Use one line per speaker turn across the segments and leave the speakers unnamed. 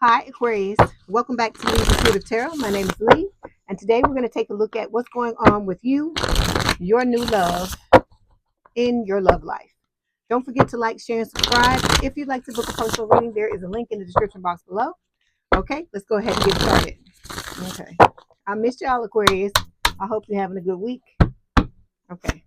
Hi, Aquarius. Welcome back to Lee's Intuitive Tarot. My name is Leigh, and today we're going to take a look at what's going on with you, your new love, in your love life. Don't forget to like, share, and subscribe. If you'd like to book a personal reading, there is a link in the description box below. Okay, let's go ahead and get started. Okay. I missed y'all, Aquarius. I hope you're having a good week. Okay.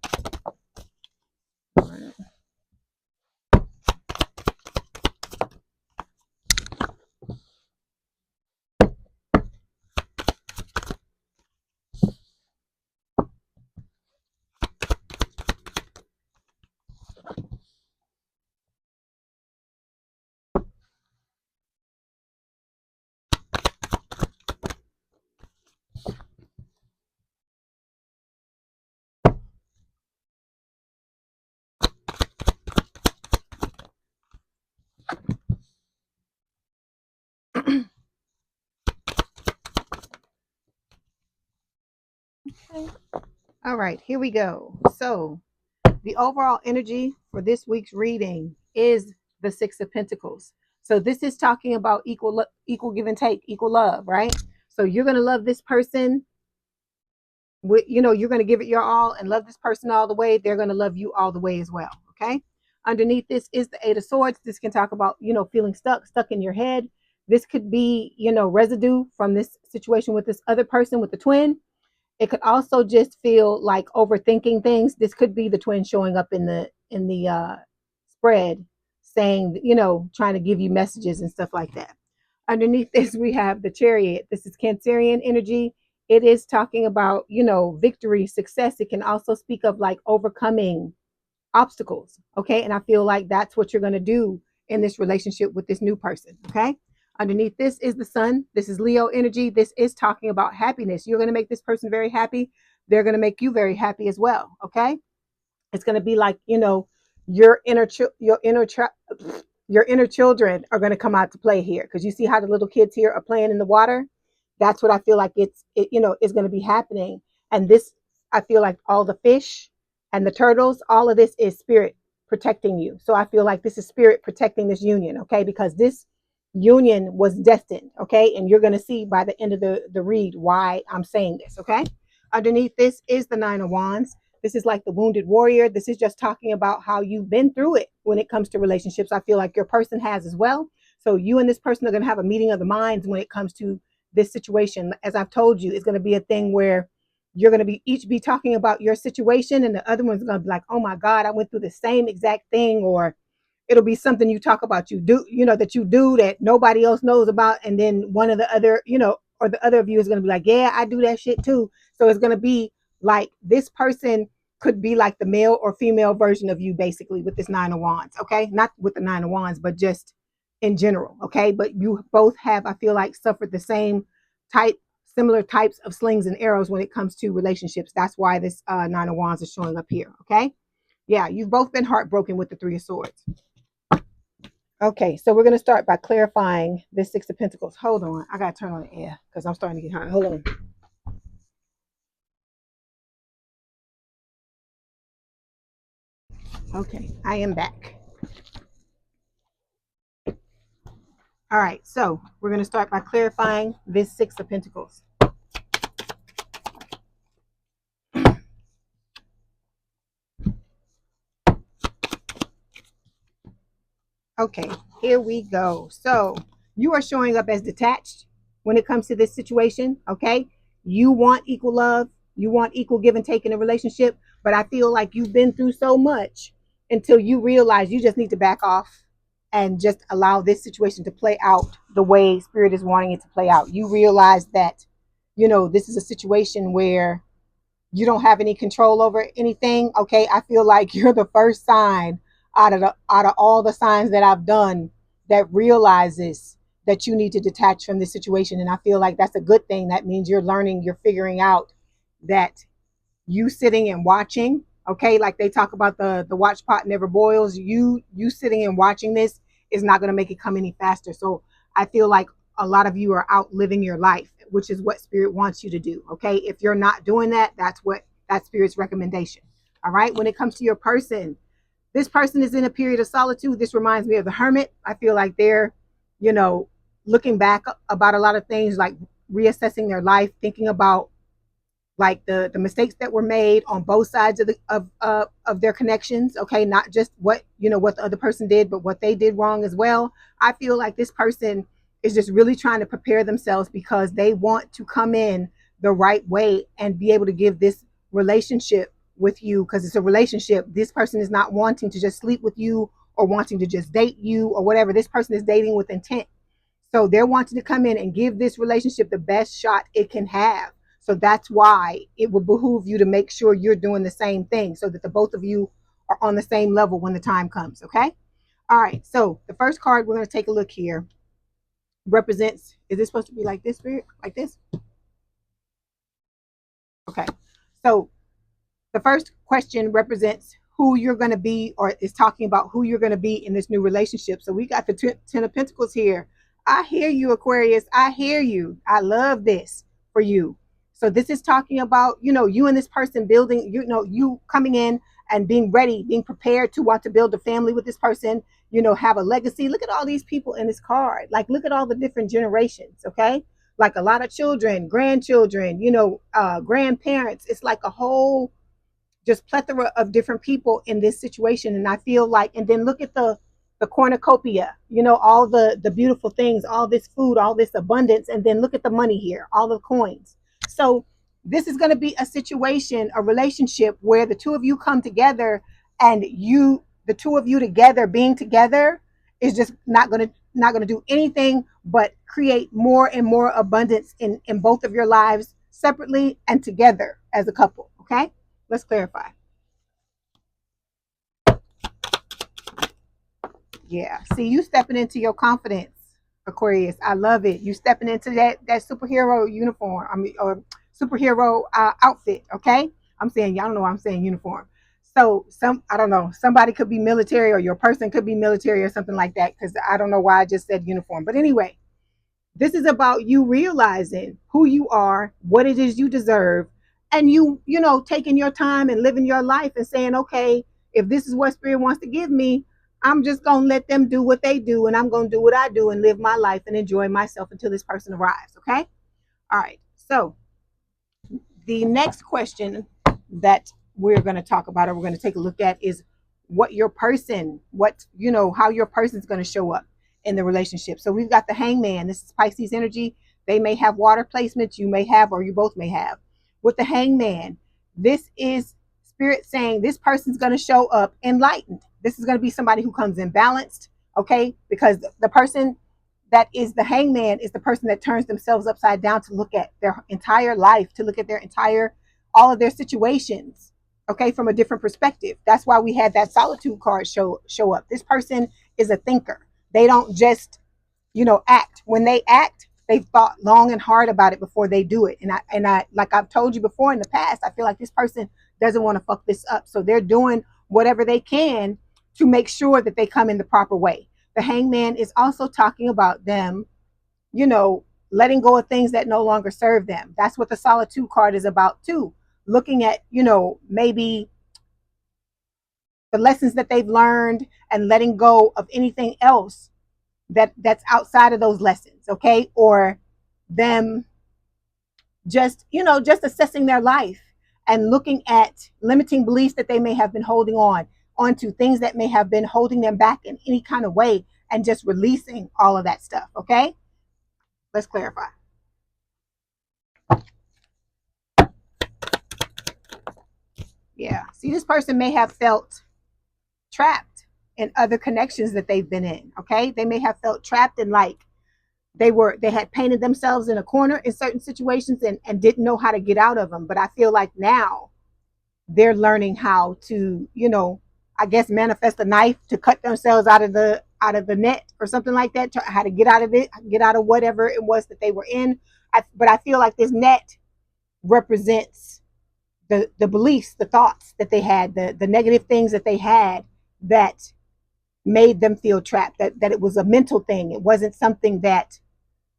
All right. All right, here we go. So, the overall energy for this week's reading is the Six of Pentacles. So this is talking about equal give and take, equal love, right? So you're going to love this person with, you're going to give it your all and love this person all the way. They're going to love you all the way as well. Okay. Underneath this is the Eight of Swords. This can talk about, feeling stuck in your head. This could be, residue from this situation with this other person, with the twin. It could also just feel like overthinking things. This could be the twin showing up in the spread, saying, trying to give you messages and stuff like that. Underneath this, we have the Chariot. This is Cancerian energy. It is talking about, victory, success. It can also speak of like overcoming obstacles. Okay. And I feel like that's what you're going to do in this relationship with this new person. Okay. Underneath this is the Sun. This is Leo energy. This is talking about happiness. You're going to make this person very happy. They're going to make you very happy as well. Okay. It's going to be like, your your inner children are going to come out to play here, because you see how the little kids here are playing in the water. That's what I feel like is going to be happening. And this, I feel like all the fish and the turtles, all of this is spirit protecting you. So I feel like this is spirit protecting this union. Okay. Because this union was destined. Okay. And you're going to see by the end of the read why I'm saying this. Okay. Underneath this is the Nine of Wands. This is like the wounded warrior. This is just talking about how you've been through it when it comes to relationships. I feel like your person has as well. So you and this person are going to have a meeting of the minds when it comes to this situation. As I've told you, it's going to be a thing where you're going to be each be talking about your situation, and the other one's going to be like, oh my God, I went through the same exact thing. Or it'll be something you talk about, that you do that nobody else knows about. And then one of the other, or the other of you is going to be like, yeah, I do that shit too. So it's going to be like this person could be like the male or female version of you, basically, with this Nine of Wands. Okay. Not with the Nine of Wands, but just in general. Okay. But you both have, I feel like, suffered the same similar types of slings and arrows when it comes to relationships. That's why this Nine of Wands is showing up here. Okay. Yeah. You've both been heartbroken with the Three of Swords. Okay, so we're going to start by clarifying this Six of Pentacles. Hold on. I got to turn on the air because I'm starting to get hot. Hold on. Okay, I am back. All right, so we're going to start by clarifying this Six of Pentacles. Okay, here we go. So you are showing up as detached when it comes to this situation. Okay, you want equal love, you want equal give and take in a relationship, but I feel like you've been through so much until you realize you just need to back off and just allow this situation to play out the way spirit is wanting it to play out. You realize that, this is a situation where you don't have any control over anything. Okay, I feel like you're the first sign out of all the signs that I've done that realizes that you need to detach from this situation. And I feel like that's a good thing. That means you're learning, you're figuring out that you sitting and watching, okay, like they talk about the watch pot never boils. You sitting and watching this is not going to make it come any faster. So I feel like a lot of you are out living your life, which is what spirit wants you to do. Okay, if you're not doing that, that's spirit's recommendation. All right, when it comes to your person, this person is in a period of solitude. This reminds me of the Hermit. I feel like they're, you know looking back about a lot of things, like reassessing their life, thinking about like the mistakes that were made on both sides of of their connections. Okay, not just what what the other person did, but what they did wrong as well. I feel like this person is just really trying to prepare themselves because they want to come in the right way and be able to give this relationship with you, because it's a relationship. This person is not wanting to just sleep with you or wanting to just date you or whatever. This person is dating with intent. So they're wanting to come in and give this relationship the best shot it can have. So that's why it would behoove you to make sure you're doing the same thing so that the both of you are on the same level when the time comes. Okay. All right. So the first card we're going to take a look here represents, is this supposed to be like this, Spirit? Like this? Okay. So the first question represents who you're going to be, or is talking about who you're going to be in this new relationship. So we got the Ten of Pentacles here. I hear you, Aquarius. I hear you. I love this for you. So this is talking about, you and this person building, you coming in and being ready, being prepared to want to build a family with this person, have a legacy. Look at all these people in this card. Like, look at all the different generations. Okay. Like a lot of children, grandchildren, grandparents. It's like a whole just plethora of different people in this situation. And I feel like, and then look at the cornucopia, all the beautiful things, all this food, all this abundance, and then look at the money here, all the coins. So this is going to be a situation, a relationship where the two of you come together, and the two of you together, being together, is just not going to do anything but create more and more abundance in both of your lives, separately and together as a couple. Okay. Let's clarify. Yeah. See, you stepping into your confidence, Aquarius. I love it. You stepping into that superhero uniform. I mean, or superhero outfit. Okay. I'm saying, y'all don't know why I'm saying uniform. So I don't know, somebody could be military, or your person could be military or something like that, because I don't know why I just said uniform. But anyway, this is about you realizing who you are, what it is you deserve, and taking your time and living your life and saying, okay, if this is what Spirit wants to give me, I'm just going to let them do what they do, and I'm going to do what I do and live my life and enjoy myself until this person arrives. Okay. All right. So the next question that we're going to talk about, or we're going to take a look at, is how your person is going to show up in the relationship. So we've got the Hangman. This is Pisces energy. They may have water placements, you may have, or you both may have. With the Hangman, this is Spirit saying this person's going to show up enlightened. This is going to be somebody who comes in balanced. Okay. Because the person that is the Hangman is the person that turns themselves upside down to look at their entire life, to look at all of their situations, okay, from a different perspective. That's why we had that Solitude card show up. This person is a thinker. They don't just, act. When they act, they've thought long and hard about it before they do it. And I, like I've told you before in the past, I feel like this person doesn't want to fuck this up. So they're doing whatever they can to make sure that they come in the proper way. The Hangman is also talking about them, letting go of things that no longer serve them. That's what the Solitude card is about too. Looking at, maybe the lessons that they've learned and letting go of anything else that's outside of those lessons. Okay. Or them just assessing their life and looking at limiting beliefs that they may have been holding onto things that may have been holding them back in any kind of way, and just releasing all of that stuff. Okay. Let's clarify. Yeah. See, this person may have felt trapped in other connections that they've been in. Okay. They may have felt trapped in, like, they had painted themselves in a corner in certain situations and didn't know how to get out of them. But I feel like now they're learning how to, I guess, manifest a knife to cut themselves out of the net or something like that, how to get out of it, get out of whatever it was that they were in. But I feel like this net represents the beliefs, the thoughts that they had, the negative things that they had that made them feel trapped, that it was a mental thing. It wasn't something that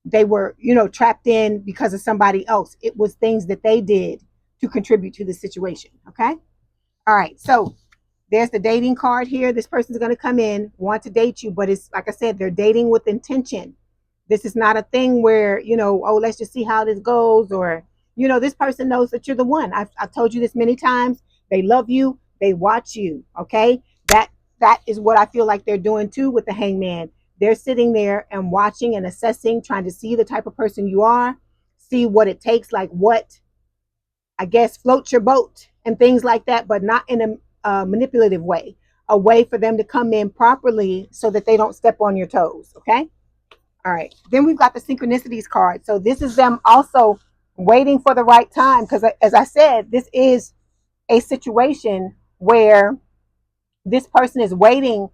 they were, trapped in because of somebody else. It was things that they did to contribute to the situation. Okay. All right. So there's the dating card here. This person's going to come in, want to date you, but it's like I said, they're dating with intention. This is not a thing where, oh, let's just see how this goes, or, this person knows that you're the one. I've told you this many times. They love you. They watch you. Okay. That is what I feel like they're doing too with the hangman. They're sitting there and watching and assessing, trying to see the type of person you are, see what it takes, like what, I guess, floats your boat and things like that, but not in a manipulative way, a way for them to come in properly so that they don't step on your toes. Okay. All right. Then we've got the synchronicities card. So this is them also waiting for the right time. Because as I said, this is a situation where this person is waiting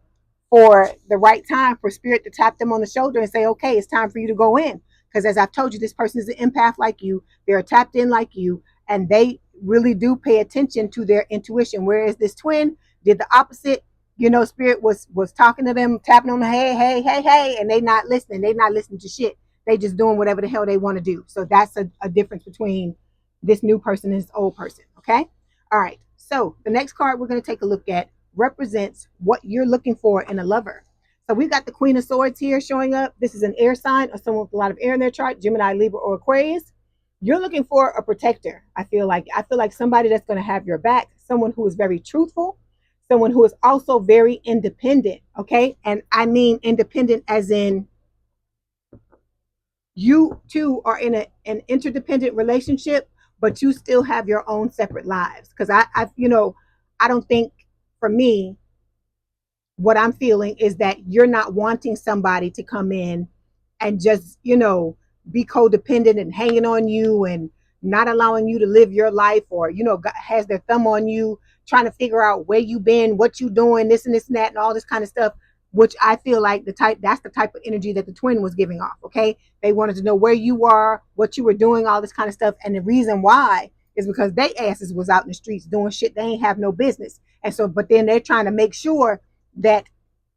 for the right time for spirit to tap them on the shoulder and say, okay, it's time for you to go in. Because as I've told you, this person is an empath like you. They're tapped in like you, and they really do pay attention to their intuition. Whereas this twin did the opposite. Spirit was talking to them, tapping on the hey, hey, hey, hey, and they not listening. They not listening to shit. They just doing whatever the hell they want to do. So that's a difference between this new person and this old person. Okay. All right. So the next card we're going to take a look at represents what you're looking for in a lover. So we've got the Queen of Swords here showing up. This is an air sign or someone with a lot of air in their chart, Gemini, Libra, or Aquarius. You're looking for a protector. I feel like somebody that's going to have your back, someone who is very truthful, someone who is also very independent. Okay. And I mean independent as in you two are in an interdependent relationship, but you still have your own separate lives. Because I don't think, for me, what I'm feeling is that you're not wanting somebody to come in and just, be codependent and hanging on you and not allowing you to live your life, or, has their thumb on you, trying to figure out where you've been, what you doing, this and this and that, and all this kind of stuff, which I feel like that's the type of energy that the twin was giving off. Okay. They wanted to know where you are, what you were doing, all this kind of stuff. And the reason why is because they asses was out in the streets doing shit they ain't have no business. And so, but then they're trying to make sure that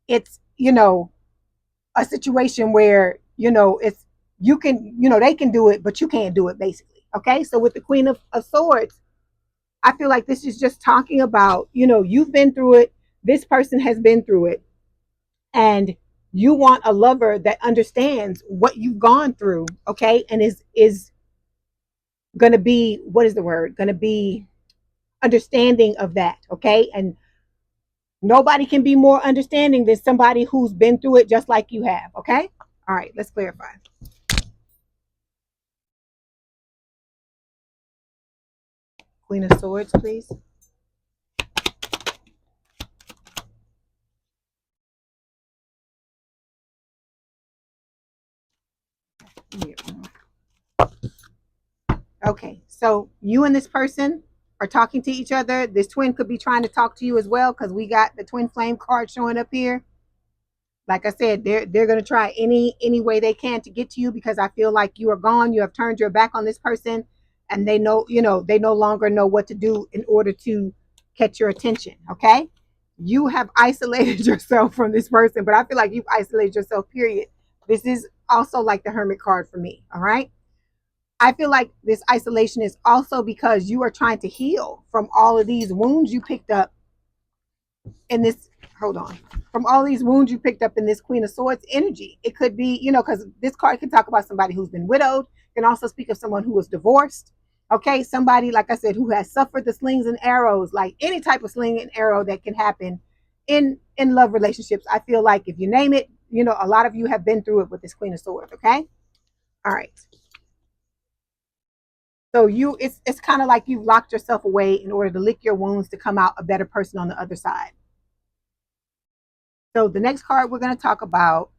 it's, a situation where, it's, you can, they can do it, but you can't do it, basically. Okay. So with the Queen of Swords, I feel like this is just talking about, you've been through it. This person has been through it. And you want a lover that understands what you've gone through. Okay. And is going to be, what is the word? Going to be understanding of that. Okay. And nobody can be more understanding than somebody who's been through it just like you have. Okay. All right. Let's clarify. Queen of Swords, please. Okay. So you and this person are talking to each other. This twin could be trying to talk to you as well, because we got the twin flame card showing up here. Like I said, they're going to try any way they can to get to you, because I feel like you are gone. You have turned your back on this person, and they know, they no longer know what to do in order to catch your attention. Okay. You have isolated yourself from this person, but I feel like you've isolated yourself, period. This is also like the Hermit card for me. All right. I feel like this isolation is also because you are trying to heal from all of these wounds you picked up in this, hold on, from all these wounds you picked up in this Queen of Swords energy. It could be, because this card can talk about somebody who's been widowed, can also speak of someone who was divorced. Okay, somebody, like I said, who has suffered the slings and arrows, like any type of sling and arrow that can happen in love relationships. I feel like if you name it, a lot of you have been through it with this Queen of Swords. Okay, all right. So it's kind of like you've locked yourself away in order to lick your wounds to come out a better person on the other side. So the next card we're going to talk about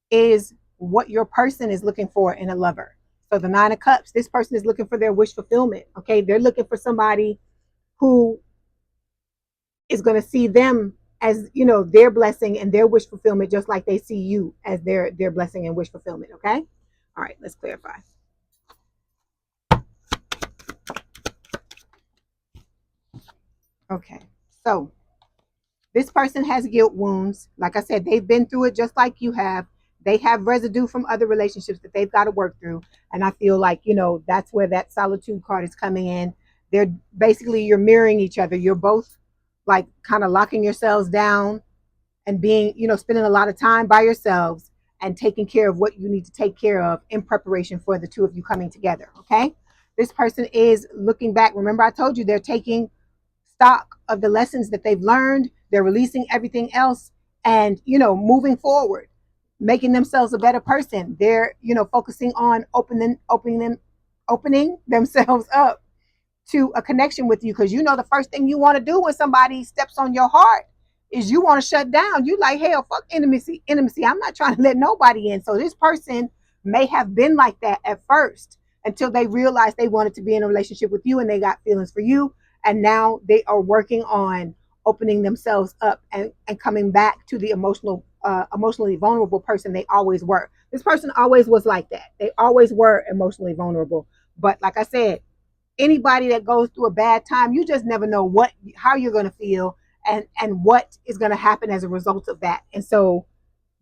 is what your person is looking for in a lover. So the Nine of Cups, this person is looking for their wish fulfillment. Okay, they're looking for somebody who is going to see them as, their blessing and their wish fulfillment, just like they see you as their blessing and wish fulfillment. Okay, all right, let's clarify. Okay, so this person has guilt wounds. Like I said, they've been through it just like you have. They have residue from other relationships that they've got to work through. And I feel like, that's where that solitude card is coming in. They're basically, you're mirroring each other. You're both like kind of locking yourselves down and being, spending a lot of time by yourselves. and taking care of what you need to take care of in preparation for the two of you coming together. Okay. This person is looking back. Remember, I told you they're taking stock of the lessons that they've learned. They're releasing everything else and, moving forward, making themselves a better person. They're, focusing on opening themselves up to a connection with you, because the first thing you want to do when somebody steps on your heart is you want to shut down. You like, hell, fuck intimacy. I'm not trying to let nobody in. So this person may have been like that at first until they realized they wanted to be in a relationship with you and they got feelings for you. And now they are working on opening themselves up and coming back to the emotionally vulnerable person they always were. This person always was like that. They always were emotionally vulnerable. But like I said, anybody that goes through a bad time, you just never know how you're going to feel and what is going to happen as a result of that. And so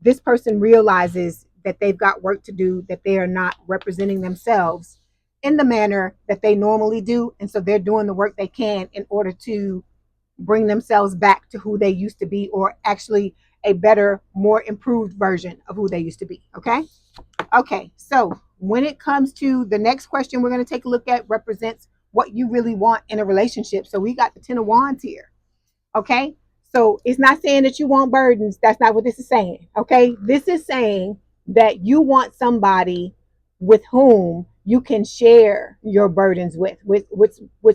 this person realizes that they've got work to do, that they are not representing themselves in the manner that they normally do. And so they're doing the work they can in order to bring themselves back to who they used to be, or actually a better, more improved version of who they used to be. Okay, so when it comes to the next question we're going to take a look at, represents what you really want in a relationship. So we got the 10 of Wands here. Okay, so it's not saying that you want burdens. That's not what this is saying. Okay, this is saying that you want somebody with whom you can share your burdens with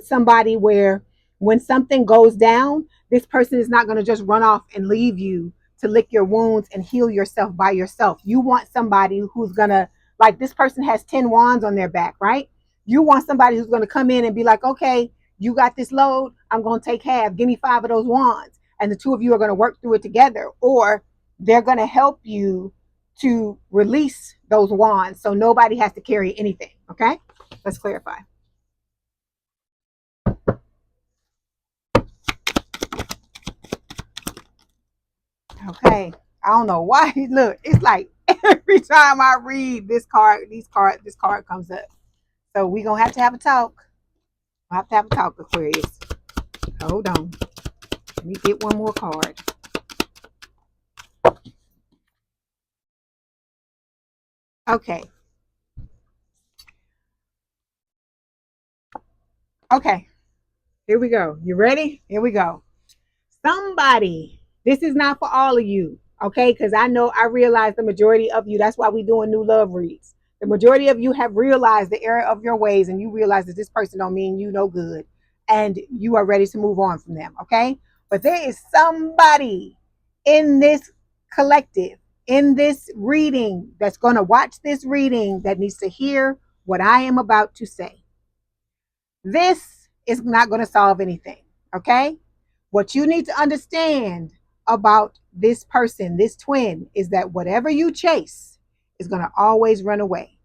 somebody where when something goes down, this person is not going to just run off and leave you to lick your wounds and heal yourself by yourself. You want somebody who's going to, like, this person has 10 wands on their back, right? You want somebody who's going to come in and be like, okay, you got this load, I'm going to take half. Give me 5 of those wands. And the two of you are going to work through it together. Or they're going to help you to release those wands so nobody has to carry anything. Okay? Let's clarify. Okay. I don't know why. Look, it's like every time I read this card comes up. So we're going to have a talk. We'll have to have a talk, Aquarius. Hold on. Let me get one more card. Okay. Okay. Here we go. You ready? Here we go. Somebody, this is not for all of you, okay? Because I realize the majority of you, that's why we're doing new love reads. The majority of you have realized the error of your ways, and you realize that this person don't mean you no good, and you are ready to move on from them, okay? But there is somebody in this collective, in this reading, that's going to watch this reading, that needs to hear what I am about to say. This is not going to solve anything, okay? What you need to understand about this person, this twin, is that whatever you chase is going to always run away.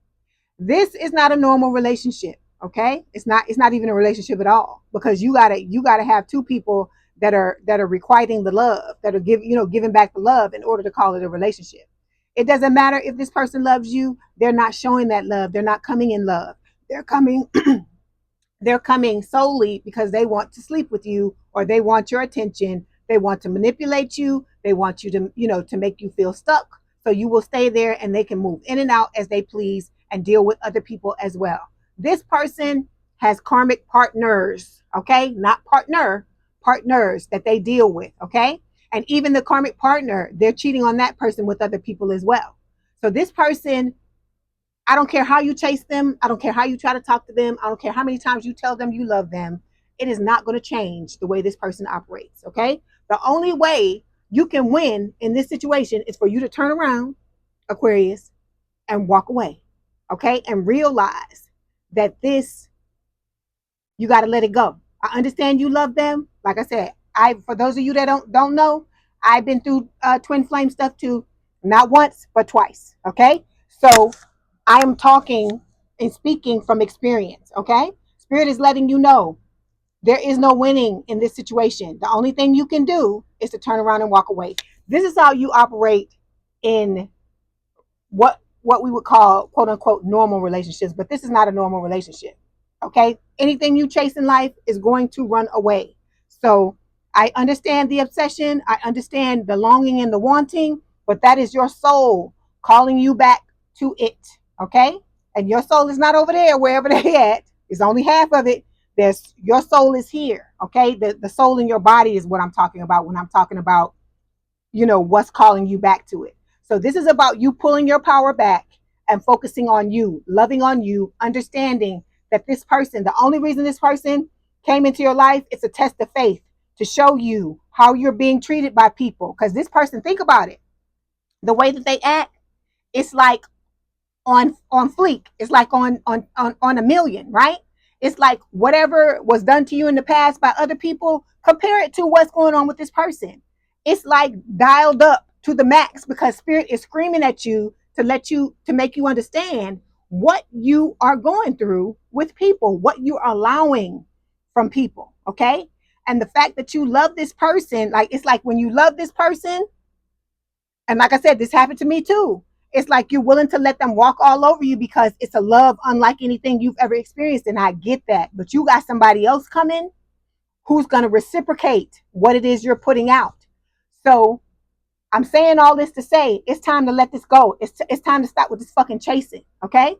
This is not a normal relationship, okay? It's not even a relationship at all, because you gotta have two people that are requiting the love, that are giving back the love in order to call it a relationship. It doesn't matter if this person loves you, they're not showing that love, they're not coming in love. They're coming solely because they want to sleep with you, or they want your attention. They want to manipulate you. They want you to make you feel stuck. So you will stay there and they can move in and out as they please and deal with other people as well. This person has karmic partners, okay? Not partners that they deal with, okay? And even the karmic partner, they're cheating on that person with other people as well. So this person, I don't care how you chase them. I don't care how you try to talk to them. I don't care how many times you tell them you love them. It is not going to change the way this person operates, okay? The only way you can win in this situation is for you to turn around, Aquarius, and walk away, okay? And realize that you got to let it go. I understand you love them. Like I said, for those of you that don't know, I've been through twin flame stuff too, not once, but twice, okay? So I am talking and speaking from experience, okay? Spirit is letting you know there is no winning in this situation. The only thing you can do is to turn around and walk away. This is how you operate in what we would call, quote unquote, normal relationships, but this is not a normal relationship, okay? Anything you chase in life is going to run away. So I understand the obsession. I understand the longing and the wanting, but that is your soul calling you back to it, okay? And your soul is not over there, wherever they at. It's only half of it. There's your soul is here, okay? The soul in your body is what I'm talking about when I'm talking about, what's calling you back to it. So this is about you pulling your power back and focusing on you, loving on you, understanding that this person, the only reason this person came into your life, it's a test of faith to show you how you're being treated by people. Because this person, think about it, the way that they act, it's like on fleek. It's like on a million, right? It's like whatever was done to you in the past by other people, compare it to what's going on with this person. It's like dialed up to the max because spirit is screaming at you to make you understand what you are going through with people, what you're allowing from people, okay? And the fact that you love this person, like it's like when you love this person, and like I said, this happened to me too. It's like you're willing to let them walk all over you because it's a love unlike anything you've ever experienced. And I get that. But you got somebody else coming who's going to reciprocate what it is you're putting out. So I'm saying all this to say it's time to let this go. It's time to stop with this fucking chasing. Okay.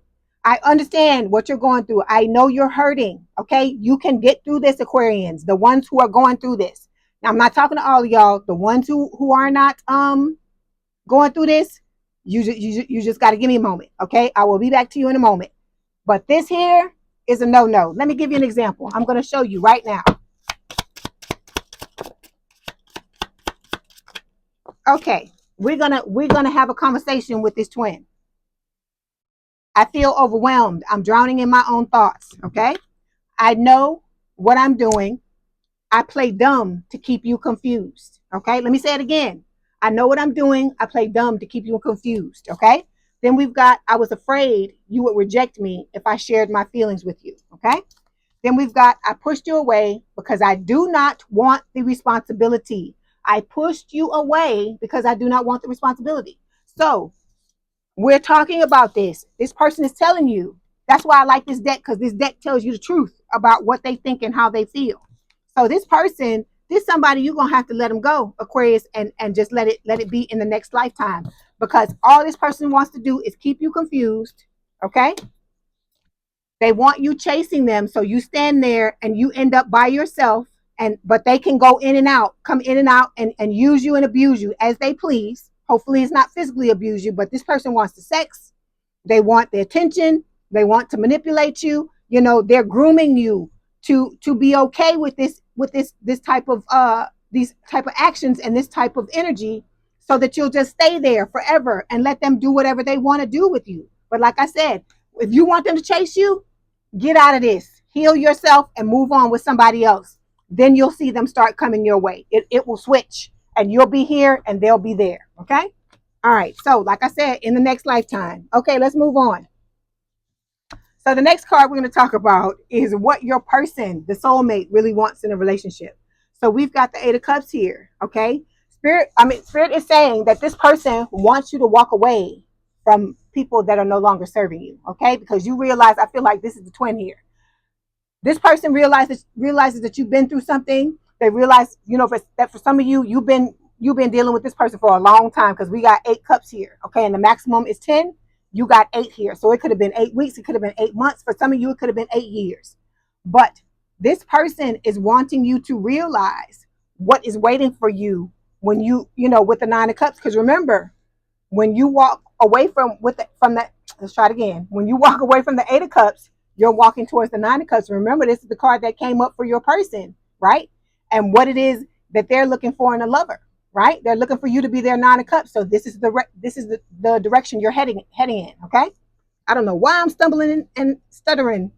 I understand what you're going through. I know you're hurting. Okay. You can get through this, Aquarians, the ones who are going through this. Now, I'm not talking to all of y'all, the ones who are not, going through this, you just got to give me a moment, okay? I will be back to you in a moment. But this here is a no-no. Let me give you an example. I'm going to show you right now. Okay, we're gonna have a conversation with this twin. I feel overwhelmed. I'm drowning in my own thoughts, okay? I know what I'm doing. I play dumb to keep you confused, okay? Let me say it again. I know what I'm doing. I play dumb to keep you confused, okay? Then we've got, I was afraid you would reject me if I shared my feelings with you, okay? Then we've got, I pushed you away because I do not want the responsibility. I pushed you away because I do not want the responsibility. So we're talking about this. This person is telling you. That's why I like this deck, because this deck tells you the truth about what they think and how they feel. So this person, this somebody you're gonna have to let them go, Aquarius, and just let it be in the next lifetime, because all this person wants to do is keep you confused. Okay, they want you chasing them, so you stand there and you end up by yourself. But they can go in and out, come in and out, and use you and abuse you as they please. Hopefully, it's not physically abuse you, but this person wants the sex. They want the attention. They want to manipulate you. They're grooming you to be okay with this type of these type of actions and this type of energy, so that you'll just stay there forever and let them do whatever they want to do with you. But like I said, if you want them to chase you, get out of this, heal yourself, and move on with somebody else. Then you'll see them start coming your way. It will switch, and you'll be here and they'll be there. Okay. All right. So like I said, in the next lifetime. Okay, let's move on. So the next card we're going to talk about is what your person, the soulmate, really wants in a relationship. So we've got the Eight of Cups here. Okay. Spirit is saying that this person wants you to walk away from people that are no longer serving you. Okay. Because you realize, I feel like this is the twin here. This person realizes that you've been through something. They realize, that for some of you, you've been dealing with this person for a long time, because we got 8 cups here. Okay. And the maximum is 10. You got 8 here. So it could have been 8 weeks. It could have been 8 months. For some of you, it could have been 8 years. But this person is wanting you to realize what is waiting for you when with the 9 of Cups. Because remember, when you walk away let's try it again. When you walk away from the 8 of Cups, you're walking towards the 9 of Cups. Remember, this is the card that came up for your person, right? And what it is that they're looking for in a lover, right? They're looking for you to be their 9 of Cups. So this is the direction you're heading in. Okay. I don't know why I'm stumbling and stuttering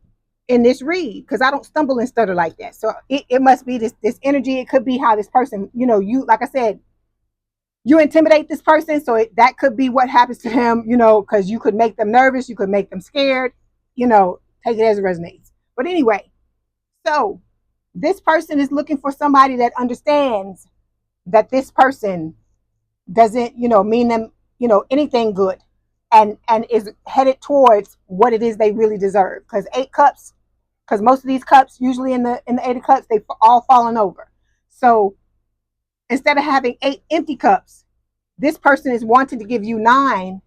in this read, because I don't stumble and stutter like that. So it must be this energy. It could be how this person, you, like I said, you intimidate this person. So that could be what happens to them, because you could make them nervous. You could make them scared, take it as it resonates. But anyway, so this person is looking for somebody that understands that this person doesn't, mean them, anything good, and is headed towards what it is they really deserve. Because 8 cups, because most of these cups, usually in the 8 of Cups, they've all fallen over. So instead of having 8 empty cups, this person is wanting to give you 9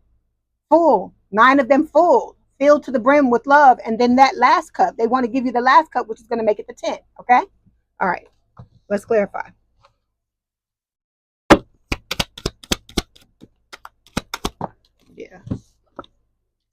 full, 9 of them full, filled to the brim with love. And then that last cup, they want to give you the last cup, which is going to make it the 10. Okay. All right. Let's clarify. Yeah.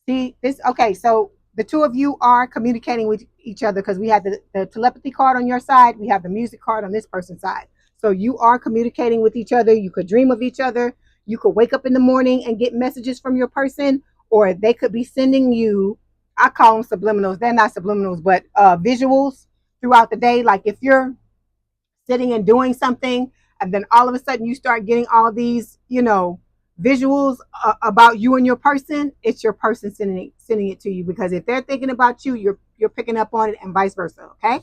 See this? Okay. So the two of you are communicating with each other because we have the telepathy card on your side. We have the music card on this person's side. So you are communicating with each other. You could dream of each other. You could wake up in the morning and get messages from your person, or they could be sending you, I call them subliminals. They're not subliminals, but visuals throughout the day. Like if you're sitting and doing something, and then all of a sudden you start getting all these, visuals about you and your person, it's your person sending it to you, because if they're thinking about you, you're picking up on it, and vice versa. Okay.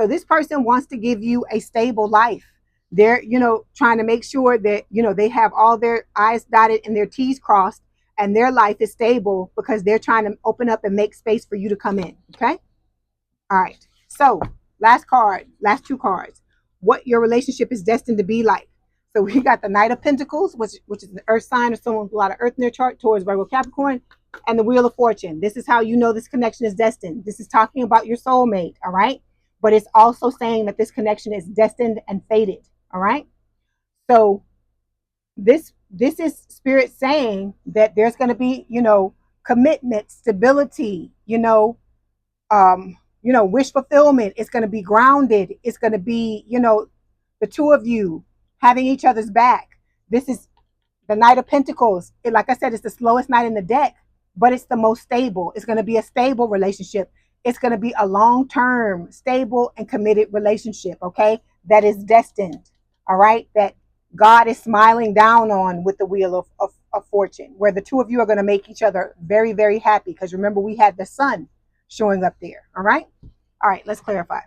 So this person wants to give you a stable life. They're, trying to make sure that, they have all their I's dotted and their T's crossed, and their life is stable because they're trying to open up and make space for you to come in. Okay. All right. So last card, last two cards, what your relationship is destined to be like. So we got the Knight of Pentacles, which is an earth sign or someone with a lot of earth in their chart, towards Virgo, Capricorn, and the Wheel of Fortune. This is how you know this connection is destined. This is talking about your soulmate. All right. But it's also saying that this connection is destined and fated. All right. So this is spirit saying that there's going to be, commitment, stability, wish fulfillment. It's going to be grounded. It's going to be, the two of you having each other's back. This is the Knight of Pentacles. Like I said, it's the slowest knight in the deck, but it's the most stable. It's going to be a stable relationship. It's going to be a long-term, stable, and committed relationship, okay? That is destined, all right? That God is smiling down on with the Wheel of Fortune, where the two of you are going to make each other very, very happy. Because remember, we had the sun showing up there, all right? All right, let's clarify.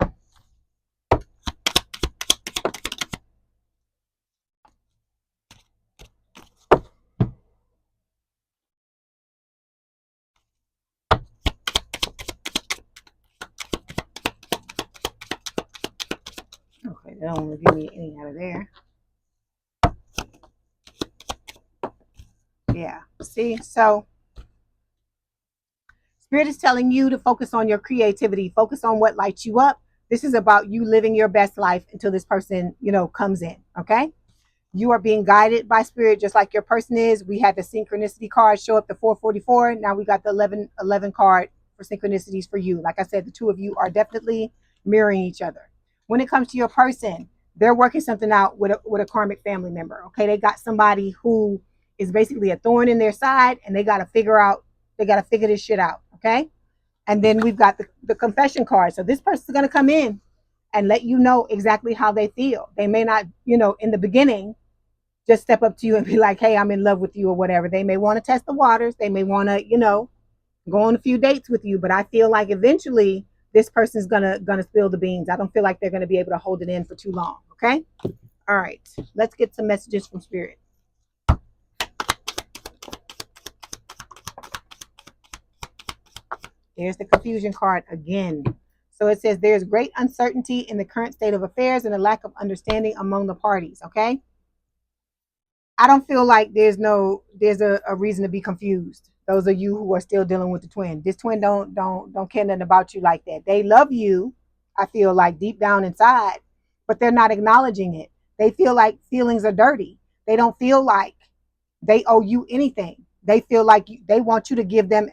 Okay, they don't want to give me any out of there. Yeah, see, so Spirit is telling you to focus on your creativity, focus on what lights you up. This is about you living your best life until this person, comes in, okay? You are being guided by Spirit just like your person is. We had the synchronicity card show up, the 444. Now we got the 1111 card for synchronicities for you. Like I said, the two of you are definitely mirroring each other. When it comes to your person, they're working something out with a karmic family member, okay? They got somebody who is basically a thorn in their side, and they got to figure this shit out, okay? And then we've got the confession card. So this person's going to come in and let you know exactly how they feel. They may not, in the beginning, just step up to you and be like, hey, I'm in love with you or whatever. They may want to test the waters. They may want to, go on a few dates with you. But I feel like eventually this person's gonna spill the beans. I don't feel like they're gonna be able to hold it in for too long. Okay. All right. Let's get some messages from Spirit. There's the confusion card again. So it says there's great uncertainty in the current state of affairs and a lack of understanding among the parties. Okay. I don't feel like there's a reason to be confused. Those of you who are still dealing with the twin. This twin don't care nothing about you like that. They love you, I feel like, deep down inside, but they're not acknowledging it. They feel like feelings are dirty. They don't feel like they owe you anything. They feel like they want you to give them,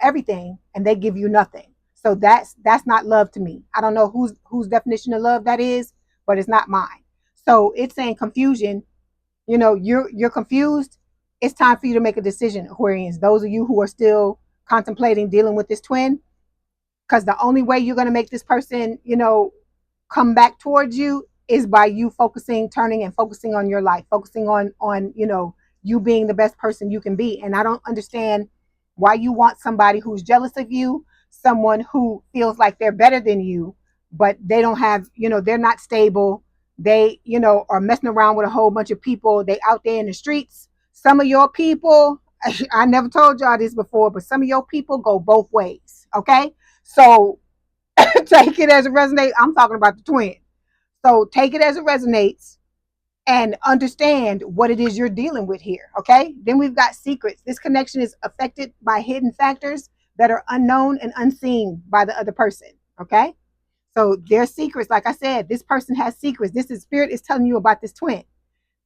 everything, and they give you nothing. So that's not love to me. I don't know whose definition of love that is, but it's not mine. So it's saying confusion. You're confused. It's time for you to make a decision, Aquarians. Those of you who are still contemplating dealing with this twin, because the only way you're going to make this person, come back towards you is by you turning and focusing on your life, focusing on you being the best person you can be. And I don't understand why you want somebody who's jealous of you, someone who feels like they're better than you, but they don't have, they're not stable. They, are messing around with a whole bunch of people. They out there in the streets. Some of your people, I never told y'all this before, but some of your people go both ways. Okay. So take it as it resonates. I'm talking about the twin. So take it as it resonates. and understand what it is you're dealing with here. Okay. Then we've got secrets. This connection is affected by hidden factors that are unknown and unseen by the other person. Okay. So there's secrets. Like I said, this person has secrets. This is spirit is telling you about this twin.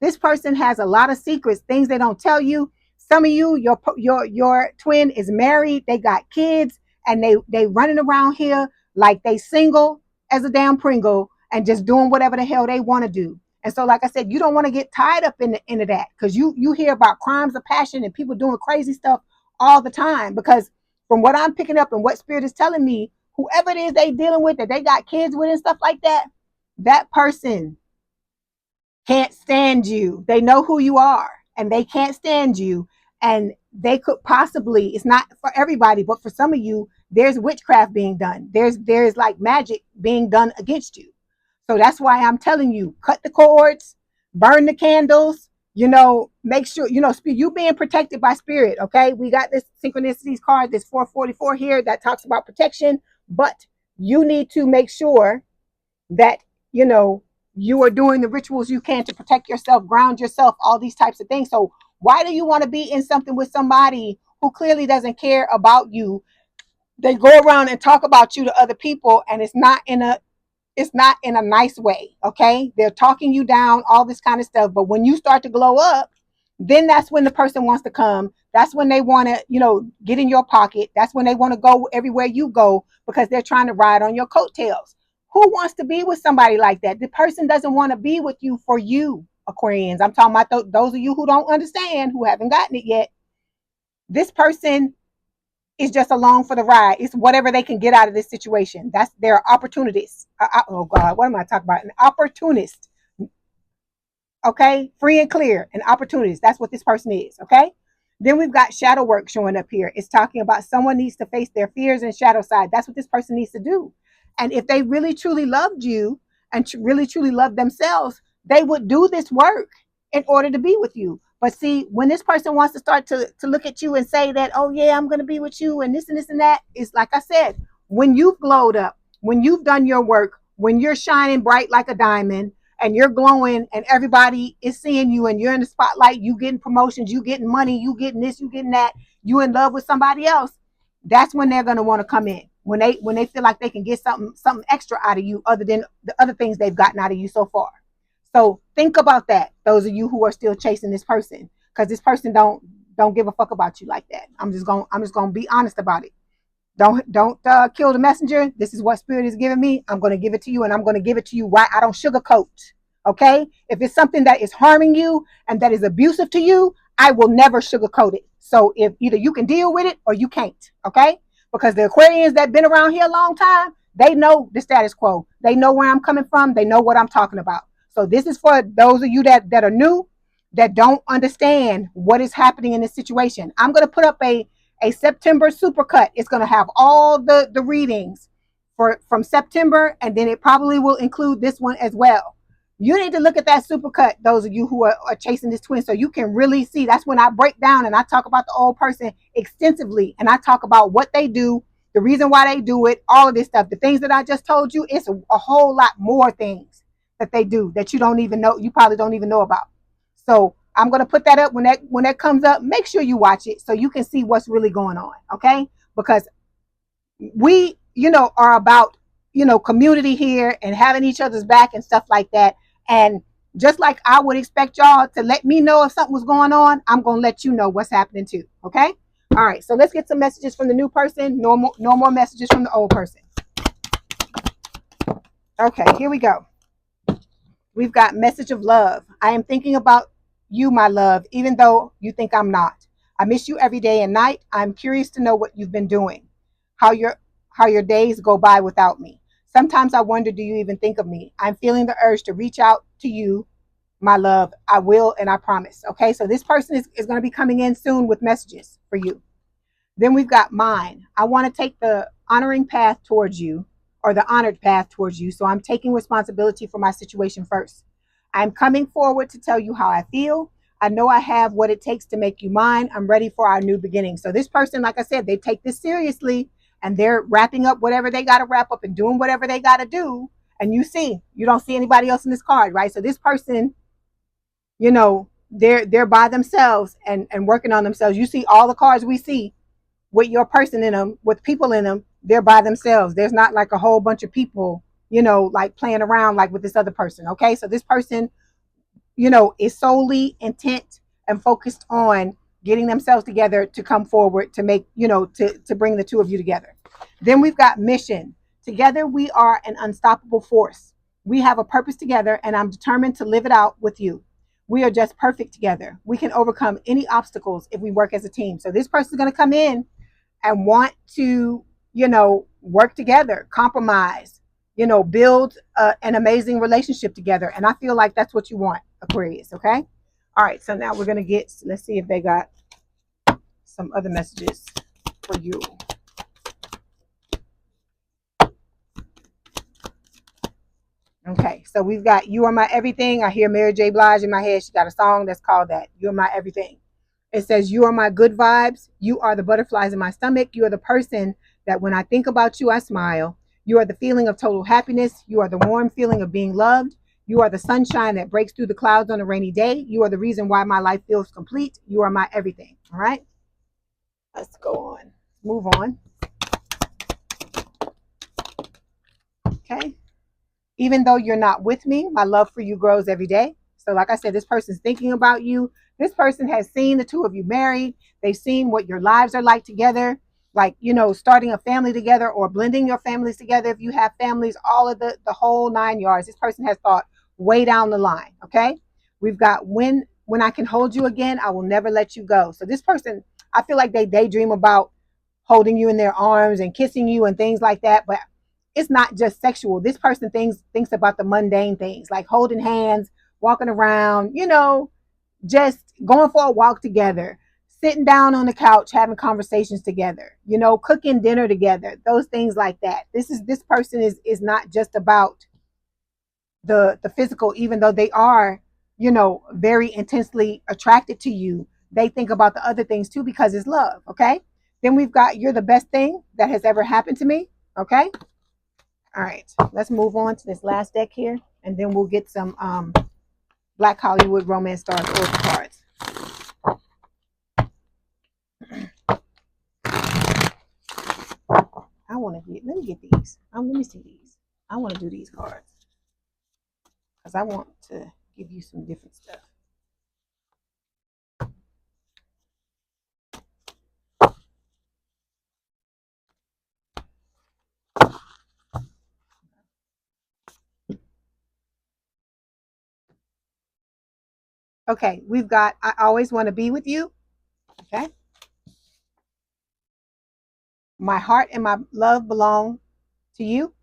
This person has a lot of secrets, things they don't tell you. Some of you, your twin is married, they got kids, and they running around here like they single as a damn Pringle and just doing whatever the hell they want to do. And so, like I said, you don't want to get tied up into that, because you hear about crimes of passion and people doing crazy stuff all the time. Because from what I'm picking up and what spirit is telling me, whoever it is they dealing with, that they got kids with and stuff like that, that person can't stand you. They know who you are and they can't stand you. And they could possibly, it's not for everybody, but for some of you, there's witchcraft being done. There's like magic being done against you. So that's why I'm telling you, cut the cords, burn the candles, make sure, you being protected by spirit. Okay. We got this synchronicities card, this 444 here that talks about protection, but you need to make sure that, you are doing the rituals you can to protect yourself, ground yourself, all these types of things. So why do you want to be in something with somebody who clearly doesn't care about you? They go around and talk about you to other people, and it's not in a nice way. Okay. They're talking you down, all this kind of stuff. But when you start to glow up, then that's when the person wants to come. That's when they want to, get in your pocket. That's when they want to go everywhere you go, because they're trying to ride on your coattails. Who wants to be with somebody like that? The person doesn't want to be with you for you, Aquarians. I'm talking about those of you who don't understand, who haven't gotten it yet. This person is just along for the ride. It's whatever they can get out of this situation. They're opportunists. Oh God, what am I talking about? An opportunist. Okay, free and clear, an opportunist. That's what this person is. Okay. Then we've got shadow work showing up here. It's talking about someone needs to face their fears and shadow side. That's what this person needs to do. And if they really truly loved you and really truly loved themselves, they would do this work in order to be with you. But see, when this person wants to start to look at you and say that, oh yeah, I'm going to be with you and this and that, is like I said, when you've glowed up, when you've done your work, when you're shining bright like a diamond, and you're glowing and everybody is seeing you and you're in the spotlight, you getting promotions, you getting money, you getting this, you getting that, you in love with somebody else, that's when they're going to want to come in. When they feel like they can get something extra out of you other than the other things they've gotten out of you so far. So think about that, those of you who are still chasing this person, because this person don't give a fuck about you like that. I'm just gonna be honest about it. Don't kill the messenger. This is what spirit is giving me. I'm going to give it to you, and I'm going to give it to you right. I don't sugarcoat. Okay. If it's something that is harming you and that is abusive to you, I will never sugarcoat it. So if either you can deal with it or you can't. Okay. Because the Aquarians that been around here a long time, they know the status quo. They know where I'm coming from. They know what I'm talking about. So this is for those of you that are new, that don't understand what is happening in this situation. I'm going to put up a September supercut. It's going to have all the readings from September, and then it probably will include this one as well. You need to look at that supercut, those of you who are chasing this twin, so you can really see. That's when I break down and I talk about the old person extensively, and I talk about what they do, the reason why they do it, all of this stuff. The things that I just told you, it's a whole lot more things that they do that you don't even know, you probably don't even know about. So I'm going to put that up when that comes up. Make sure you watch it so you can see what's really going on. Okay. Because we, are about, community here and having each other's back and stuff like that. And just like I would expect y'all to let me know if something was going on, I'm going to let you know what's happening too. Okay. All right. So let's get some messages from the new person. No more messages from the old person. Okay. Here we go. We've got message of love. I am thinking about you, my love, even though you think I'm not. I miss you every day and night. I'm curious to know what you've been doing, how your days go by without me. Sometimes I wonder, do you even think of me? I'm feeling the urge to reach out to you, my love. I will, and I promise. Okay, so this person is going to be coming in soon with messages for you. Then we've got mine. I want to take the honoring path towards you, or the honored path towards you. So I'm taking responsibility for my situation first. I'm coming forward to tell you how I feel. I know I have what it takes to make you mine. I'm ready for our new beginning. So this person, like I said, they take this seriously, and they're wrapping up whatever they got to wrap up and doing whatever they got to do. And you don't see anybody else in this card, right? So this person you know, they're by themselves and working on themselves. You see all the cards we see with your person in them, with people in them, they're by themselves. There's not like a whole bunch of people, you know, like playing around like with this other person. Okay, so this person, you know, is solely intent and focused on getting themselves together to come forward to make, you know, to bring the two of you together. Then we've got mission. Together we are an unstoppable force. We have a purpose together, and I'm determined to live it out with you. We are just perfect together. We can overcome any obstacles if we work as a team. So this person is going to come in and want to, you know, work together, compromise, you know, build an amazing relationship together. And I feel like that's what you want, Aquarius. Okay. All right. So now we're going to get, let's see if they got some other messages for you. Okay. So we've got You Are My Everything. I hear Mary J. Blige in my head. She got a song that's called that. You Are My Everything. It says, you are my good vibes. You are the butterflies in my stomach. You are the person that when I think about you, I smile. You are the feeling of total happiness. You are the warm feeling of being loved. You are the sunshine that breaks through the clouds on a rainy day. You are the reason why my life feels complete. You are my everything. All right. Let's go on. Move on. Okay. Even though you're not with me, my love for you grows every day. So like I said, this person's thinking about you. This person has seen the two of you married. They've seen what your lives are like together, like, you know, starting a family together or blending your families together. If you have families, all of the whole 9 yards. This person has thought way down the line. Okay. We've got when I can hold you again, I will never let you go. So this person, I feel like they daydream about holding you in their arms and kissing you and things like that. But it's not just sexual. This person thinks about the mundane things, like holding hands, walking around, you know, just going for a walk together, sitting down on the couch, having conversations together, you know, cooking dinner together, those things like that. This person is not just about the physical, even though they are, you know, very intensely attracted to you. They think about the other things too because it's love. Okay. Then we've got you're the best thing that has ever happened to me. Okay. All right, let's move on to this last deck here, and then we'll get some Black Hollywood Romance Stars Oracle cards. I want to get, let me get these. Let me see these. I want to do these cards because I want to give you some different stuff. Okay, we've got I always want to be with you. Okay. My heart and my love belong to you.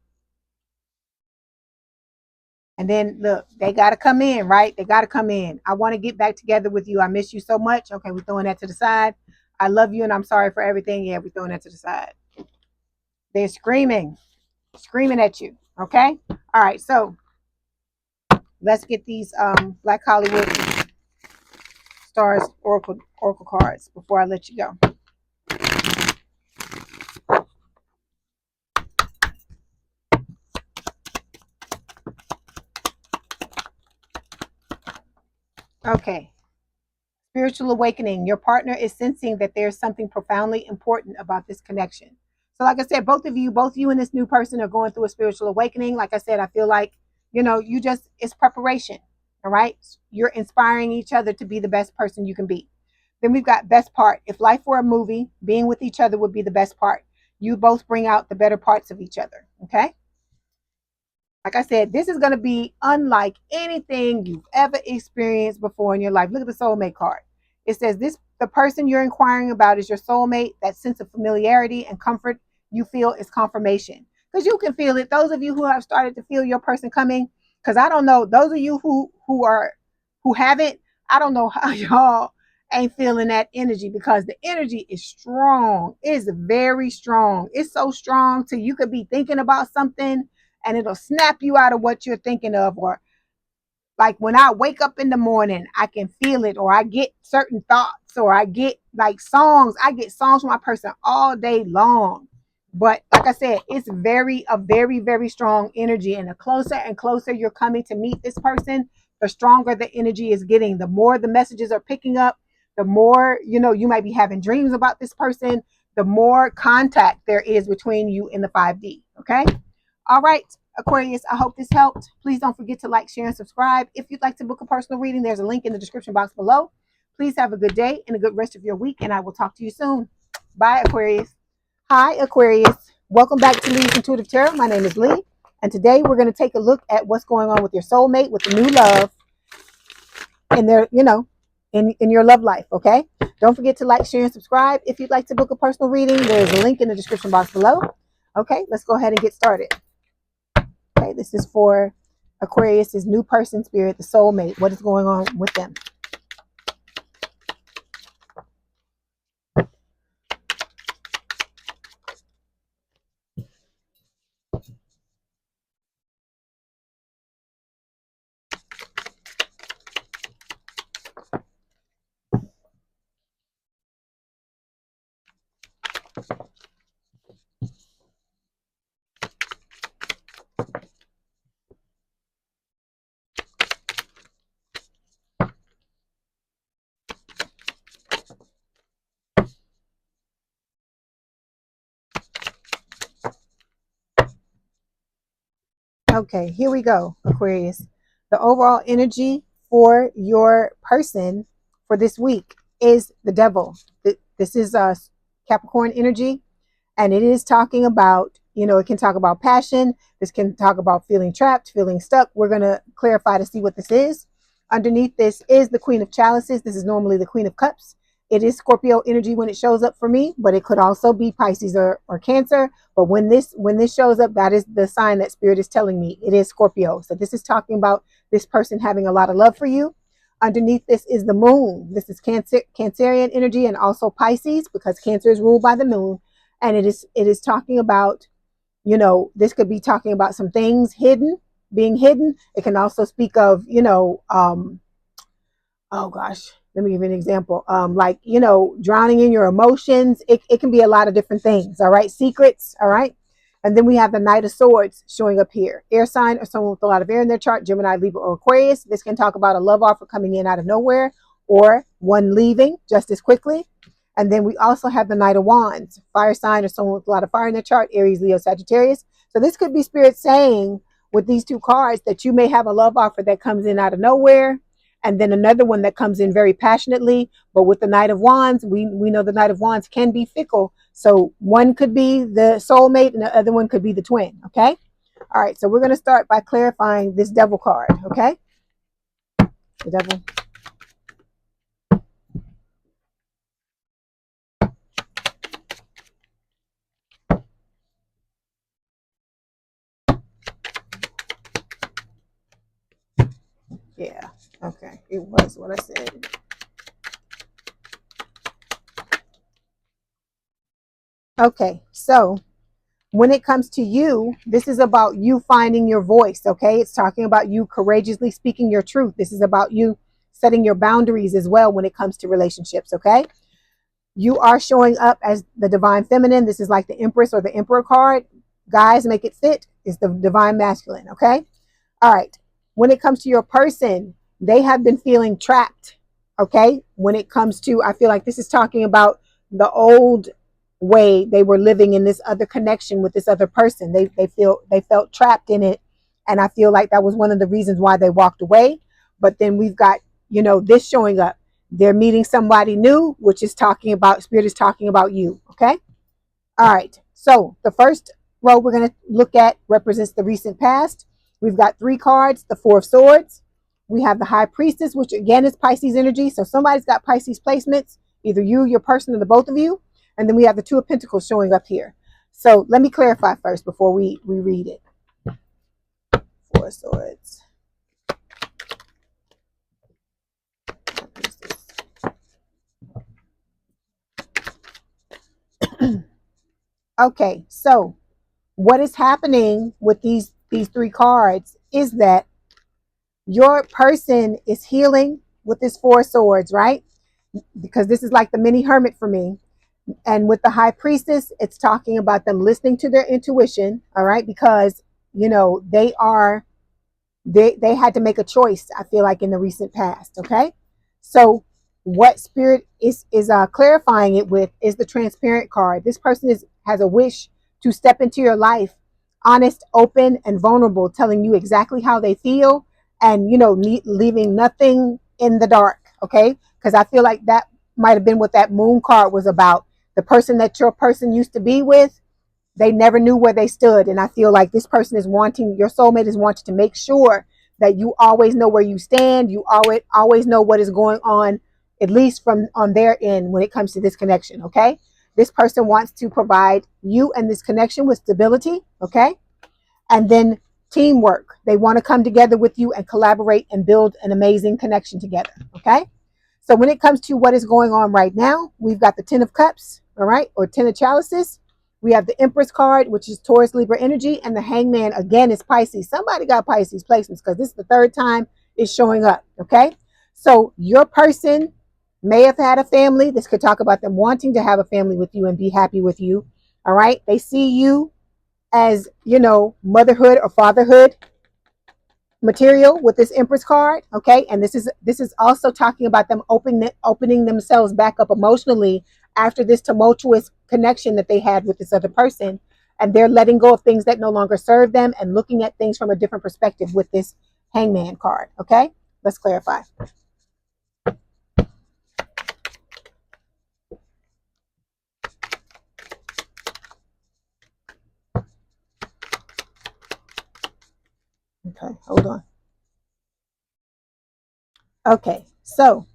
And then look, they got to come in, right? They got to come in. I want to get back together with you. I miss you so much. Okay, we're throwing that to the side. I love you and I'm sorry for everything. Yeah, we're throwing that to the side. They're screaming at you. Okay. All right. So let's get these Black Hollywood Stars Oracle cards before I let you go. Okay. Spiritual awakening. Your partner is sensing that there's something profoundly important about this connection. So like I said, both you and this new person are going through a spiritual awakening. Like I said, I feel like, you know, it's preparation. All right. You're inspiring each other to be the best person you can be. Then we've got best part. If life were a movie, being with each other would be the best part. You both bring out the better parts of each other. Okay. Like I said, this is going to be unlike anything you've ever experienced before in your life. Look at the soulmate card. It says the person you're inquiring about is your soulmate. That sense of familiarity and comfort you feel is confirmation. Because you can feel it. Those of you who have started to feel your person coming, because I don't know, those of you who haven't, I don't know how y'all ain't feeling that energy, because the energy is strong. It's very strong. It's so strong till you could be thinking about something and it'll snap you out of what you're thinking of. Or like when I wake up in the morning, I can feel it, or I get certain thoughts, or I get like songs. I get songs from my person all day long. But like I said, it's a very, very strong energy. And the closer and closer you're coming to meet this person, the stronger the energy is getting, the more the messages are picking up, the more, you might be having dreams about this person, the more contact there is between you and the 5D. Okay. All right, Aquarius, I hope this helped. Please don't forget to like, share, and subscribe. If you'd like to book a personal reading, there's a link in the description box below. Please have a good day and a good rest of your week, and I will talk to you soon. Bye, Aquarius. Hi, Aquarius. Welcome back to Leigh's Intuitive Tarot. My name is Leigh, and today we're going to take a look at what's going on with your soulmate, with the new love, and their, in your love life. Okay. Don't forget to like, share, and subscribe. If you'd like to book a personal reading, there's a link in the description box below. Okay, let's go ahead and get started. Okay, this is for Aquarius's new person spirit, the soulmate. What is going on with them? Okay, here we go, Aquarius. The overall energy for your person for this week is the devil. This is Capricorn energy, and it is talking about, it can talk about passion. This can talk about feeling trapped, feeling stuck. We're going to clarify to see what this is. Underneath this is the Queen of Chalices. This is normally the Queen of Cups. It is Scorpio energy when it shows up for me, but it could also be Pisces or Cancer. But when this shows up, that is the sign that Spirit is telling me it is Scorpio. So this is talking about this person having a lot of love for you. Underneath this is the moon. This is Cancerian energy and also Pisces, because Cancer is ruled by the moon. And it is talking about, this could be talking about some things being hidden. It can also speak of, oh gosh, let me give you an example. Like, drowning in your emotions. It can be a lot of different things. All right. Secrets. All right. And then we have the Knight of Swords showing up here. Air sign or someone with a lot of air in their chart, Gemini, Libra, or Aquarius. This can talk about a love offer coming in out of nowhere, or one leaving just as quickly. And then we also have the Knight of Wands, fire sign or someone with a lot of fire in their chart, Aries, Leo, Sagittarius. So this could be Spirit saying with these two cards that you may have a love offer that comes in out of nowhere, and then another one that comes in very passionately. But with the Knight of Wands, we know the Knight of Wands can be fickle. So one could be the soulmate and the other one could be the twin. Okay. All right. So we're going to start by clarifying this devil card. Okay. The devil. Yeah. Okay. It was what I said. Okay. So when it comes to you, this is about you finding your voice. Okay. It's talking about you courageously speaking your truth. This is about you setting your boundaries as well when it comes to relationships. Okay. You are showing up as the divine feminine. This is like the Empress or the Emperor card. Guys, make it fit. It's the divine masculine. Okay. All right. When it comes to your person, they have been feeling trapped. Okay. When it comes to, I feel like this is talking about the old way they were living in this other connection with this other person. They felt trapped in it. And I feel like that was one of the reasons why they walked away. But then we've got, this showing up. They're meeting somebody new, which is talking about, Spirit is talking about you. Okay. All right. So the first row we're going to look at represents the recent past. We've got 3 cards, the 4 of Swords. We have the High Priestess, which again is Pisces energy. So somebody's got Pisces placements, either you, your person, or the both of you. And then we have the 2 of Pentacles showing up here. So let me clarify first before we read it. 4 of Swords. Okay, so what is happening with these 3 cards is that your person is healing with this 4 of Swords, right? Because this is like the mini hermit for me. And with the High Priestess, it's talking about them listening to their intuition, all right? Because, they are They had to make a choice, I feel like, in the recent past. Okay, so what spirit is clarifying it with is the transparent card. This person has a wish to step into your life, honest, open, and vulnerable, telling you exactly how they feel, and leaving nothing in the dark. Okay, because I feel like that might have been what that moon card was about. The person that your person used to be with, they never knew where they stood. And I feel like this person is wanting, your soulmate is wanting to make sure that you always know where you stand. You always know what is going on, at least from on their end when it comes to this connection. Okay. This person wants to provide you and this connection with stability. Okay. And then teamwork. They want to come together with you and collaborate and build an amazing connection together. Okay. So when it comes to what is going on right now, we've got the 10 of Cups, all right, or 10 of Chalices. We have the Empress card, which is Taurus, Libra energy, and the Hangman, again, is Pisces. Somebody got Pisces placements because this is the third time it's showing up, okay? So your person may have had a family. This could talk about them wanting to have a family with you and be happy with you, all right? They see you as, motherhood or fatherhood material with this Empress card. Okay, and this is also talking about them opening themselves back up emotionally after this tumultuous connection that they had with this other person, and they're letting go of things that no longer serve them and looking at things from a different perspective with this Hangman card. Okay, let's clarify. Okay, hold on. Okay, so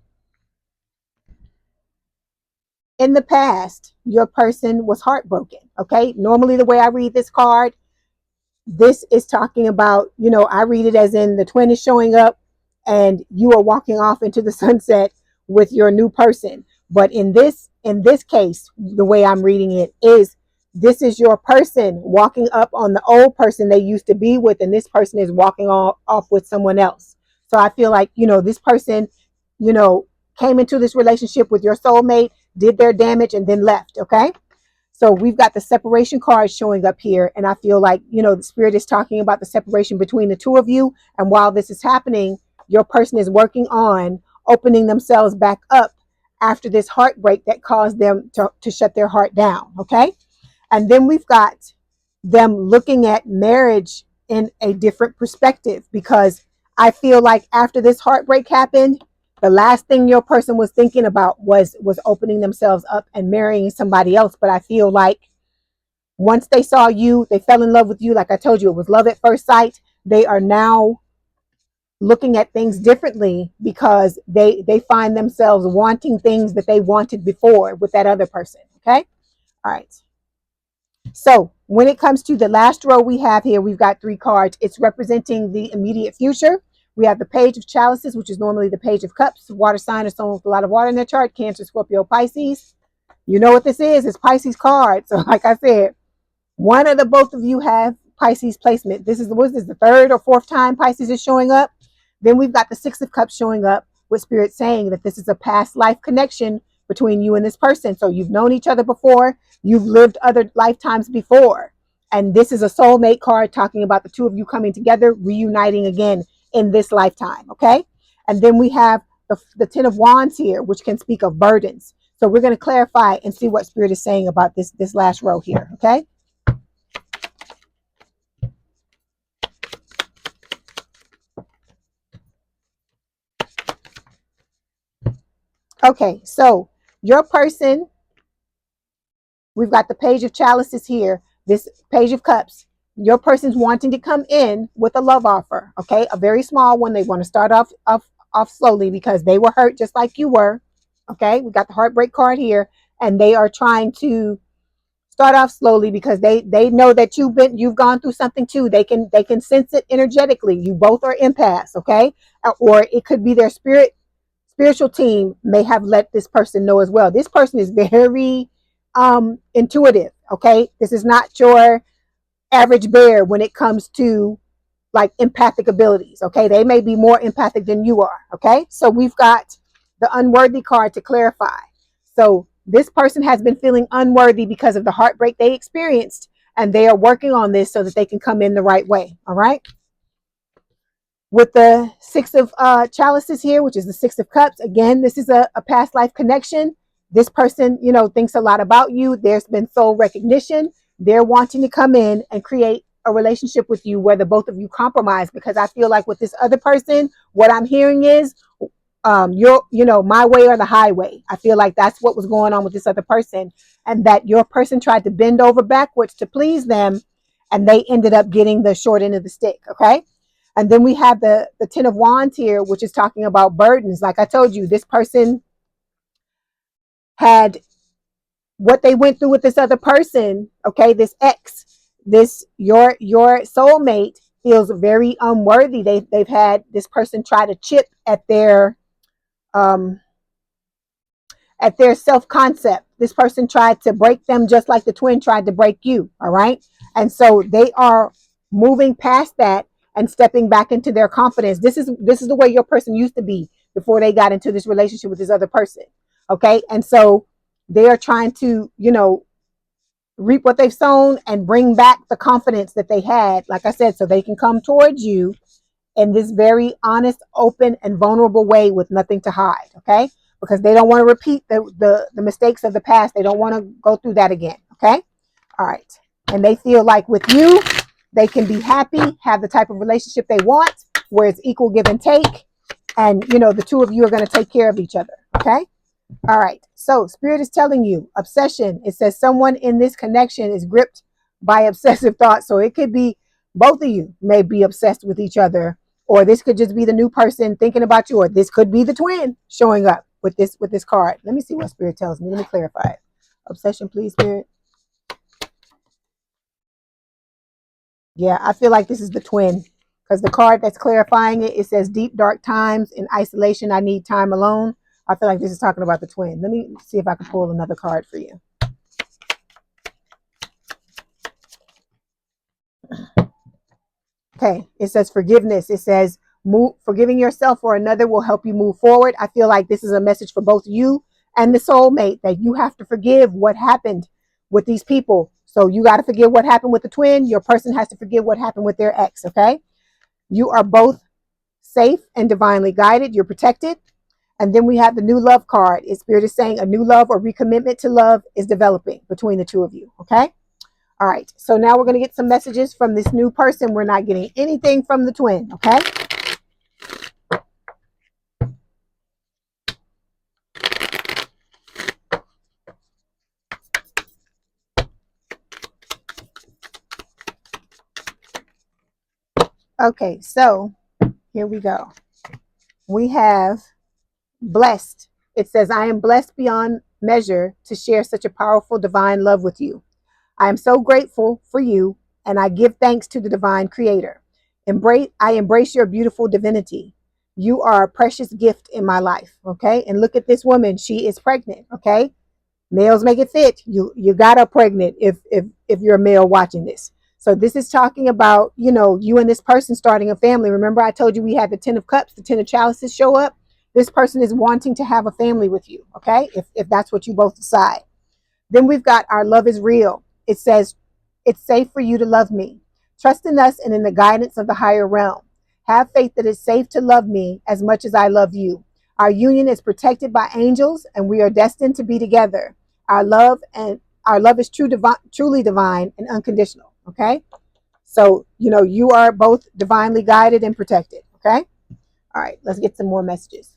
in the past, your person was heartbroken. Okay, normally the way I read this card, this is talking about, I read it as in the twin is showing up and you are walking off into the sunset with your new person. But in this case, the way I'm reading it is, this is your person walking up on the old person they used to be with, and this person is walking off with someone else. So I feel like, this person, came into this relationship with your soulmate, did their damage, and then left. Okay. So we've got the separation card showing up here. And I feel like, the spirit is talking about the separation between the two of you. And while this is happening, your person is working on opening themselves back up after this heartbreak that caused them to shut their heart down. Okay. And then we've got them looking at marriage in a different perspective, because I feel like after this heartbreak happened, the last thing your person was thinking about was opening themselves up and marrying somebody else. But I feel like once they saw you, they fell in love with you. Like I told you, it was love at first sight. They are now looking at things differently because they find themselves wanting things that they wanted before with that other person. Okay. All right. So when it comes to the last row we have here, we've got 3 cards. It's representing the immediate future. We have the Page of Chalices, which is normally the Page of Cups. Water sign or someone with a lot of water in their chart. Cancer, Scorpio, Pisces. You know what this is. It's Pisces card. So like I said, one of the both of you have Pisces placement. This is the third or fourth time Pisces is showing up. Then we've got the 6 of Cups showing up with Spirit saying that this is a past life connection between you and this person. So you've known each other before. You've lived other lifetimes before. And this is a soulmate card talking about the two of you coming together, reuniting again in this lifetime. Okay. And then we have the 10 of Wands here, which can speak of burdens. So we're going to clarify and see what Spirit is saying about this last row here. Okay. Okay. So your person, we've got the Page of Chalices here, this Page of Cups. Your person's wanting to come in with a love offer, okay? A very small one. They want to start off slowly because they were hurt just like you were, okay? We got the heartbreak card here, and they are trying to start off slowly because they know that you've gone through something too. They can sense it energetically. You both are empaths, okay? Or it could be their spiritual team may have let this person know as well. This person is very intuitive. Okay, this is not your average bear when it comes to like empathic abilities. Okay, they may be more empathic than you are. Okay, so we've got the unworthy card to clarify. So this person has been feeling unworthy because of the heartbreak they experienced, and they are working on this so that they can come in the right way. All right. with the Six of Chalices here, which is the Six of Cups. Again, this is a past life connection. This person, you know, thinks a lot about you. There's been soul recognition. They're wanting to come in and create a relationship with you where the both of you compromise, because I feel like with this other person, what I'm hearing is you know, my way or the highway. I feel like that's what was going on with this other person, and that your person tried to bend over backwards to please them, and they ended up getting the short end of the stick. Okay. And then we have the Ten of Wands here, which is talking about burdens. Like I told you, this person had what they went through with this other person. Okay, this ex, this your soulmate feels very unworthy. They've had this person try to chip um at their self-concept. This person tried to break them just like the twin tried to break you. All right. And so they are moving past that and stepping back into their confidence. This is the way your person used to be before they got into this relationship with this other person. Okay. And so they are trying to, you know, reap what they've sown and bring back the confidence that they had, like I said, so they can come towards you in this very honest, open, and vulnerable way with nothing to hide. Okay. Because they don't want to repeat the mistakes of the past. They don't want to go through that again. Okay. All right. And they feel like with you, they can be happy, have the type of relationship they want, where it's equal give and take. And, you know, the two of you are going to take care of each other. Okay. All right. So Spirit is telling you obsession. It says someone in this connection is gripped by obsessive thoughts. So it could be both of you may be obsessed with each other, or this could just be the new person thinking about you, or this could be the twin showing up with this card. Let me see what Spirit tells me. Let me clarify it. Obsession, please, Spirit. Yeah, I feel like this is the twin, because the card that's clarifying it, it says deep dark times in isolation. I need time alone. I feel like this is talking about the twin. Let me see if I can pull another card for you. Okay, it says forgiveness. It says forgiving yourself or another will help you move forward. I feel like this is a message for both you and the soulmate, that you have to forgive what happened with these people. So you got to forgive what happened with the twin. Your person has to forgive what happened with their ex. Okay, you are both safe and divinely guided. You're protected. And then we have the new love card. Spirit is saying a new love or recommitment to love is developing between the two of you. Okay. All right. So now we're going to get some messages from this new person. We're not getting anything from the twin. Okay. Okay. So here we go. We have blessed. It says, I am blessed beyond measure to share such a powerful divine love with you. I am so grateful for you, and I give thanks to the divine creator. I embrace your beautiful divinity. You are a precious gift in my life. Okay. And look at this woman. She is pregnant. Okay. Males make it fit. You got her pregnant if you're a male watching this. So this is talking about, you know, you and this person starting a family. Remember, I told you we had the Ten of Cups, the Ten of Chalices show up. This person is wanting to have a family with you. Okay. If that's what you both decide. Then we've got our love is real. It says, it's safe for you to love me. Trust in us and in the guidance of the higher realm. Have faith that it's safe to love me as much as I love you. Our union is protected by angels, and we are destined to be together. Our love is truly divine and unconditional. Okay. So, you know, you are both divinely guided and protected. Okay. All right. Let's get some more messages.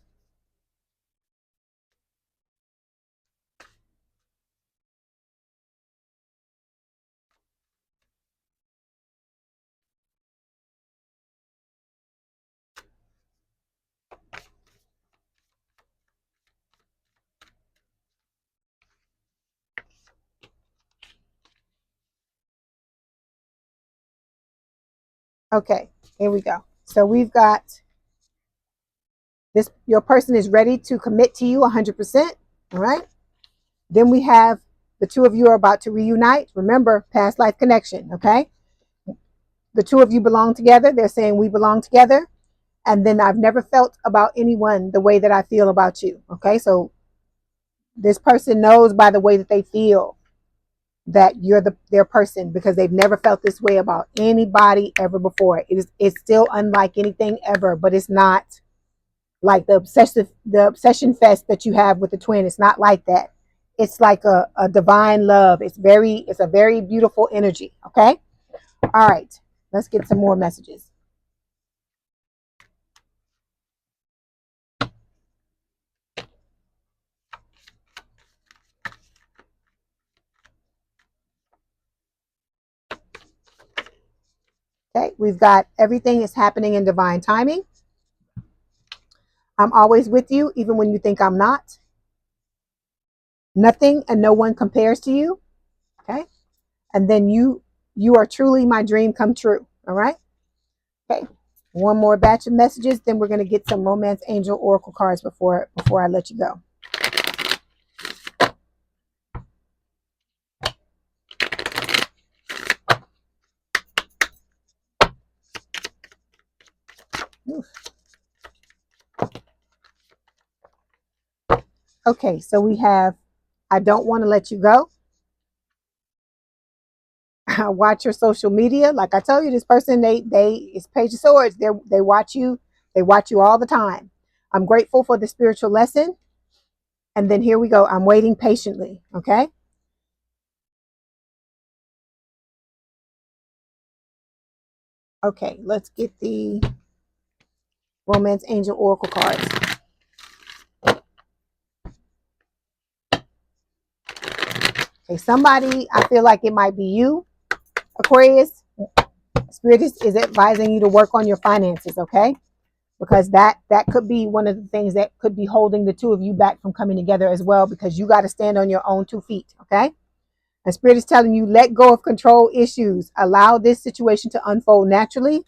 Okay. Here we go. So we've got this, your person is ready to commit to you 100%. All right. Then we have the two of you are about to reunite. Remember, past life connection. Okay. The two of you belong together. They're saying we belong together. And then I've never felt about anyone the way that I feel about you. Okay. So this person knows by the way that they feel. that you're their person, because they've never felt this way about anybody ever before. It's still unlike anything ever, but it's not like the obsession fest that you have with the twin. It's not like that. It's like a divine love. It's a very beautiful energy. Okay. All right. Let's get some more messages. Okay. We've got everything is happening in divine timing. I'm always with you, even when you think I'm not. Nothing and no one compares to you. Okay. And then you are truly my dream come true. All right. Okay. One more batch of messages, then we're going to get some romance angel oracle cards before I let you go. Oof. Okay, so we have I don't want to let you go. Watch your social media. Like I told you, this person, they it's Page of Swords. They watch you. They watch you all the time. I'm grateful for the spiritual lesson. And then here we go. I'm waiting patiently. Okay. Okay, let's get the romance angel oracle cards. Okay, somebody, I feel like it might be you, Aquarius. Spirit is advising you to work on your finances, okay? Because that could be one of the things that could be holding the two of you back from coming together as well, because you got to stand on your own 2 feet, okay? And Spirit is telling you, let go of control issues. Allow this situation to unfold naturally.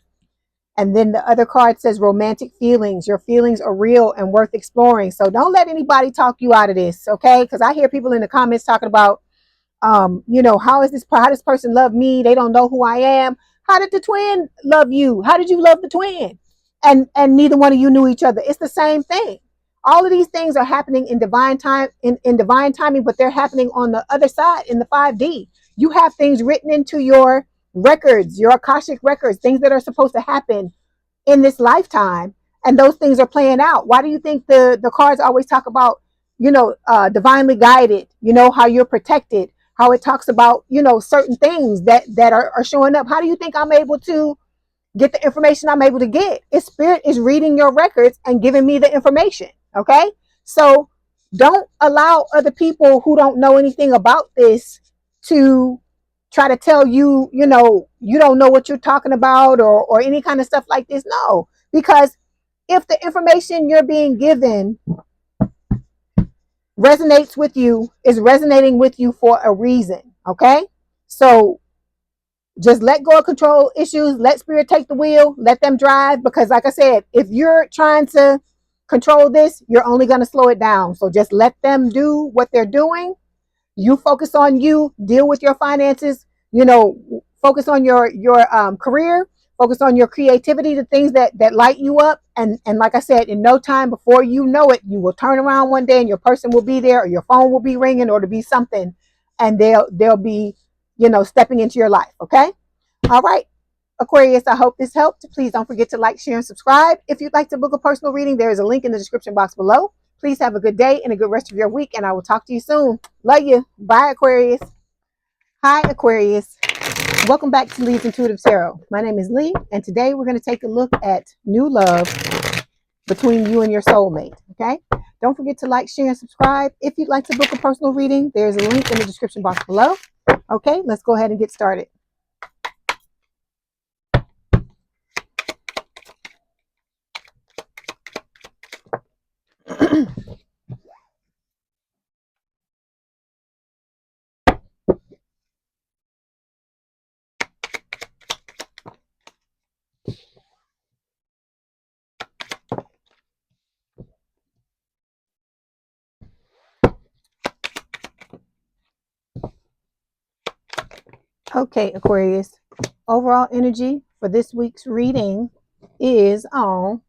And then the other card says romantic feelings. Your feelings are real and worth exploring. So don't let anybody talk you out of this, okay? Because I hear people in the comments talking about, how does this person love me? They don't know who I am. How did the twin love you? How did you love the twin? And neither one of you knew each other. It's the same thing. All of these things are happening in divine time, in divine timing, but they're happening on the other side in the 5D. You have things written into your records, your Akashic records, things that are supposed to happen in this lifetime, and those things are playing out. Why do you think the cards always talk about, divinely guided, how you're protected, how it talks about, certain things that are showing up? How do you think I'm able to get the information I'm able to get? It's Spirit is reading your records and giving me the information. Okay. So don't allow other people who don't know anything about this to try to tell you, you don't know what you're talking about, or any kind of stuff like this. No, because if the information you're being given resonates with you, is resonating with you for a reason. Okay. So just let go of control issues. Let Spirit take the wheel. Let them drive. Because like I said, if you're trying to control this, you're only going to slow it down. So just let them do what they're doing. You focus on you. Deal with your finances. Focus on your career. Focus on your creativity, the things that light you up. And like I said, in no time, before you know it, you will turn around one day and your person will be there, or your phone will be ringing, or to be something, and they'll be, stepping into your life. Okay. All right, Aquarius, I hope this helped. Please don't forget to like, share, and subscribe. If you'd like to book a personal reading, there is a link in the description box below. Please have a good day and a good rest of your week, and I will talk to you soon. Love you. Bye, Aquarius. Hi, Aquarius. Welcome back to Leigh's Intuitive Tarot. My name is Leigh, and today we're going to take a look at new love between you and your soulmate. Okay? Don't forget to like, share, and subscribe. If you'd like to book a personal reading, there's a link in the description box below. Okay, let's go ahead and get started. Okay, Aquarius. Overall energy for this week's reading is on,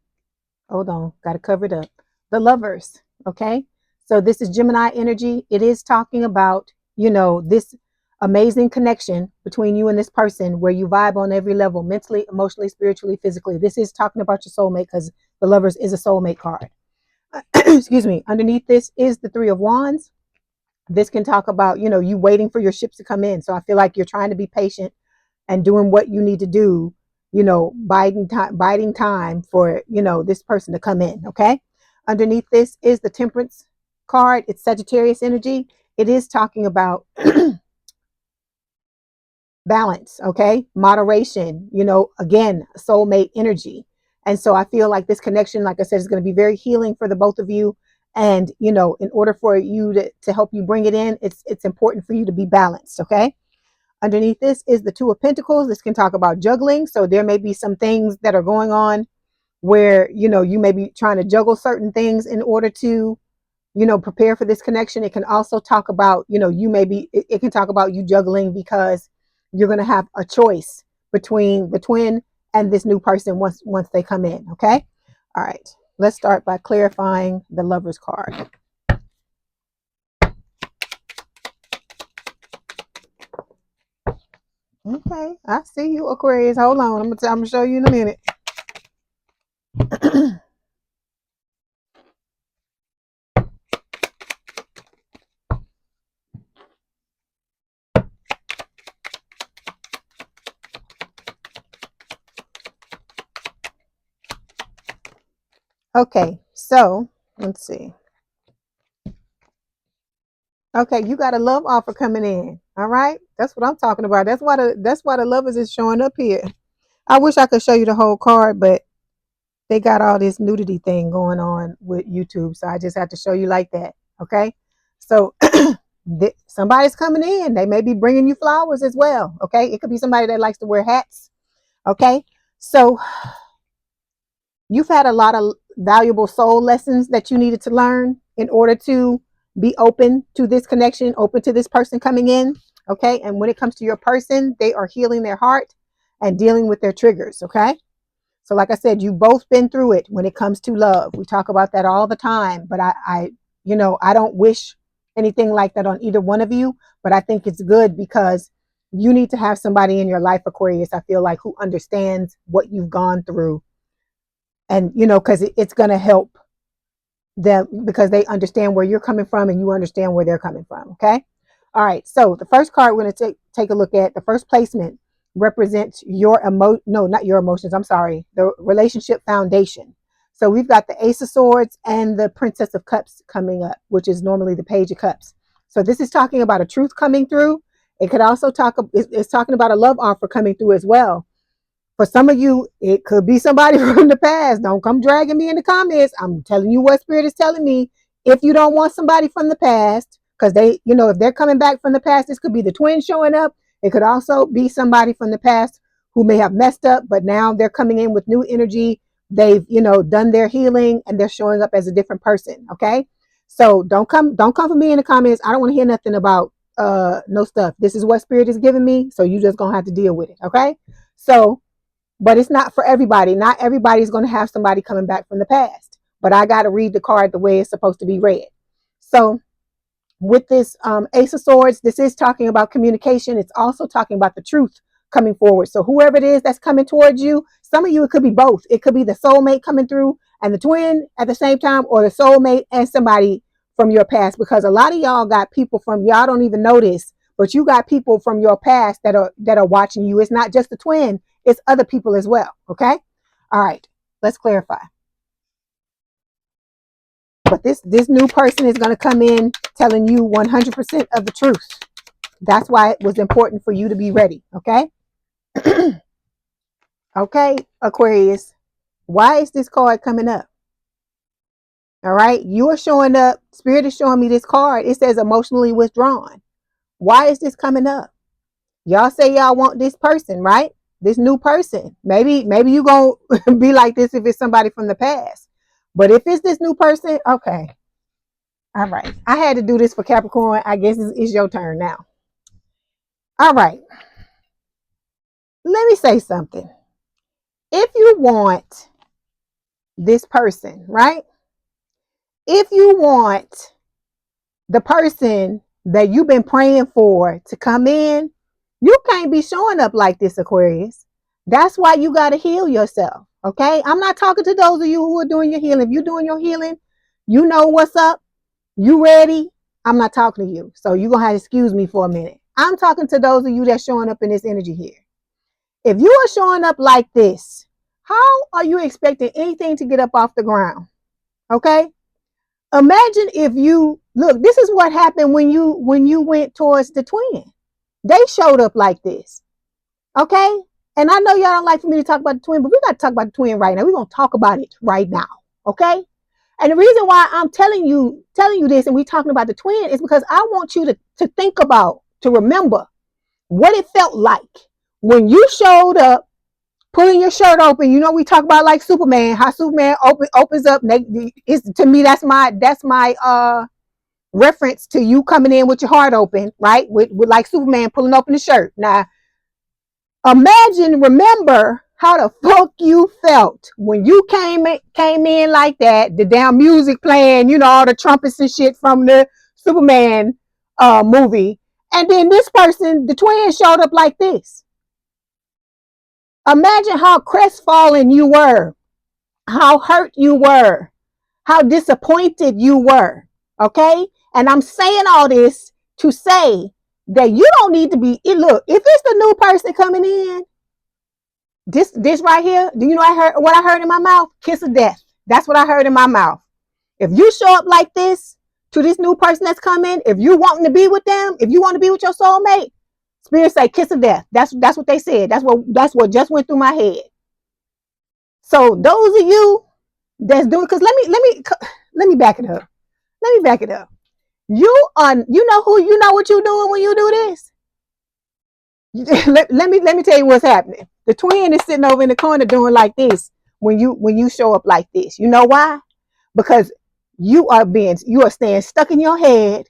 hold on, got to cover it up, the Lovers. Okay, so this is Gemini energy. It is talking about, this amazing connection between you and this person where you vibe on every level, mentally, emotionally, spiritually, physically. This is talking about your soulmate because the Lovers is a soulmate card. Excuse me. Underneath this is the Three of Wands. This can talk about, you know, you waiting for your ships to come in. So I feel like you're trying to be patient and doing what you need to do, you know, biding time for, you know, this person to come in. Okay. Underneath this is the Temperance card. It's Sagittarius energy. It is talking about balance, okay, moderation, you know, again, soulmate energy. And so I feel like this connection, like I said, is going to be very healing for the both of you. And you know, in order for you to help you bring it in, it's important for you to be balanced. Okay. Underneath this is the Two of Pentacles. This can talk about juggling. So there may be some things that are going on where, you know, you may be trying to juggle certain things in order to, you know, prepare for this connection. It can also talk about, you know, you may be, it can talk about you juggling because you're going to have a choice between the twin and this new person once they come in. Okay. All right. Let's start by clarifying the Lovers card. Okay. I see you, Aquarius. Hold on. I'm going to show you in a minute. Okay, so let's see. Okay, you got a love offer coming in. All right, that's what I'm talking about. That's why the Lovers is showing up here. I wish I could show you the whole card, but they got all this nudity thing going on with YouTube, so I just have to show you like that. Okay, so somebody's coming in. They may be bringing you flowers as well. Okay, it could be somebody that likes to wear hats. Okay, so you've had a lot of valuable soul lessons that you needed to learn in order to be open to this connection, open to this person coming in. Okay. And when it comes to your person, they are healing their heart and dealing with their triggers. Okay. So, like I said, you've both been through it when it comes to love. We talk about that all the time, but you know, I don't wish anything like that on either one of you, but I think it's good because you need to have somebody in your life, Aquarius, I feel like, who understands what you've gone through. And, you know, because it's going to help them because they understand where you're coming from and you understand where they're coming from. Okay. All right. So the first card we're going to take a look at, the first placement represents your no, not your emotions. I'm sorry. The relationship foundation. So we've got the Ace of Swords and the Princess of Cups coming up, which is normally the Page of Cups. So this is talking about a truth coming through. It could also it's talking about a love offer coming through as well. For some of you, it could be somebody from the past. Don't come dragging me in the comments. I'm telling you what Spirit is telling me. If you don't want somebody from the past, because they, you know, if they're coming back from the past, this could be the twin showing up. It could also be somebody from the past who may have messed up, but now they're coming in with new energy. They've, you know, done their healing and they're showing up as a different person. Okay. So don't come for me in the comments. I don't want to hear nothing about no stuff. This is what Spirit is giving me. So you just gonna have to deal with it. Okay. So but it's not for everybody. Not everybody's going to have somebody coming back from the past. But I got to read the card the way it's supposed to be read. So with this Ace of Swords, this is talking about communication. It's also talking about the truth coming forward. So whoever it is that's coming towards you, some of you, it could be both. It could be the soulmate coming through and the twin at the same time, or the soulmate and somebody from your past, because a lot of y'all got people from, y'all don't even know this, but you got people from your past that are watching you. It's not just the twin, it's other people as well. Okay. All right. Let's clarify. But this new person is going to come in telling you 100% of the truth. That's why it was important for you to be ready. Okay. Okay, Aquarius. Why is this card coming up? All right. You are showing up. Spirit is showing me this card. It says emotionally withdrawn. Why is this coming up? Y'all say y'all want this person, right? This new person. Maybe you gonna be like this if it's somebody from the past. But if it's this new person, okay. All right. I had to do this for Capricorn. I guess it's your turn now. All right. Let me say something. If you want this person, right? If you want the person that you've been praying for to come in, you can't be showing up like this, Aquarius. That's why you got to heal yourself. Okay. I'm not talking to those of you who are doing your healing. If you're doing your healing, you know what's up. You ready? I'm not talking to you. So you're going to have to excuse me for a minute. I'm talking to those of you that's showing up in this energy here. If you are showing up like this, how are you expecting anything to get up off the ground? Okay. Imagine if you look, this is what happened when you went towards the twin. They showed up like this. Okay. And I know y'all don't like for me to talk about the twin, but we got to talk about the twin right now. We're going to talk about it right now. Okay. And the reason why I'm telling you this and we're talking about the twin is because I want you to think about, to remember what it felt like when you showed up, pulling your shirt open. You know, we talk about like Superman, how Superman opens up. To me, that's my reference to you coming in with your heart open, right? With like Superman pulling open the shirt. Now, remember how the fuck you felt when you came in like that, the damn music playing, you know, all the trumpets and shit from the Superman movie. And then this person, the twin, showed up like this. Imagine how crestfallen you were, how hurt you were, how disappointed you were. Okay? And I'm saying all this to say that you don't need to be, look, if it's the new person coming in, this right here, do you know what I heard in my mouth? Kiss of death. That's what I heard in my mouth. If you show up like this to this new person that's coming, if you wanting to be with them, if you want to be with your soulmate, Spirit say kiss of death. That's what they said. That's what just went through my head. So those of you that's doing, because let me back it up. Let me back it up. You know what you're doing when you do this. let me tell you what's happening. The twin is sitting over in the corner doing like this when you show up like this. You know why? Because you are staying stuck in your head,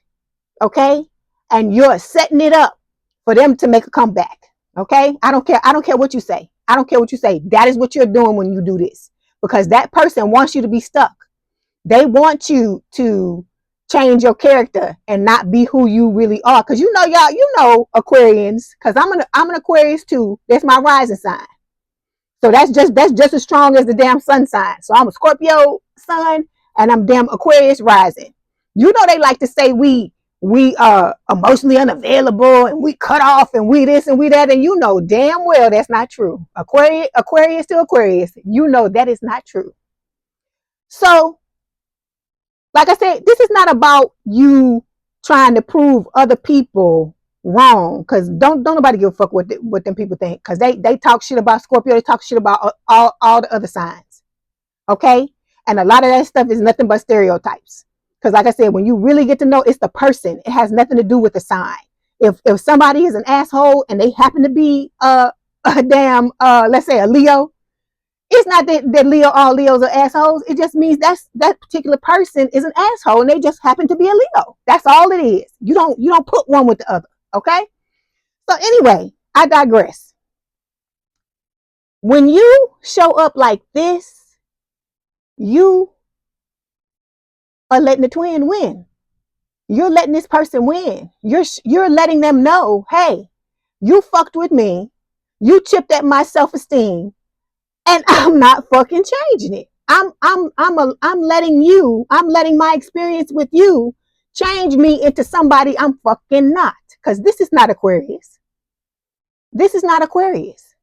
okay? And you're setting it up for them to make a comeback. Okay? I don't care what you say. I don't care what you say. That is what you're doing when you do this. Because that person wants you to be stuck. They want you to change your character and not be who you really are. Because you know Aquarians, because I'm an Aquarius too. That's my rising sign. So that's just as strong as the damn sun sign. So I'm a Scorpio sun and I'm damn Aquarius rising. You know they like to say we emotionally unavailable and we cut off and we this and we that, and you know damn well that's not true. Aquarius to Aquarius, you know that is not true. So like I said, this is not about you trying to prove other people wrong, because don't nobody give a fuck what them people think, because they talk shit about Scorpio, they talk shit about all the other signs. Okay? And a lot of that stuff is nothing but stereotypes. Because like I said, when you really get to know, it's the person. It has nothing to do with the sign. If somebody is an asshole and they happen to be a damn let's say a Leo, it's not that all Leos are assholes. It just means that particular person is an asshole and they just happen to be a Leo. That's all it is. You don't put one with the other. Okay? So anyway, I digress. When you show up like this, you are letting the twin win. You're letting this person win. You're letting them know, hey, you fucked with me. You chipped at my self-esteem, and I'm not fucking changing it. I'm letting my experience with you change me into somebody I'm fucking not. Because this is not Aquarius. This is not Aquarius.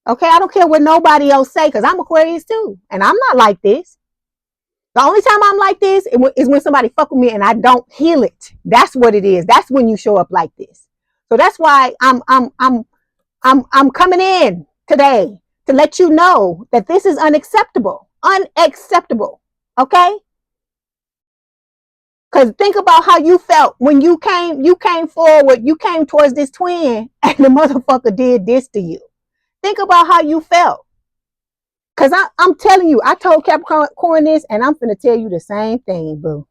Okay, I don't care what nobody else say, because I'm Aquarius too, and I'm not like this. The only time I'm like this is when somebody fuck with me and I don't heal it. That's what it is. That's when you show up like this. So that's why I'm coming in today to let you know that this is unacceptable. Unacceptable. Okay? Because think about how you felt when you came forward, you came towards this twin and the motherfucker did this to you. Think about how you felt. Because I'm telling you, I told Capricorn this, and I'm finna tell you the same thing, boo.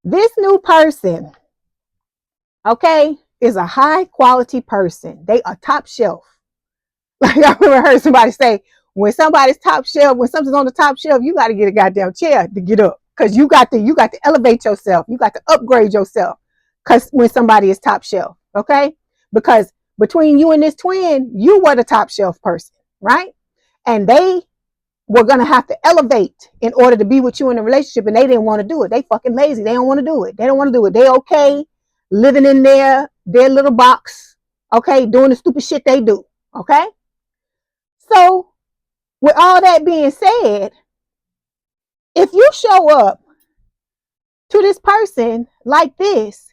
This new person, okay, is a high quality person. They are top shelf. Like I remember heard somebody say, when somebody's top shelf, when something's on the top shelf, you got to get a goddamn chair to get up. Because you got to elevate yourself. You got to upgrade yourself because when somebody is top shelf, okay? Because between you and this twin, you were the top shelf person, right? And they were gonna have to elevate in order to be with you in a relationship, and they didn't want to do it. They fucking lazy. They don't want to do it. They don't want to do it. They okay living in their little box, okay, doing the stupid shit they do, okay? So with all that being said, if you show up to this person like this,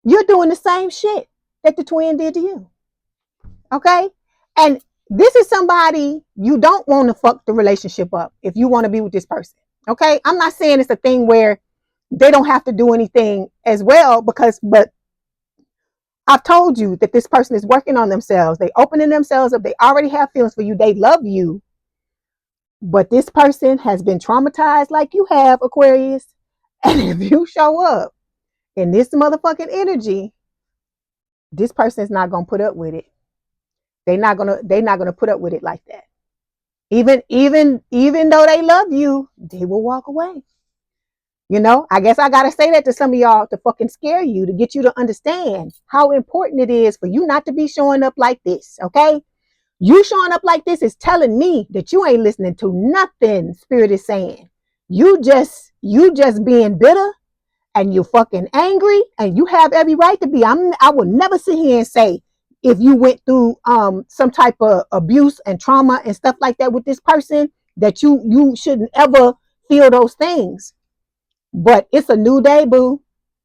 you're doing the same shit that the twin did to you, okay? And this is somebody you don't want to fuck the relationship up if you want to be with this person, okay? I'm not saying it's a thing where they don't have to do anything as well, but I've told you that this person is working on themselves. They opening themselves up. They already have feelings for you. They love you. But this person has been traumatized like you have, Aquarius. And if you show up in this motherfucking energy, this person is not gonna put up with it. They're not gonna put up with it like that. Even though they love you, they will walk away. You know, I guess I gotta say that to some of y'all to fucking scare you, to get you to understand how important it is for you not to be showing up like this, okay? You showing up like this is telling me that you ain't listening to nothing Spirit is saying. You just being bitter, and you're fucking angry, and you have every right to be. I will never sit here and say if you went through some type of abuse and trauma and stuff like that with this person that you shouldn't ever feel those things. But it's a new day, boo.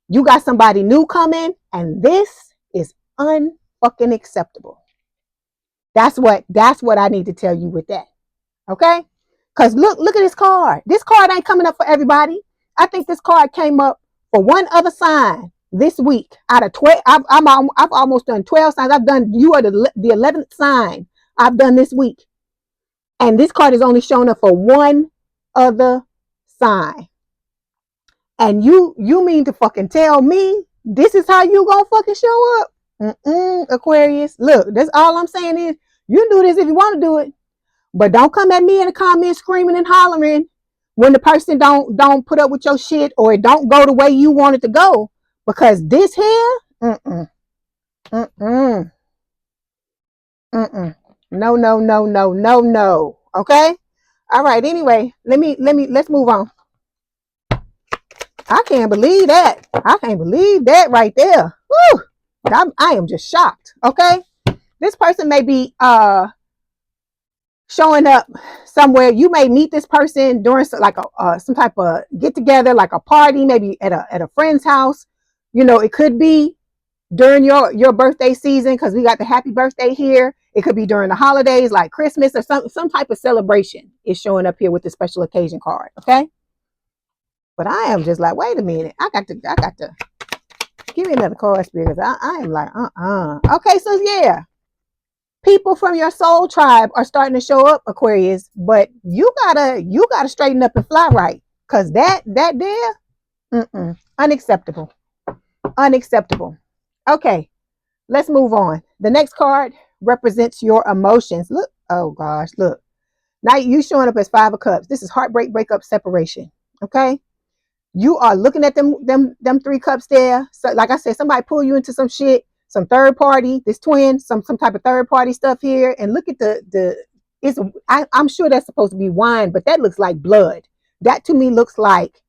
You got somebody new coming, and this is unfucking acceptable. That's what I need to tell you with that. Okay? Because look at this card. This card ain't coming up for everybody. I think this card came up for one other sign this week out of 12. I've almost done 12 signs. You are the 11th sign I've done this week. And this card is only showing up for one other sign. And you mean to fucking tell me this is how you gonna fucking show up? Aquarius. Look, that's all I'm saying is you do this if you want to do it. But don't come at me in the comments screaming and hollering when the person don't put up with your shit, or it don't go the way you want it to go. Because this here, no. Okay? All right, anyway, let's move on. I can't believe that. I can't believe that right there. Woo! I am just shocked. Okay? This person may be showing up somewhere. You may meet this person during like some type of get together, like a party, maybe at a friend's house. You know, it could be during your birthday season, because we got the happy birthday here. It could be during the holidays like Christmas, or some type of celebration is showing up here with the special occasion card. Okay? But I am just like, wait a minute. I got to give me another card, Spirit, because I am like, okay, so yeah. People from your soul tribe are starting to show up, Aquarius, but you gotta straighten up and fly right, because that there, unacceptable. Okay, let's move on. The next card represents your emotions. Look, oh gosh, look. Now you showing up as 5 of Cups. This is heartbreak, breakup, separation. Okay, you are looking at them 3 cups there. So, like I said, somebody pull you into some shit. Some third party, this twin, some type of third party stuff here, and look at I'm sure that's supposed to be wine, but that looks like blood. That to me looks like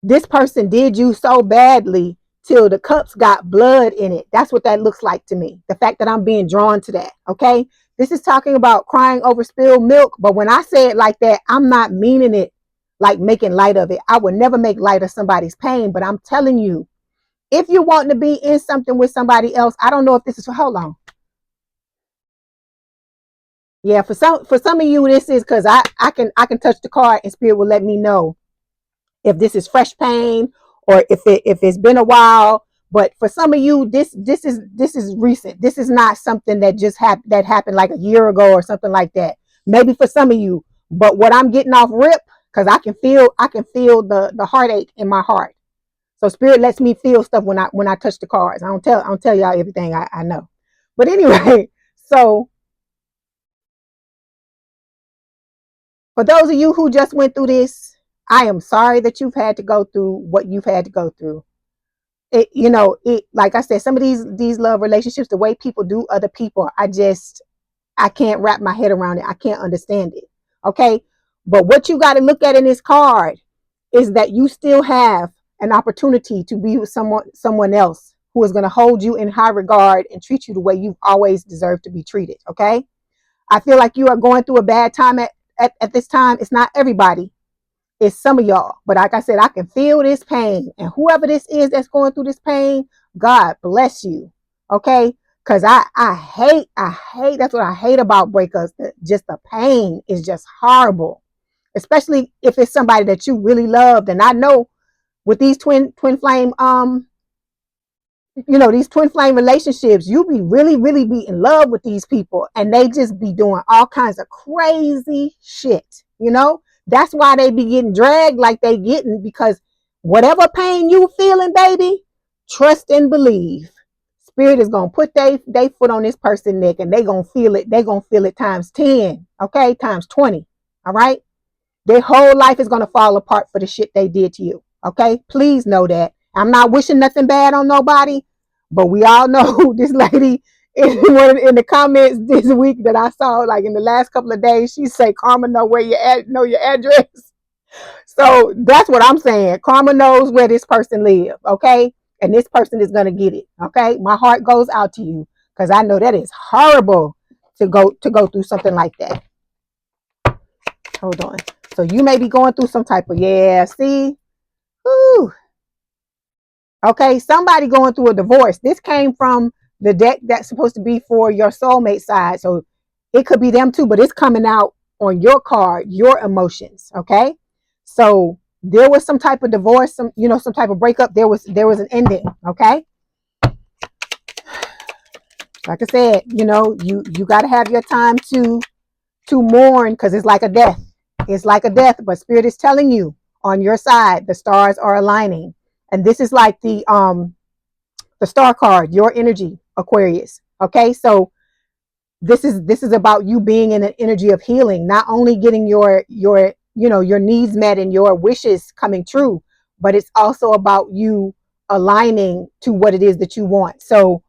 this person did you so badly till the cups got blood in it. That's what that looks like to me. The fact that I'm being drawn to that. Okay, this is talking about crying over spilled milk, but when I say it like that, I'm not meaning it like making light of it. I would never make light of somebody's pain, but I'm telling you, if you're wanting to be in something with somebody else, I don't know if this is for how long. Yeah, for some of you, this is because I can touch the card and Spirit will let me know if this is fresh pain or if it's been a while. But for some of you, this is recent. This is not something that just happened like a year ago or something like that. Maybe for some of you, but what I'm getting off rip, because I can feel the heartache in my heart. So Spirit lets me feel stuff when I touch the cards. I don't tell y'all everything I know. But anyway, so for those of you who just went through this, I am sorry that you've had to go through what you've had to go through. it, you know, it, like I said, some of these love relationships, the way people do other people, I can't wrap my head around it. I can't understand it. Okay. But what you got to look at in this card is that you still have an opportunity to be with someone else who is going to hold you in high regard and treat you the way you've always deserved to be treated. Okay. I feel like you are going through a bad time at this time. It's not everybody. It's some of y'all. But like I said, I can feel this pain. And whoever this is that's going through this pain, God bless you. Okay? Because I hate, that's what I hate about breakups. Just the pain is just horrible. Especially if it's somebody that you really loved. And I know with these twin flame these twin flame relationships, you be really be in love with these people and they just be doing all kinds of crazy shit. That's why they be getting dragged like they getting, because whatever pain you feeling, baby, trust and believe. Spirit is gonna put they foot on this person's neck and they gonna feel it. They gonna feel it times 10, okay, times 20. All right. Their whole life is gonna fall apart for the shit they did to you. Okay, please know that. I'm not wishing nothing bad on nobody, but we all know this lady in the comments this week that I saw, like in the last couple of days, she say karma know where you at, know your address. So that's what I'm saying. Karma knows where this person lives, okay? And this person is gonna get it, okay? My heart goes out to you because I know that is horrible to go through something like that. Hold on. So you may be going through some type of, see? Ooh. Okay, somebody going through a divorce. This came from the deck that's supposed to be for your soulmate side. So it could be them too, but it's coming out on your card, your emotions. Okay. So there was some type of divorce, some type of breakup. There was an ending. Okay. Like I said, you got to have your time to mourn, because it's like a death. It's like a death, but Spirit is telling you on your side, the stars are aligning. And this is like the star card, your energy, Aquarius. Okay, so this is about you being in an energy of healing, not only getting your needs met and your wishes coming true, but it's also about you aligning to what it is that you want. So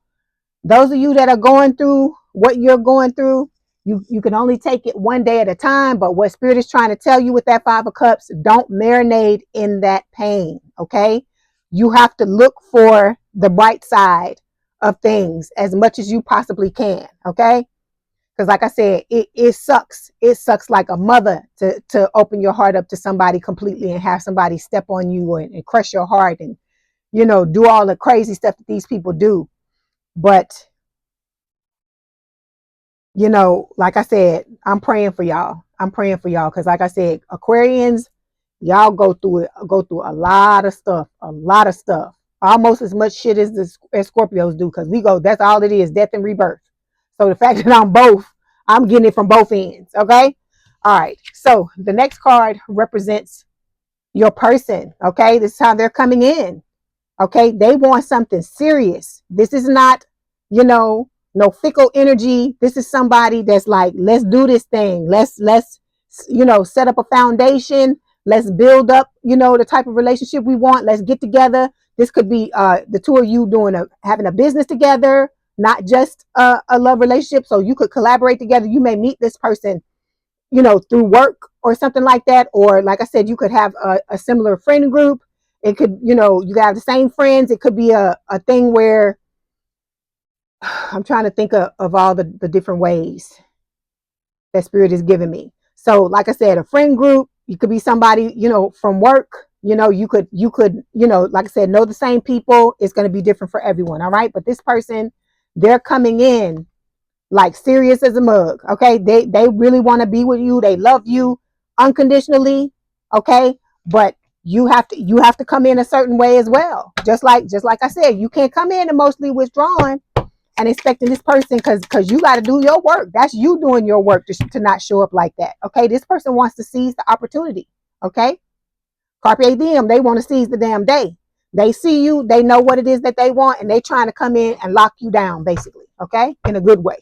those of you that are going through what you're going through, you can only take it one day at a time. But what Spirit is trying to tell you with that 5 of Cups, don't marinate in that pain. Okay, you have to look for the bright side of things as much as you possibly can. Okay, because like I said, it sucks. It sucks like a mother to open your heart up to somebody completely and have somebody step on you and crush your heart and do all the crazy stuff that these people do. But like I said, I'm praying for y'all. I'm praying for y'all because, like I said, Aquarians, y'all go through a lot of stuff, almost as much shit as Scorpios do, because that's all it is, death and rebirth. So the fact that I'm getting it from both ends. Okay. All right. So the next card represents your person. Okay. This is how they're coming in. Okay. They want something serious. This is not, no fickle energy. This is somebody that's like, let's do this thing. Let's set up a foundation. Let's build up, the type of relationship we want. Let's get together. This could be the two of you having a business together, not just a love relationship. So you could collaborate together. You may meet this person, through work or something like that. Or like I said, you could have a similar friend group. It could, you have the same friends. It could be a thing where I'm trying to think of all the different ways that Spirit is giving me. So like I said, a friend group, you could be somebody, from work, you could, like I said, know the same people. It's going to be different for everyone. All right. But this person, they're coming in like serious as a mug. Okay. They really want to be with you. They love you unconditionally. Okay. But you have to come in a certain way as well. Just like I said, you can't come in emotionally withdrawn and expecting this person, because you got to do your work. That's you doing your work to not show up like that. Okay. This person wants to seize the opportunity. Okay. Carpe diem. They want to seize the damn day. They see you. They know what it is that they want, and they trying to come in and lock you down, basically. Okay. In a good way.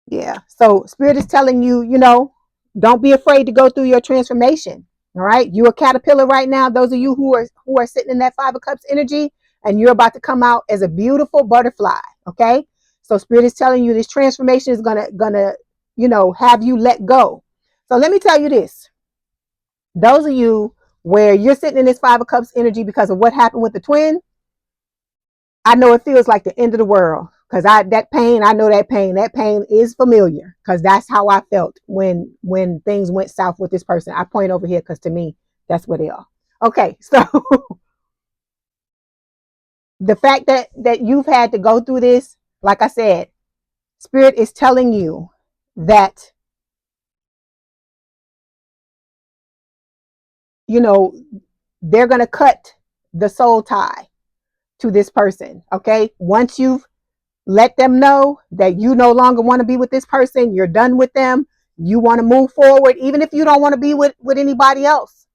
Yeah. So Spirit is telling you, don't be afraid to go through your transformation. All right. You're a caterpillar right now. Those of you who are sitting in that Five of Cups energy, and you're about to come out as a beautiful butterfly. Okay. So Spirit is telling you this transformation is gonna, have you let go. So let me tell you this. Those of you where you're sitting in this Five of Cups energy because of what happened with the twin, I know it feels like the end of the world. Because I know that pain. That pain is familiar. Because that's how I felt when things went south with this person. I point over here because to me, that's what they are. Okay, so the fact that you've had to go through this, like I said, Spirit is telling you that, they're going to cut the soul tie to this person. Okay, once you've let them know that you no longer want to be with this person, you're done with them, you want to move forward, even if you don't want to be with anybody else.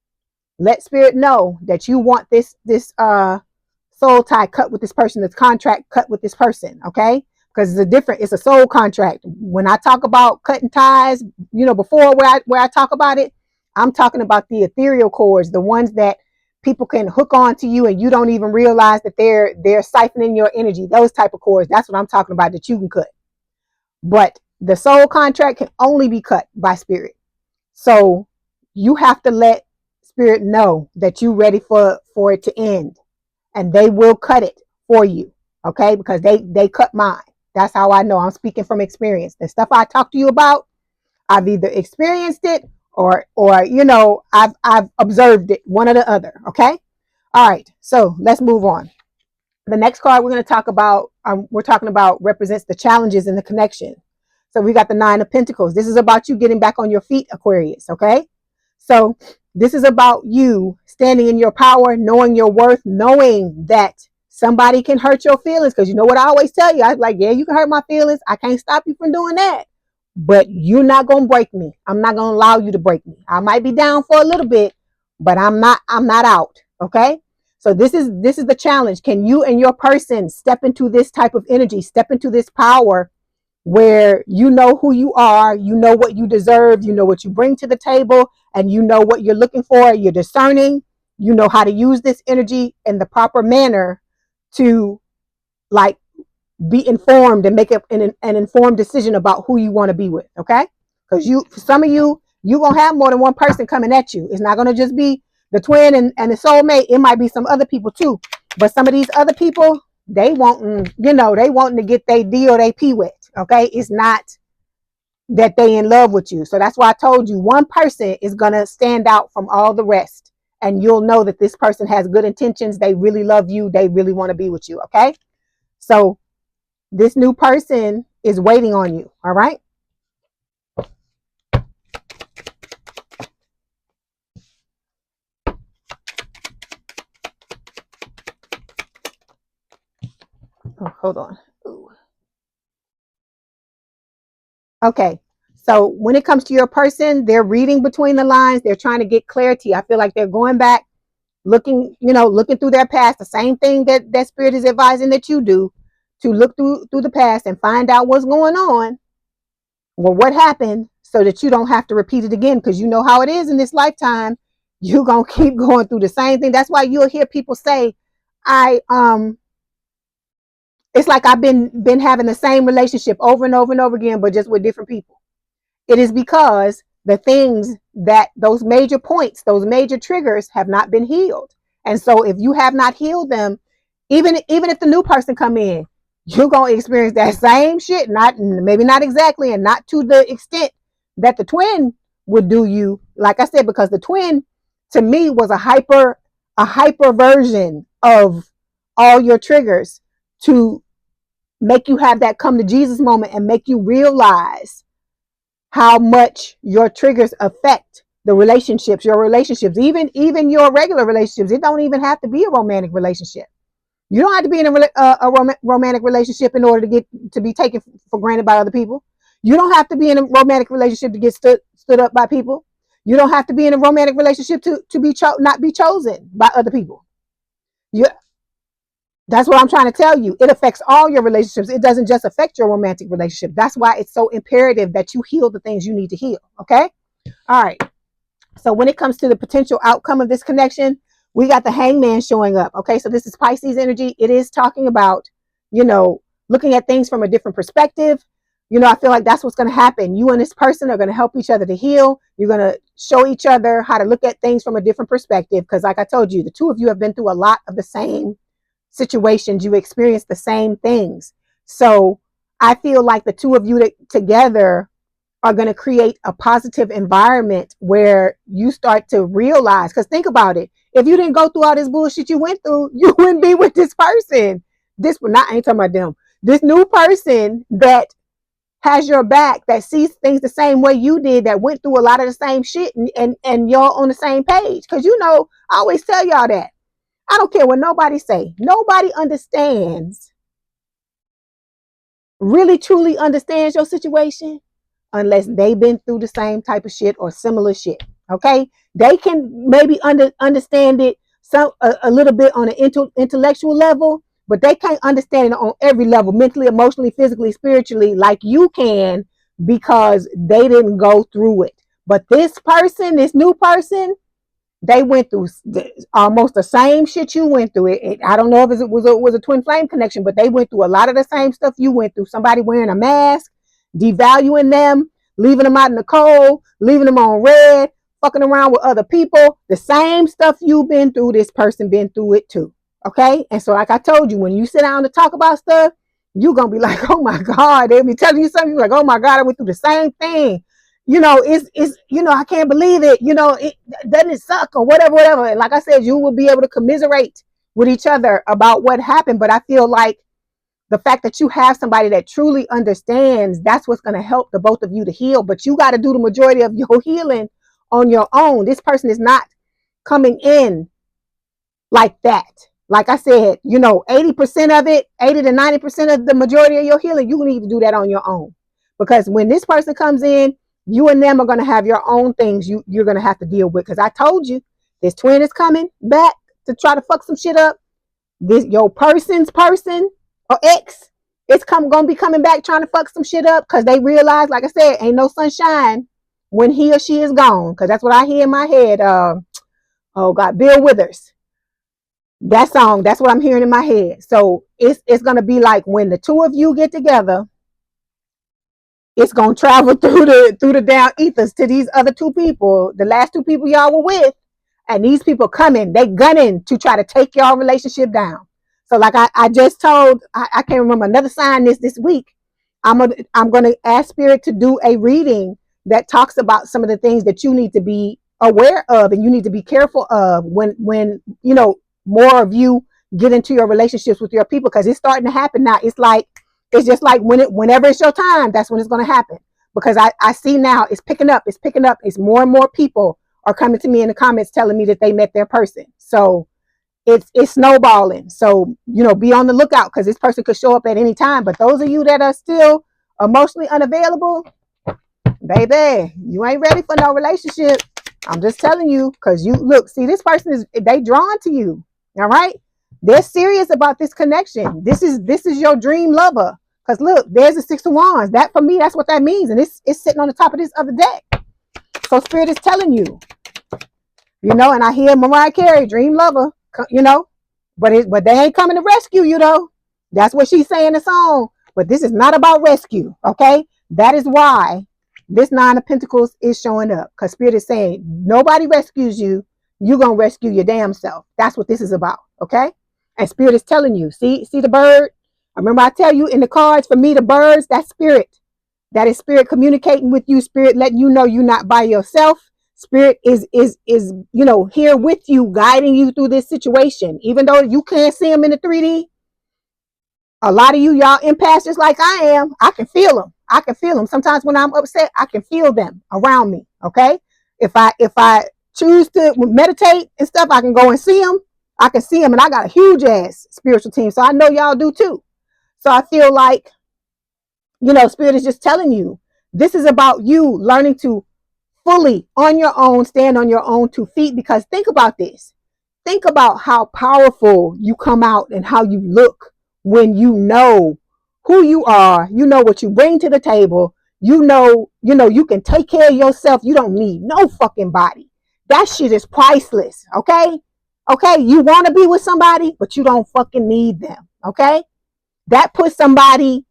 Let Spirit know that you want this soul tie cut with this person, this contract cut with this person. Okay, because it's a soul contract. When I talk about cutting ties, before where I talk about it, I'm talking about the ethereal cords, the ones that people can hook on to you and you don't even realize that they're siphoning your energy. Those type of cords, that's what I'm talking about, that you can cut. But the soul contract can only be cut by Spirit. So you have to let Spirit know that you're ready for it to end, and they will cut it for you. Okay, because they cut mine. That's how I know. I'm speaking from experience. The stuff I talk to you about, I've either experienced it or I've observed it, one or the other. Okay. All right. So let's move on. The next card we're going to talk about, we're talking about, represents the challenges in the connection. So we got the Nine of Pentacles. This is about you getting back on your feet, Aquarius. Okay. So this is about you standing in your power, knowing your worth, knowing that somebody can hurt your feelings. Because you know what I always tell you? I was like, yeah, you can hurt my feelings. I can't stop you from doing that. But you're not going to break me. I'm not going to allow you to break me. I might be down for a little bit, but I'm not out. Okay. So this is the challenge. Can you and your person step into this type of energy, step into this power where you know who you are, you know what you deserve, you know what you bring to the table, and you know what you're looking for, you're discerning, you know how to use this energy in the proper manner to, like, be informed and make an informed decision about who you want to be with. Okay, because some of you gonna have more than one person coming at you. It's not gonna just be the twin and the soulmate. It might be some other people too, but some of these other people, they wanting to get their D or they pee wet. Okay, it's not that they in love with you. So that's why I told you one person is gonna stand out from all the rest, and you'll know that this person has good intentions. They really love you. They really want to be with you. Okay, so this new person is waiting on you. All right. Oh, hold on. Ooh. Okay. So when it comes to your person, they're reading between the lines. They're trying to get clarity. I feel like they're going back, looking through their past, the same thing that Spirit is advising that you do, to look through the past and find out what's going on, or what happened, so that you don't have to repeat it again. Because you know how it is in this lifetime. You're going to keep going through the same thing. That's why you'll hear people say, it's like I've been having the same relationship over and over and over again, but just with different people. It is because the things that, those major points, those major triggers have not been healed. And so if you have not healed them, even if the new person come in, you're going to experience that same shit. Maybe not exactly, and not to the extent that the twin would do you. Like I said, because the twin to me was a hyper version of all your triggers, to make you have that come to Jesus moment and make you realize how much your triggers affect your relationships, even your regular relationships. It don't even have to be a romantic relationship. You don't have to be in a romantic relationship in order to be taken for granted by other people. You don't have to be in a romantic relationship to get stood up by people. You don't have to be in a romantic relationship to be not be chosen by other people. That's what I'm trying to tell you. It affects all your relationships. It doesn't just affect your romantic relationship. That's why it's so imperative that you heal the things you need to heal. Okay? All right. So when it comes to the potential outcome of this connection, we got the hangman showing up. Okay, so this is Pisces energy. It is talking about, you know, looking at things from a different perspective. You know, I feel like that's what's going to happen. You and this person are going to help each other to heal. You're going to show each other how to look at things from a different perspective. Because like I told you, the two of you have been through a lot of the same situations. You experienced the same things. So I feel like the two of you together are going to create a positive environment where you start to realize, because think about it, if you didn't go through all this bullshit you went through, you wouldn't be with this person. This, not, I ain't talking about them. This new person that has your back, that sees things the same way you did, that went through a lot of the same shit, and y'all on the same page. Because you know, I always tell y'all that. I don't care what nobody say. Nobody understands, really truly understands your situation unless they've been through the same type of shit or similar shit. Okay, they can maybe understand it a little bit on an intellectual level, but they can't understand it on every level, mentally, emotionally, physically, spiritually, like you can, because they didn't go through it. But this person, this new person, they went through almost the same shit you went through. I don't know if it was a twin flame connection, but they went through a lot of the same stuff you went through. Somebody wearing a mask, devaluing them, leaving them out in the cold, leaving them on red, fucking around with other people. The same stuff you've been through, this person been through it too. Okay? And so like I told you, when you sit down to talk about stuff, you're going to be like, oh my God. They'll be telling you something. You're like, oh my God, I went through the same thing. You know, it's you know, I can't believe it. You know, it doesn't suck or whatever. And like I said, you will be able to commiserate with each other about what happened. But I feel like the fact that you have somebody that truly understands, that's what's going to help the both of you to heal. But you got to do the majority of your healing on your own. This person is not coming in like that. Like I said, you know, 80% of it, 80 to 90% of the majority of your healing, you need to do that on your own. Because when this person comes in, you and them are going to have your own things you're going to have to deal with. Because I told you, this twin is coming back to try to fuck some shit up. This your person's person or ex, it's going to be coming back trying to fuck some shit up, because they realize, like I said, ain't no sunshine when he or she is gone. Because that's what I hear in my head. Oh God, Bill Withers. That song, that's what I'm hearing in my head. So it's going to be like when the two of you get together, it's going to travel through the down ethers to these other two people, the last two people y'all were with, and these people coming, they gunning to try to take y'all relationship down. So like I just told, I can't remember another sign this week. I'm gonna ask Spirit to do a reading that talks about some of the things that you need to be aware of and you need to be careful of when you know, more of you get into your relationships with your people, because it's starting to happen now. It's just like whenever it's your time, that's when it's going to happen. Because I see now it's picking up. It's more and more people are coming to me in the comments telling me that they met their person. So it's snowballing. So, you know, be on the lookout, because this person could show up at any time. But those of you that are still emotionally unavailable, baby, you ain't ready for no relationship. I'm just telling you, because you look, see, this person they drawn to you. All right. They're serious about this connection. This is your dream lover. Because look, there's the Six of Wands. That for me, that's what that means. And it's sitting on the top of this other deck. So Spirit is telling you, you know, and I hear Mariah Carey, dream lover, you know, but they ain't coming to rescue you though. That's what she's saying in the song. But this is not about rescue. Okay. That is why this Nine of Pentacles is showing up. Because Spirit is saying nobody rescues you. You're going to rescue your damn self. That's what this is about. Okay. And Spirit is telling you, see the bird? Remember I tell you in the cards, for me, the birds, that's Spirit. That is Spirit communicating with you. Spirit letting you know you're not by yourself. Spirit is you know, here with you, guiding you through this situation. Even though you can't see them in the 3D, a lot of y'all empaths just like I am. I can feel them. Sometimes when I'm upset, I can feel them around me. Okay. If I choose to meditate and stuff, I can go and see them. I can see them, and I got a huge ass spiritual team. So I know y'all do too. So I feel like, you know, Spirit is just telling you, this is about you learning to fully on your own, stand on your own 2 feet. Because think about this. Think about how powerful you come out and how you look when you know who you are. You know what you bring to the table. You know, you can take care of yourself. You don't need no fucking body. That shit is priceless. Okay. Okay. You want to be with somebody, but you don't fucking need them. Okay. That puts somebody,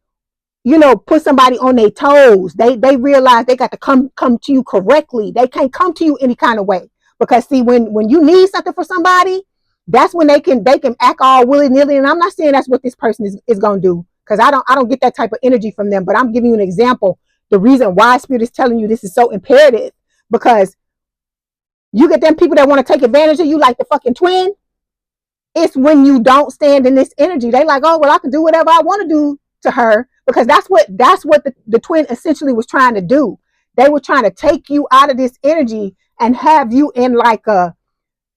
put somebody on their toes. They realize they got to come to you correctly. They can't come to you any kind of way. Because see, when you need something for somebody, that's when they can act all willy-nilly. And I'm not saying that's what this person is gonna do, because I don't get that type of energy from them. But I'm giving you an example. The reason why Spirit is telling you this is so imperative, because you get them people that want to take advantage of you like the fucking twin. It's when you don't stand in this energy. They like, oh well, I can do whatever I want to do to her, because that's what the twin essentially was trying to do. They were trying to take you out of this energy and have you in like a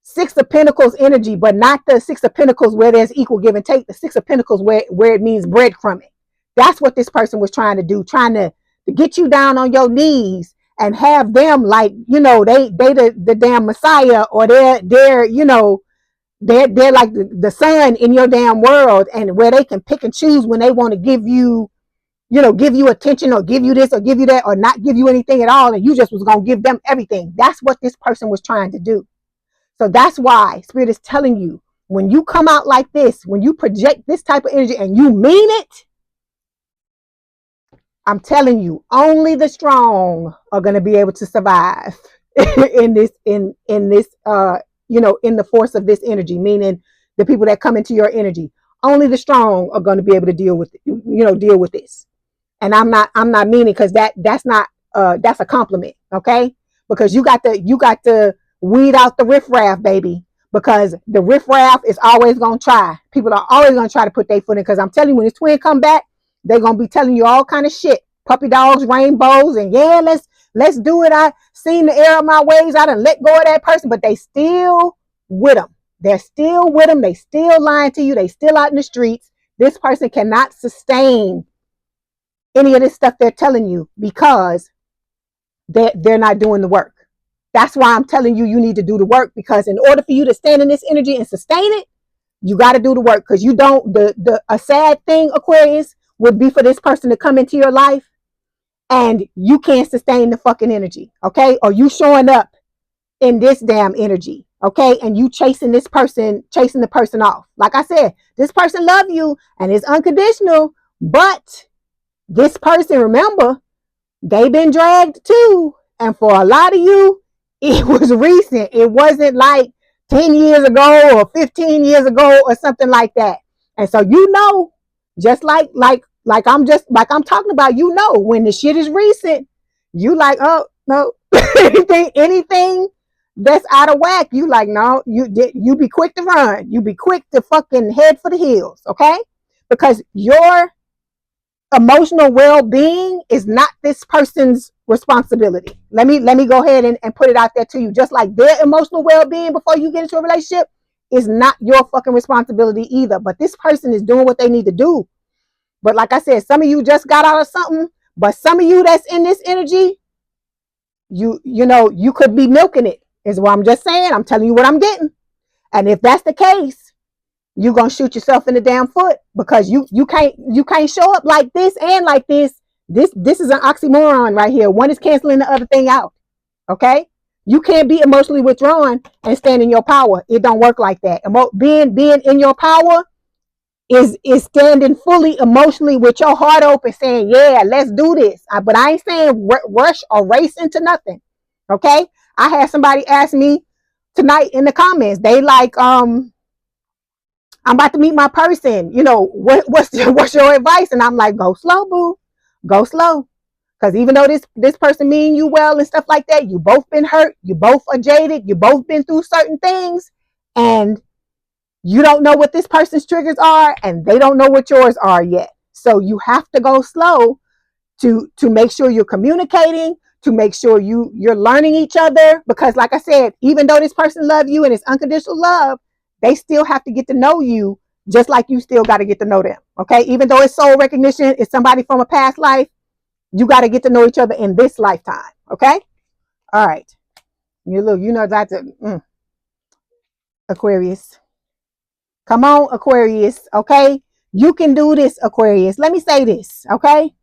Six of Pentacles energy, but not the Six of Pentacles where there's equal give and take. The Six of Pentacles where it means breadcrumbing. That's what this person was trying to do, trying to get you down on your knees and have them like, they the damn Messiah, or they're like the sun in your damn world, and where they can pick and choose when they want to give you attention, or give you this or give you that, or not give you anything at all, and you just was going to give them everything. That's what this person was trying to do. So that's why Spirit is telling you, when you come out like this, when you project this type of energy and you mean it, I'm telling you, only the strong are going to be able to survive in this, in this, in the force of this energy, meaning the people that come into your energy. Only the strong are going to be able to deal with this. And I'm not meaning, because that's not that's a compliment, okay? Because you got to weed out the riffraff, baby, because the riffraff is always gonna try. People are always gonna try to put their foot in. Because I'm telling you, when this twin come back, they're gonna be telling you all kind of shit, puppy dogs, rainbows, and yeah, let's do it. I seen the error of my ways. I done let go of that person, but they still with them. They're still with them. They still lying to you. They still out in the streets. This person cannot sustain any of this stuff they're telling you, because they're not doing the work. That's why I'm telling you, you need to do the work, because in order for you to stand in this energy and sustain it, you got to do the work. Because you don't, a sad thing, Aquarius, would be for this person to come into your life and you can't sustain the fucking energy, okay? Or you showing up in this damn energy, okay? And you chasing the person off. Like I said, this person love you and it's unconditional, but this person, remember, they've been dragged too. And for a lot of you, it was recent. It wasn't like 10 years ago or 15 years ago or something like that. And so, just like I'm talking about, when the shit is recent, you like, oh no, anything that's out of whack, you like, no, you be quick to run. You be quick to fucking head for the hills, okay? Because your emotional well-being is not this person's responsibility. Let me go ahead and put it out there to you. Just like their emotional well-being before you get into a relationship is not your fucking responsibility either. But this person is doing what they need to do. But like I said, some of you just got out of something, but some of you that's in this energy, you could be milking it, is what I'm just saying. I'm telling you what I'm getting. And if that's the case, you're gonna shoot yourself in the damn foot, because you can't show up like this and like this. This is an oxymoron right here. One is canceling the other thing out. Okay? You can't be emotionally withdrawn and stand in your power. It don't work like that. Being in your power is standing fully emotionally with your heart open, saying, yeah, let's do this. But I ain't saying rush or race into nothing. Okay? I had somebody ask me tonight in the comments. They like, I'm about to meet my person. What's your advice? And I'm like, go slow, boo. Go slow. Because even though this person mean you well and stuff like that, you both been hurt. You both are jaded. You both been through certain things. And you don't know what this person's triggers are, and they don't know what yours are yet. So you have to go slow to make sure you're communicating, to make sure you're learning each other. Because like I said, even though this person loves you and it's unconditional love, they still have to get to know you, just like you still got to get to know them. Okay. Even though it's soul recognition, it's somebody from a past life, you got to get to know each other in this lifetime. Okay. All right. That's Aquarius. Come on, Aquarius. Okay. You can do this, Aquarius. Let me say this. Okay.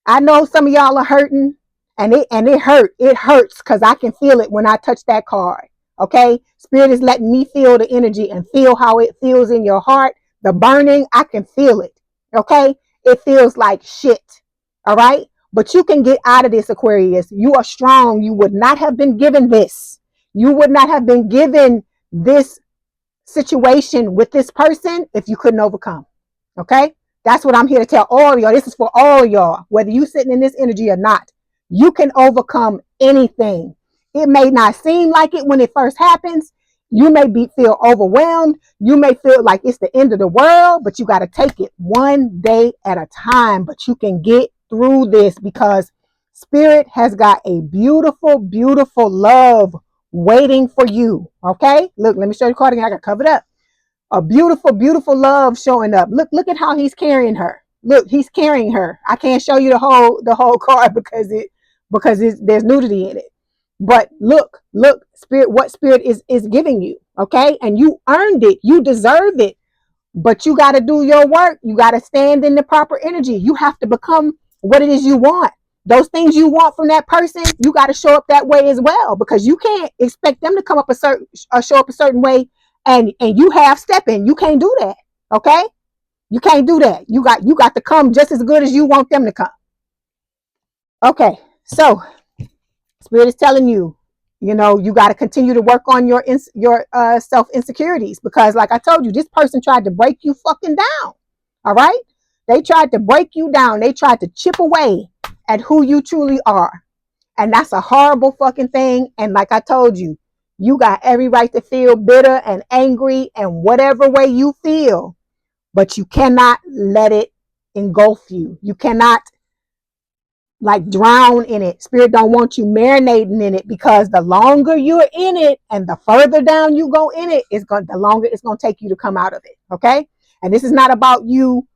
I know some of y'all are hurting And it hurts because I can feel it when I touch that card. Okay, Spirit is letting me feel the energy and feel how it feels in your heart. The burning, I can feel it. Okay, it feels like shit. All right, but you can get out of this, Aquarius. You are strong. You would not have been given this. You would not have been given this situation with this person if you couldn't overcome. Okay, that's what I'm here to tell all of y'all. This is for all of y'all, whether you sitting in this energy or not. You can overcome anything. It may not seem like it when it first happens. You may feel overwhelmed. You may feel like it's the end of the world, but you got to take it one day at a time. But you can get through this because Spirit has got a beautiful, beautiful love waiting for you. Okay, look, let me show you the card again. I got covered up. A beautiful, beautiful love showing up. Look at how he's carrying her. Look, he's carrying her. I can't show you the whole card because there's nudity in it. But look, Spirit, what Spirit is giving you, okay? And you earned it. You deserve it. But you got to do your work. You got to stand in the proper energy. You have to become what it is you want. Those things you want from that person, you got to show up that way as well, because you can't expect them to come up show up a certain way and you half stepping. You can't do that. Okay? You can't do that. You got to come just as good as you want them to come. Okay. So Spirit is telling you, you got to continue to work on your self insecurities, because like I told you, this person tried to break you fucking down. All right? They tried to break you down. They tried to chip away at who you truly are. And that's a horrible fucking thing. And like I told you, you got every right to feel bitter and angry and whatever way you feel, but you cannot let it engulf you. You cannot like drown in it. Spirit don't want you marinating in it, because the longer you're in it and the further down you go in it, the longer it's going to take you to come out of it. Okay. And this is not about you,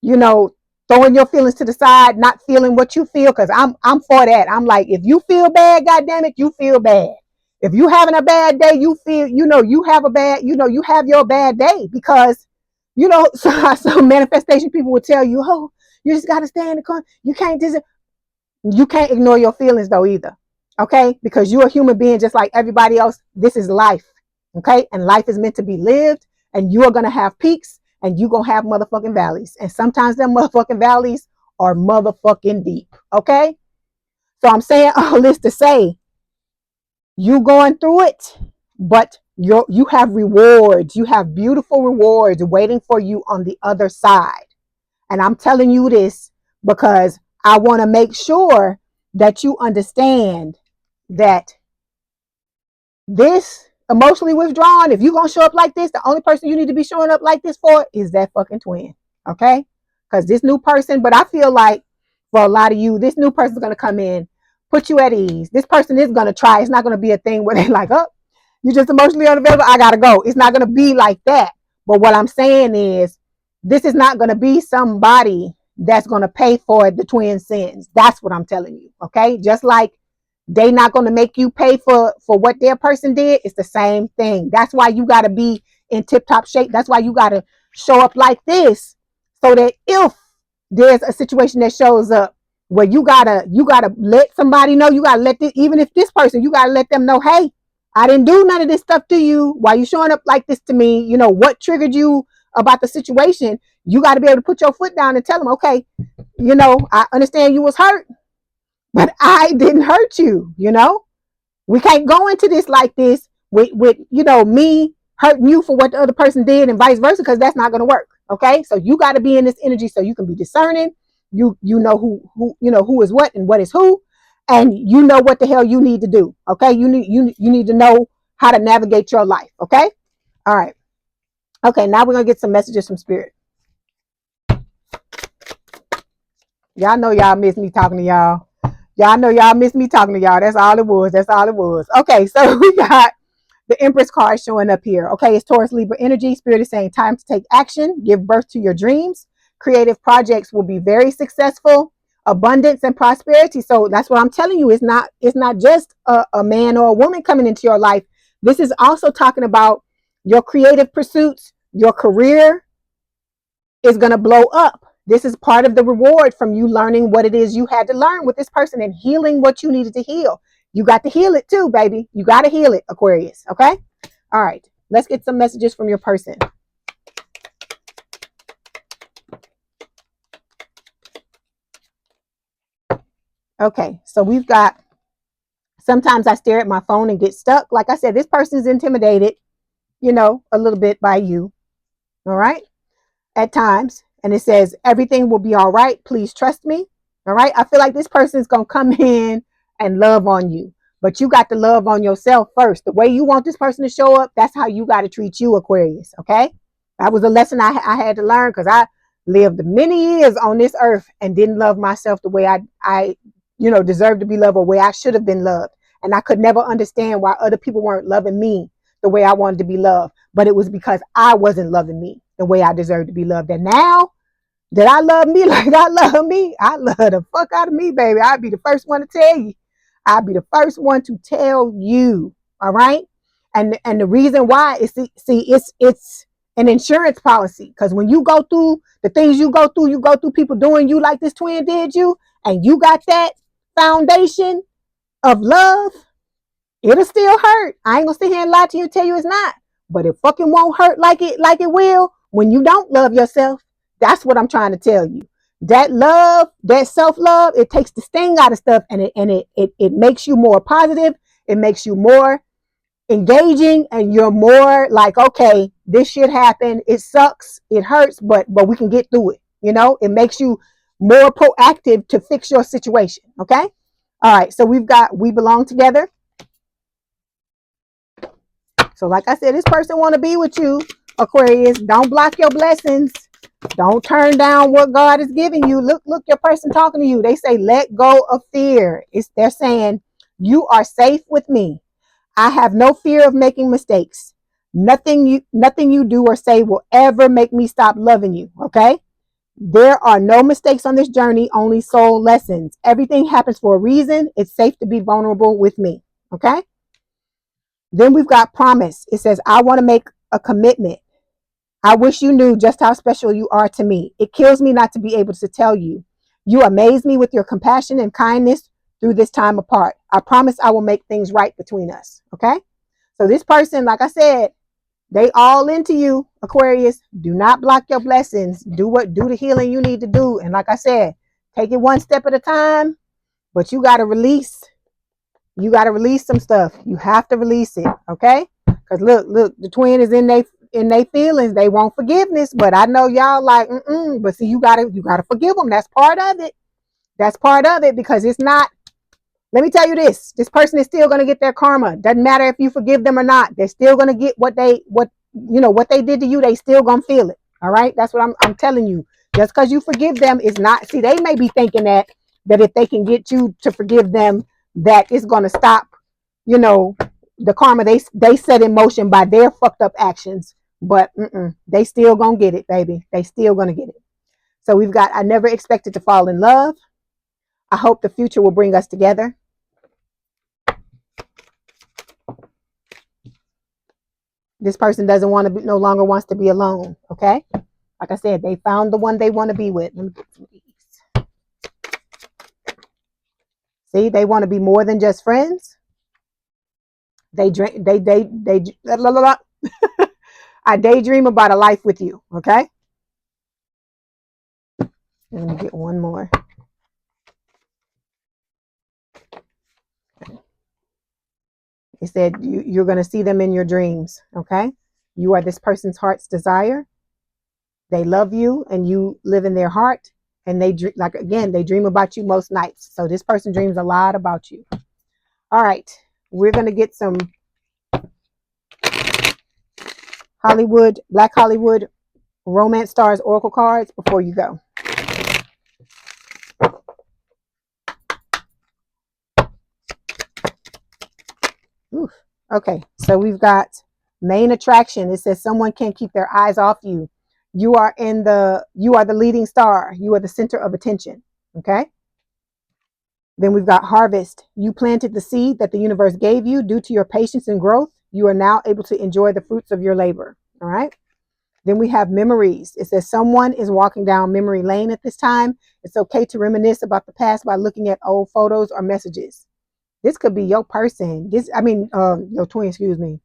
throwing your feelings to the side, not feeling what you feel. Cause I'm for that. I'm like, if you feel bad, goddamn it, you feel bad. If you having a bad day, you feel, you have you have your bad day, because, some manifestation people will tell you, oh, you just got to stay in the corner. You can't ignore your feelings though either. Okay. Because you're a human being just like everybody else. This is life. Okay. And life is meant to be lived, and you are going to have peaks and you're going to have motherfucking valleys. And sometimes them motherfucking valleys are motherfucking deep. Okay. So I'm saying all this to say, you going through it, but you have rewards. You have beautiful rewards waiting for you on the other side. And I'm telling you this because I want to make sure that you understand that this emotionally withdrawn, if you're going to show up like this, the only person you need to be showing up like this for is that fucking twin. Okay? Because this new person, but I feel like for a lot of you, this new person is going to come in, put you at ease. This person is going to try. It's not going to be a thing where they're like, oh, you're just emotionally unavailable, I got to go. It's not going to be like that. But what I'm saying is, this is not going to be somebody that's going to pay for the twin sins. That's what I'm telling you. Okay? Just like they not going to make you pay for what their person did. It's the same thing. That's why you got to be in tip-top shape. That's why you got to show up like this, so that if there's a situation that shows up where you gotta let somebody know, you gotta let this, even if this person, you gotta let them know, hey, I didn't do none of this stuff to you. Why you showing up like this to me? What triggered you about the situation? You got to be able to put your foot down and tell them, okay, I understand you was hurt, but I didn't hurt you. We can't go into this like this with me hurting you for what the other person did and vice versa, because that's not going to work. Okay, so you got to be in this energy so you can be discerning. You know who is what and what is who, and you know what the hell you need to do. Okay, you need to know how to navigate your life. Okay, all right. Okay, now we're gonna get some messages from Spirit. Y'all know y'all miss me talking to y'all. Y'all know y'all miss me talking to y'all. That's all it was. Okay, so we got the Empress card showing up here. Okay, it's Taurus Libra energy. Spirit is saying time to take action, give birth to your dreams. Creative projects will be very successful. Abundance and prosperity. So that's what I'm telling you. It's not just a man or a woman coming into your life. This is also talking about your creative pursuits. Your career is going to blow up. This is part of the reward from you learning what it is you had to learn with this person and healing what you needed to heal. You got to heal it too, baby. You got to heal it, Aquarius. Okay? All right. Let's get some messages from your person. Okay. So we've got, sometimes I stare at my phone and get stuck. Like I said, this person is intimidated, you know, a little bit by you. All right? At times. And it says, everything will be all right. Please trust me. All right. I feel like this person is going to come in and love on you, but you got to love on yourself first. The way you want this person to show up, that's how you got to treat you, Aquarius. Okay. That was a lesson I had to learn, because I lived many years on this earth and didn't love myself the way I deserved to be loved, or way I should have been loved. And I could never understand why other people weren't loving me the way I wanted to be loved. But it was because I wasn't loving me the way I deserved to be loved. And now that I love me like I love me, I love the fuck out of me, baby. I'll be the first one to tell you. I'll be the first one to tell you. All right. And the reason why is, it's an insurance policy. Because when you go through the things you go through people doing you like this twin did you, and you got that foundation of love, it'll still hurt. I ain't gonna sit here and lie to you and tell you it's not. But it fucking won't hurt like it will when you don't love yourself. That's what I'm trying to tell you. That love, that self-love, it takes the sting out of stuff, and it makes you more positive. It makes you more engaging, and you're more like, okay, this shit happened. It sucks. It hurts, but we can get through it. You know, it makes you more proactive to fix your situation. Okay. All right. So we've got, we belong together. So like I said, this person want to be with you, Aquarius. Don't block your blessings. Don't turn down what God is giving you. Look, your person talking to you. They say, let go of fear. They're saying, you are safe with me. I have no fear of making mistakes. Nothing you do or say will ever make me stop loving you. Okay. There are no mistakes on this journey, only soul lessons. Everything happens for a reason. It's safe to be vulnerable with me. Okay. Then we've got promise. It says, I want to make a commitment. I wish you knew just how special you are to me. It kills me not to be able to tell you. You amaze me with your compassion and kindness through this time apart. I promise I will make things right between us. Okay. So this person, like I said, they all into you, Aquarius. Do not block your blessings. Do the healing you need to do. And like I said, take it one step at a time, but you got to release. You got to release some stuff. You have to release it. Okay. Because look, the twin is in their feelings. They want forgiveness, but I know y'all like, but see, you gotta forgive them. That's part of it. That's part of it, because it's not, let me tell you this person is still going to get their karma. Doesn't matter if you forgive them or not. They're still going to get what they did to you. They still going to feel it. All right. That's what I'm telling you. Just because you forgive them is not, see, they may be thinking that if they can get you to forgive them, that it's going to stop, the karma they set in motion by their fucked up actions. But they still gonna get it, baby. They still gonna get it. So we've got, I never expected to fall in love. I hope the future will bring us together. This person doesn't want to be, no longer wants to be alone. Okay. Like I said, they found the one they want to be with. Let me get some of these. See, they want to be more than just friends. They la, la, la. I daydream about a life with you. Okay. Let me get one more. It said you're going to see them in your dreams. Okay. You are this person's heart's desire. They love you and you live in their heart. And they dream about you most nights. So this person dreams a lot about you. All right. We're going to get some Black Hollywood Romance Stars Oracle cards before you go. Oof. Okay, so we've got main attraction. It says someone can't keep their eyes off you. You are the leading star. You are the center of attention. Okay. Then we've got harvest. You planted the seed that the universe gave you. Due to your patience and growth, you are now able to enjoy the fruits of your labor. All right. Then we have memories. It says someone is walking down memory lane at this time. It's okay to reminisce about the past by looking at old photos or messages. This could be your person. Your twin, excuse me.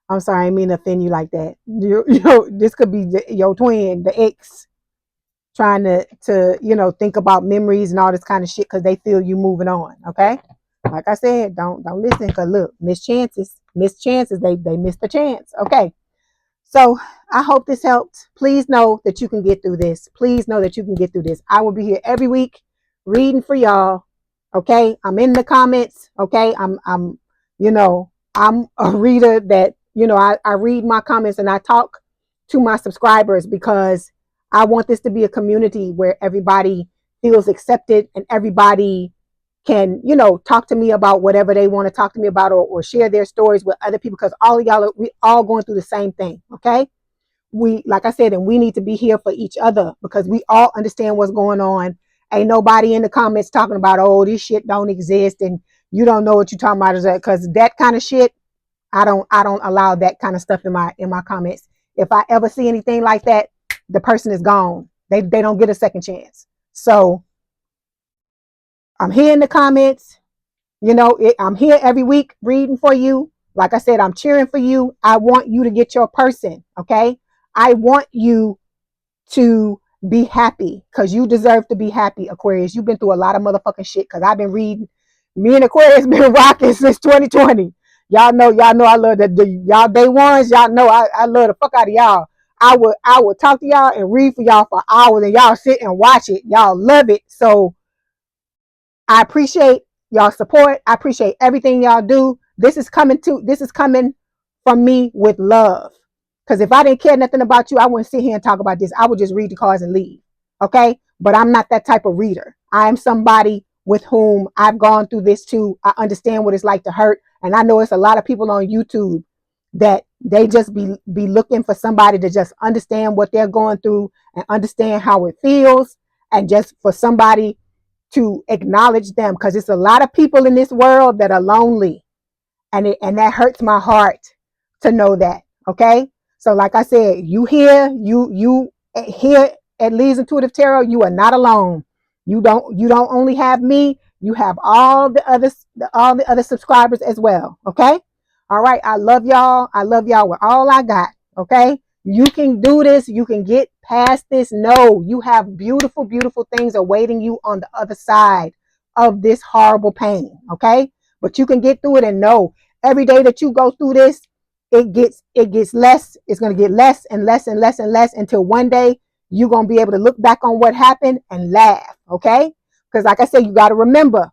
I'm sorry, I didn't mean to offend you like that. This could be your twin, the ex, trying to think about memories and all this kind of shit because they feel you moving on. Okay, like I said, don't listen because look, miss chances, they missed the chance. Okay, so I hope this helped. Please know that you can get through this. Please know that you can get through this. I will be here every week reading for y'all. Okay, I'm in the comments. Okay, I'm a reader that I read my comments and I talk to my subscribers because I want this to be a community where everybody feels accepted and everybody can talk to me about whatever they want to talk to me about, or share their stories with other people, because all of y'all we all going through the same thing. Okay, we, like I said, and we need to be here for each other because we all understand what's going on. Ain't nobody in the comments talking about, oh, this shit don't exist and you don't know what you're talking about, because that kind of shit, I don't allow that kind of stuff in my comments. If I ever see anything like that, the person is gone. They don't get a second chance. So I'm here in the comments. I'm here every week reading for you. Like I said, I'm cheering for you. I want you to get your person. Okay, I want you to be happy because you deserve to be happy, Aquarius. You've been through a lot of motherfucking shit because I've been reading. Me and Aquarius been rocking since 2020. Y'all know I love the y'all day ones. Y'all know I love the fuck out of y'all. I would talk to y'all and read for y'all for hours and y'all sit and watch it. Y'all love it. So I appreciate y'all support. I appreciate everything y'all do. This is coming from me with love. Because if I didn't care nothing about you, I wouldn't sit here and talk about this. I would just read the cards and leave. Okay? But I'm not that type of reader. I'm somebody with whom I've gone through this too. I understand what it's like to hurt. And I know it's a lot of people on YouTube that they just be looking for somebody to just understand what they're going through and understand how it feels, and just for somebody to acknowledge them, because it's a lot of people in this world that are lonely, and that hurts my heart to know that. Okay, so like I said, you here at Leigh's Intuitive Tarot, you are not alone. You don't only have me, you have all the other subscribers as well. Okay, all right, I love y'all with all I got. Okay, you can do this. You can get past this. No, you have beautiful, beautiful things awaiting you on the other side of this horrible pain. Okay, but you can get through it. And know, every day that you go through this, it gets less. It's going to get less and less and less and less until one day you're going to be able to look back on what happened and laugh. Okay, because like I said, you got to remember,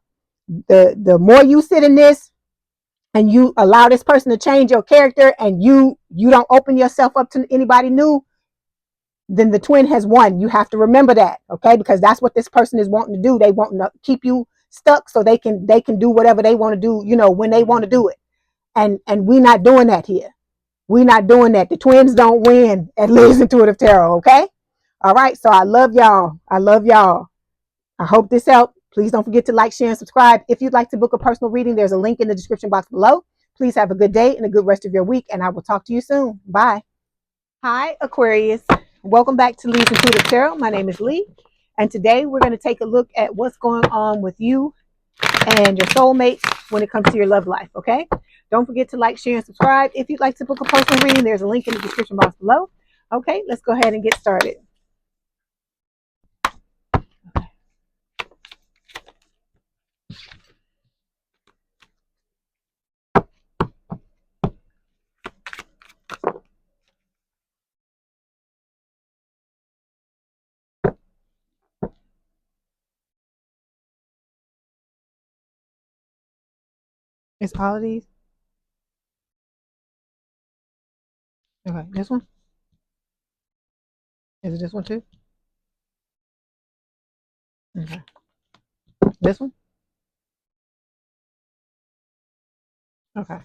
the more you sit in this and you allow this person to change your character, and you don't open yourself up to anybody new, then the twin has won. You have to remember that. Okay, because that's what this person is wanting to do. They want to keep you stuck so they can do whatever they want to do, when they want to do it. And we're not doing that here. We're not doing that. The twins don't win at Leigh's Intuitive Tarot. Okay, all right, so I love y'all. I hope this helped. Please don't forget to like, share, and subscribe. If you'd like to book a personal reading, there's a link in the description box below. Please have a good day and a good rest of your week, and I will talk to you soon. Bye. Hi, Aquarius. Welcome back to Leigh's Intuitive Tarot. My name is Leigh, and today we're going to take a look at what's going on with you and your soulmate when it comes to your love life. Okay, don't forget to like, share, and subscribe. If you'd like to book a personal reading, there's a link in the description box below. Okay, let's go ahead and get started. It's all of these. Okay, this one. Is it this one too? Okay. This one? Okay.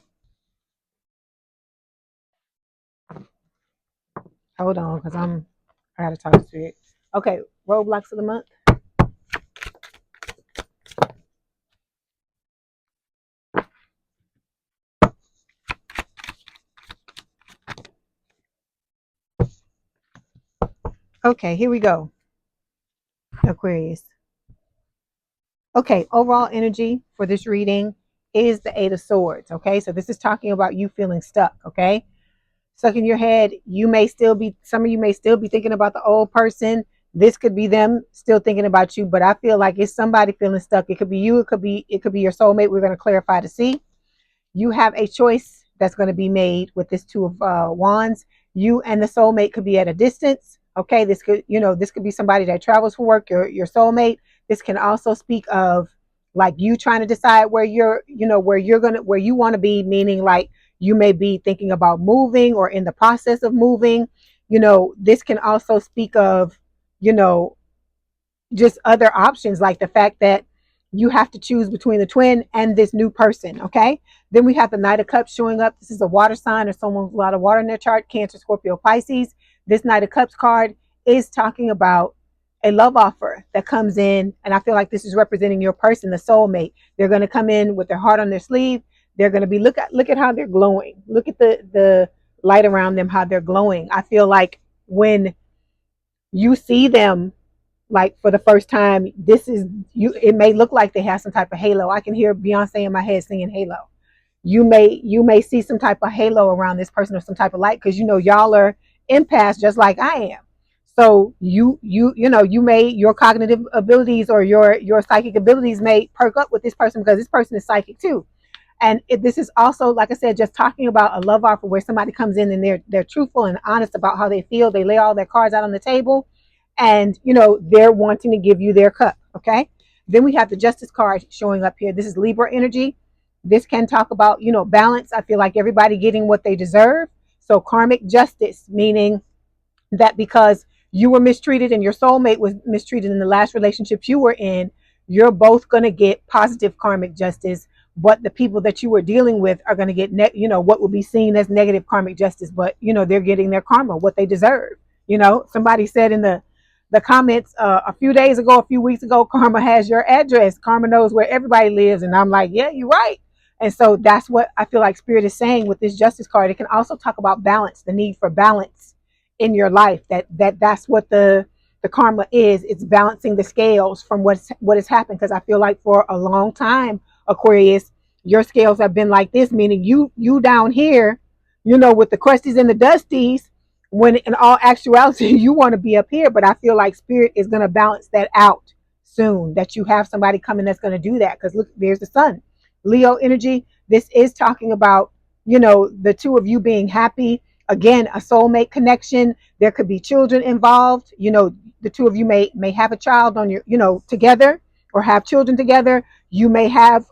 Hold on, because I gotta talk to it. Okay, roadblocks of the month. Okay, here we go, Aquarius. Okay, overall energy for this reading is the Eight of Swords. Okay, so this is talking about you feeling stuck. Okay, stuck in your head. Some of you may still be thinking about the old person. This could be them still thinking about you, but I feel like it's somebody feeling stuck. It could be you. It could be your soulmate. We're going to clarify to see. You have a choice that's going to be made with this Two of Wands. You and the soulmate could be at a distance. Okay, this could be somebody that travels for work, your soulmate. This can also speak of like you trying to decide where where you want to be, meaning like you may be thinking about moving or in the process of moving. This can also speak of, you know, just other options, like the fact that you have to choose between the twin and this new person. Okay, then we have the Knight of Cups showing up. This is a water sign or someone with a lot of water in their chart: Cancer, Scorpio, Pisces. This Knight of Cups card is talking about a love offer that comes in, and I feel like this is representing your person, the soulmate. They're going to come in with their heart on their sleeve. They're going to be, look at how they're glowing. Look at the light around them, how they're glowing. I feel like when you see them like for the first time, this is you. It may look like they have some type of halo. I can hear Beyonce in my head singing Halo. You may see some type of halo around this person or some type of light, because y'all are empaths just like I am. So your cognitive abilities or your psychic abilities may perk up with this person, because this person is psychic too. And this is also, like I said, just talking about a love offer where somebody comes in and they're truthful and honest about how they feel. They lay all their cards out on the table, and they're wanting to give you their cup. Okay. Then we have the Justice card showing up here. This is Libra energy. This can talk about balance. I feel like everybody getting what they deserve. So karmic justice, meaning that because you were mistreated and your soulmate was mistreated in the last relationships you were in, you're both going to get positive karmic justice. But the people that you were dealing with are going to get what will be seen as negative karmic justice. But they're getting their karma, what they deserve. Somebody said in the comments a few weeks ago, karma has your address. Karma knows where everybody lives. And I'm like, yeah, you're right. And so that's what I feel like Spirit is saying with this Justice card. It can also talk about balance, the need for balance in your life. That's what the karma is. It's balancing the scales from what has happened. Because I feel like for a long time, Aquarius, your scales have been like this, meaning you down here, with the crusties and the dusties, when in all actuality you want to be up here. But I feel like Spirit is going to balance that out soon, that you have somebody coming that's going to do that. Because look, there's the sun. Leo energy. This is talking about the two of you being happy. Again, a soulmate connection. There could be children involved. The two of you may have a child on your together, or have children together. You may have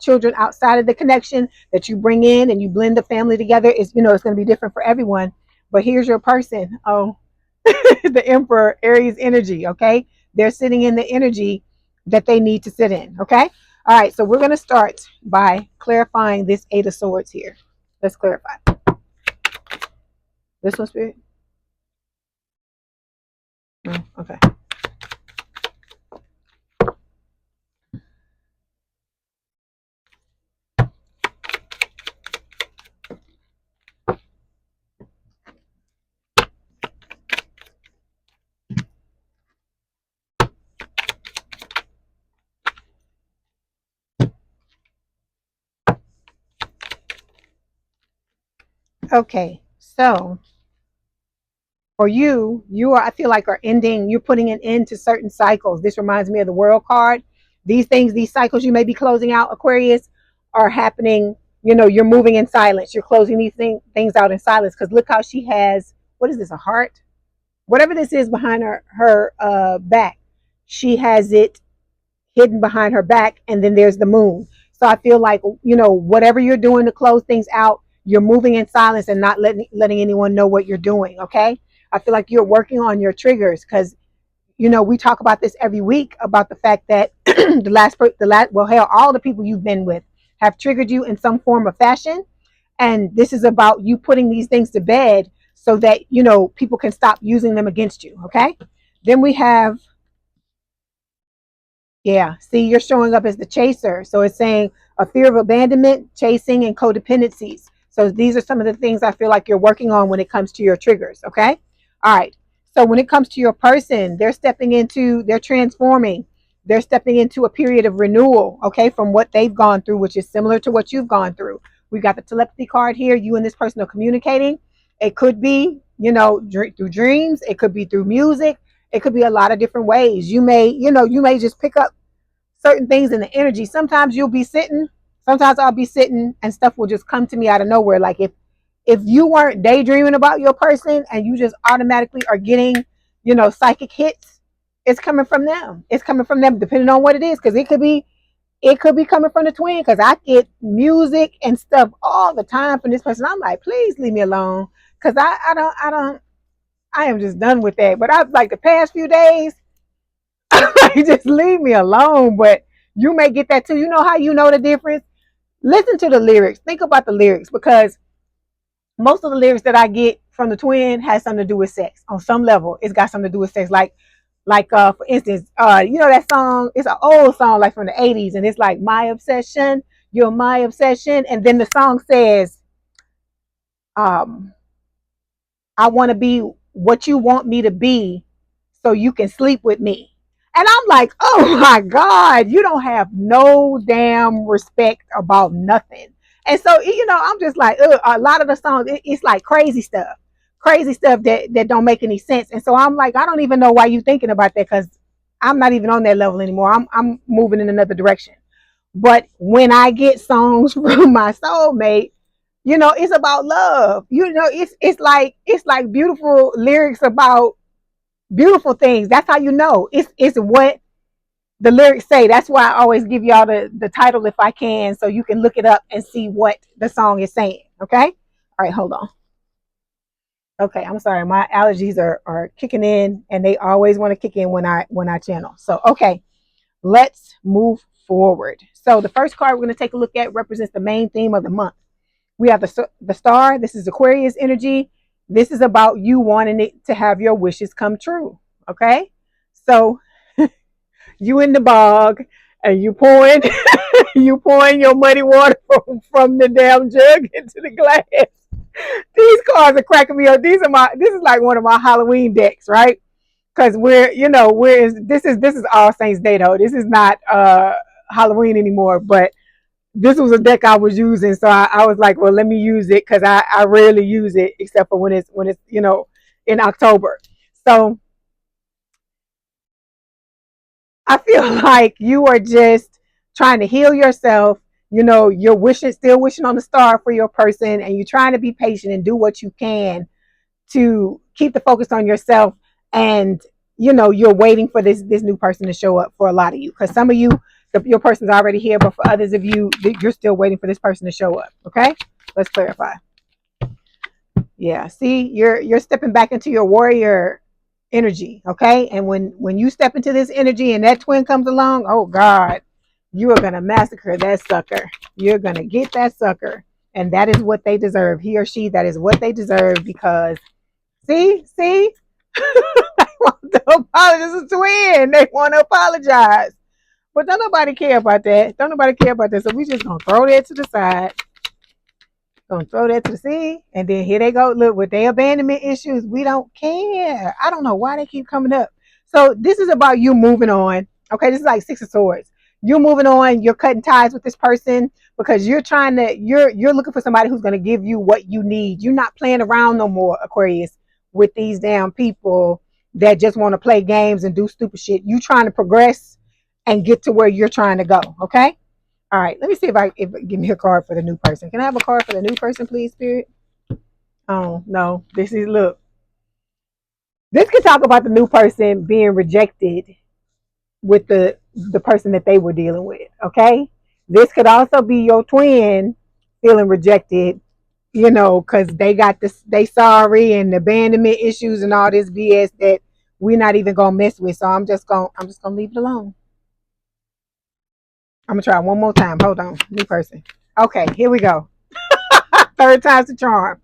children outside of the connection that you bring in, and you blend the family together. It's it's going to be different for everyone. But here's your person. Oh, the Emperor, Aries energy. Okay, they're sitting in the energy that they need to sit in. Okay. All right. So we're going to start by clarifying this Eight of Swords here. Let's clarify. This one, Spirit? Oh, okay. Okay. So for you are, I feel like, are ending, you're putting an end to certain cycles. This reminds me of the World card. These cycles you may be closing out, Aquarius, are happening. You're moving in silence. You're closing these things out in silence. Because look how she has, what is this, a heart? Whatever this is behind her back, she has it hidden behind her back, and then there's the moon. So I feel like whatever you're doing to close things out, you're moving in silence and not letting anyone know what you're doing. Okay, I feel like you're working on your triggers, because we talk about this every week, about the fact that all the people you've been with have triggered you in some form or fashion. And this is about you putting these things to bed so that people can stop using them against you. Okay, then we have, yeah, see, you're showing up as the chaser. So it's saying a fear of abandonment, chasing, and codependencies. So these are some of the things I feel like you're working on when it comes to your triggers. Okay. All right. So when it comes to your person, they're transforming, they're stepping into a period of renewal, okay, from what they've gone through, which is similar to what you've gone through. We got the telepathy card here. You and this person are communicating. It could be, through dreams. It could be through music. It could be a lot of different ways. You may just pick up certain things in the energy. Sometimes I'll be sitting and stuff will just come to me out of nowhere. Like if you weren't daydreaming about your person and you just automatically are getting, psychic hits, it's coming from them. It's coming from them, depending on what it is, because it could be coming from the twin, because I get music and stuff all the time from this person. I'm like, please leave me alone, because I am just done with that. But I've like the past few days, just leave me alone. But you may get that too. You know how you know the difference? Listen to the lyrics. Think about the lyrics, because most of the lyrics that I get from the twin has something to do with sex. On some level, it's got something to do with sex. Like for instance, that song, it's an old song like from the 80s, and it's like, my obsession, you're my obsession. And then the song says, um, I want to be what you want me to be so you can sleep with me. And I'm like, oh my God, you don't have no damn respect about nothing. And so, I'm just like, a lot of the songs, it's like crazy stuff that don't make any sense. And so I'm like, I don't even know why you thinking about that, because I'm not even on that level anymore. I'm moving in another direction. But when I get songs from my soulmate, it's about love. It's like beautiful lyrics about beautiful things. That's how you know. It's what the lyrics say. That's why I always give y'all the title if I can, so you can look it up and see what the song is saying. Okay? All right, hold on. Okay, I'm sorry. My allergies are kicking in, and they always want to kick in when I channel. So, okay, let's move forward. So the first card we're going to take a look at represents the main theme of the month. We have the star. This is Aquarius energy. This is about you wanting it to have your wishes come true. Okay, so you in the bog and you pouring you pouring your muddy water from the damn jug into the glass. These cards are cracking me up. This is like one of my Halloween decks, right? Because this is All Saints Day though. This is not Halloween anymore, but this was a deck I was using, so I was like, well, let me use it, because I rarely use it except for when it's in October. So I feel like you are just trying to heal yourself. You're still wishing on the star for your person, and you're trying to be patient and do what you can to keep the focus on yourself. And you're waiting for this new person to show up for a lot of you, because some of you, your person's already here, but for others of you, you're still waiting for this person to show up. Okay, let's clarify. Yeah, see, you're stepping back into your warrior energy. Okay, and when you step into this energy and that twin comes along, oh God, you are gonna massacre that sucker. You're gonna get that sucker, and that is what they deserve. He or she, that is what they deserve, because see, they want to apologize. It's a twin. They want to apologize. But don't nobody care about that. So we just gonna throw that to the side. Gonna throw that to the sea. And then here they go. Look, with their abandonment issues, we don't care. I don't know why they keep coming up. So this is about you moving on. Okay, this is like Six of Swords. You're moving on, you're cutting ties with this person, because you're looking for somebody who's gonna give you what you need. You're not playing around no more, Aquarius, with these damn people that just want to play games and do stupid shit. You trying to progress and get to where you're trying to go. Okay. All right. Let me see if give me a card for the new person. Can I have a card for the new person, please, Spirit? Oh no. This can talk about the new person being rejected with the person that they were dealing with. Okay. This could also be your twin feeling rejected, because they sorry and abandonment issues and all this BS that we're not even gonna mess with. So I'm just gonna leave it alone. I'm gonna try one more time. Hold on, new person. Okay, here we go. Third time's the charm.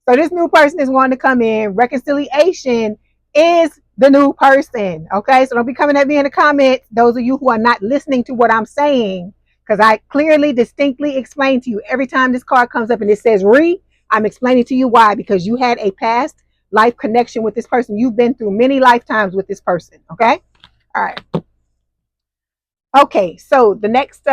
So this new person is wanting to come in. Reconciliation is the new person. Okay, so don't be coming at me in the comments, those of you who are not listening to what I'm saying, because I clearly, distinctly explain to you every time this card comes up and it says I'm explaining to you why, because you had a past life connection with this person. You've been through many lifetimes with this person. Okay. All right. Okay. So the next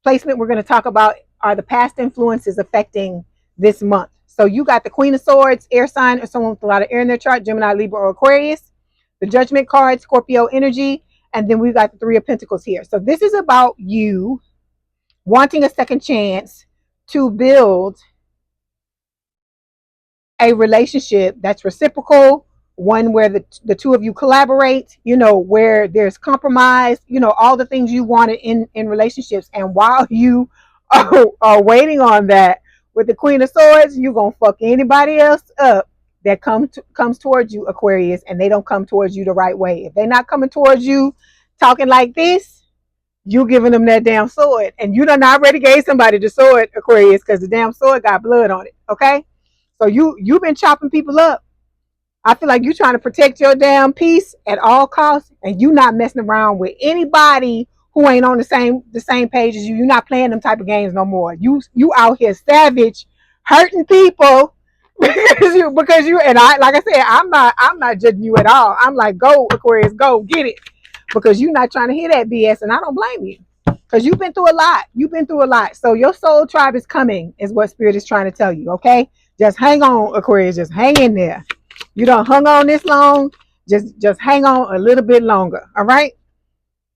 placement we're going to talk about are the past influences affecting this month. So you got the Queen of Swords, air sign, or someone with a lot of air in their chart, Gemini, Libra, or Aquarius. The Judgment card, Scorpio energy. And then we've got the Three of Pentacles here. So this is about you wanting a second chance to build a relationship that's reciprocal, one where the two of you collaborate, where there's compromise, all the things you wanted in relationships. And while you are waiting on that, with the Queen of Swords, you're going to fuck anybody else up that comes towards you, Aquarius, and they don't come towards you the right way. If they're not coming towards you talking like this, you giving them that damn sword. And you done already gave somebody the sword, Aquarius, because the damn sword got blood on it. Okay? So you've been chopping people up. I feel like you're trying to protect your damn peace at all costs, and you not messing around with anybody who ain't on the same page as you. You're not playing them type of games no more. You out here savage, hurting people because you and I, like I said, I'm not judging you at all. I'm like, go Aquarius, go get it, because you're not trying to hear that BS, and I don't blame you. Because you've been through a lot. You've been through a lot. So your soul tribe is coming, is what Spirit is trying to tell you. Okay? Just hang on, Aquarius. Just hang in there. You don't hung on this long. Just hang on a little bit longer. All right?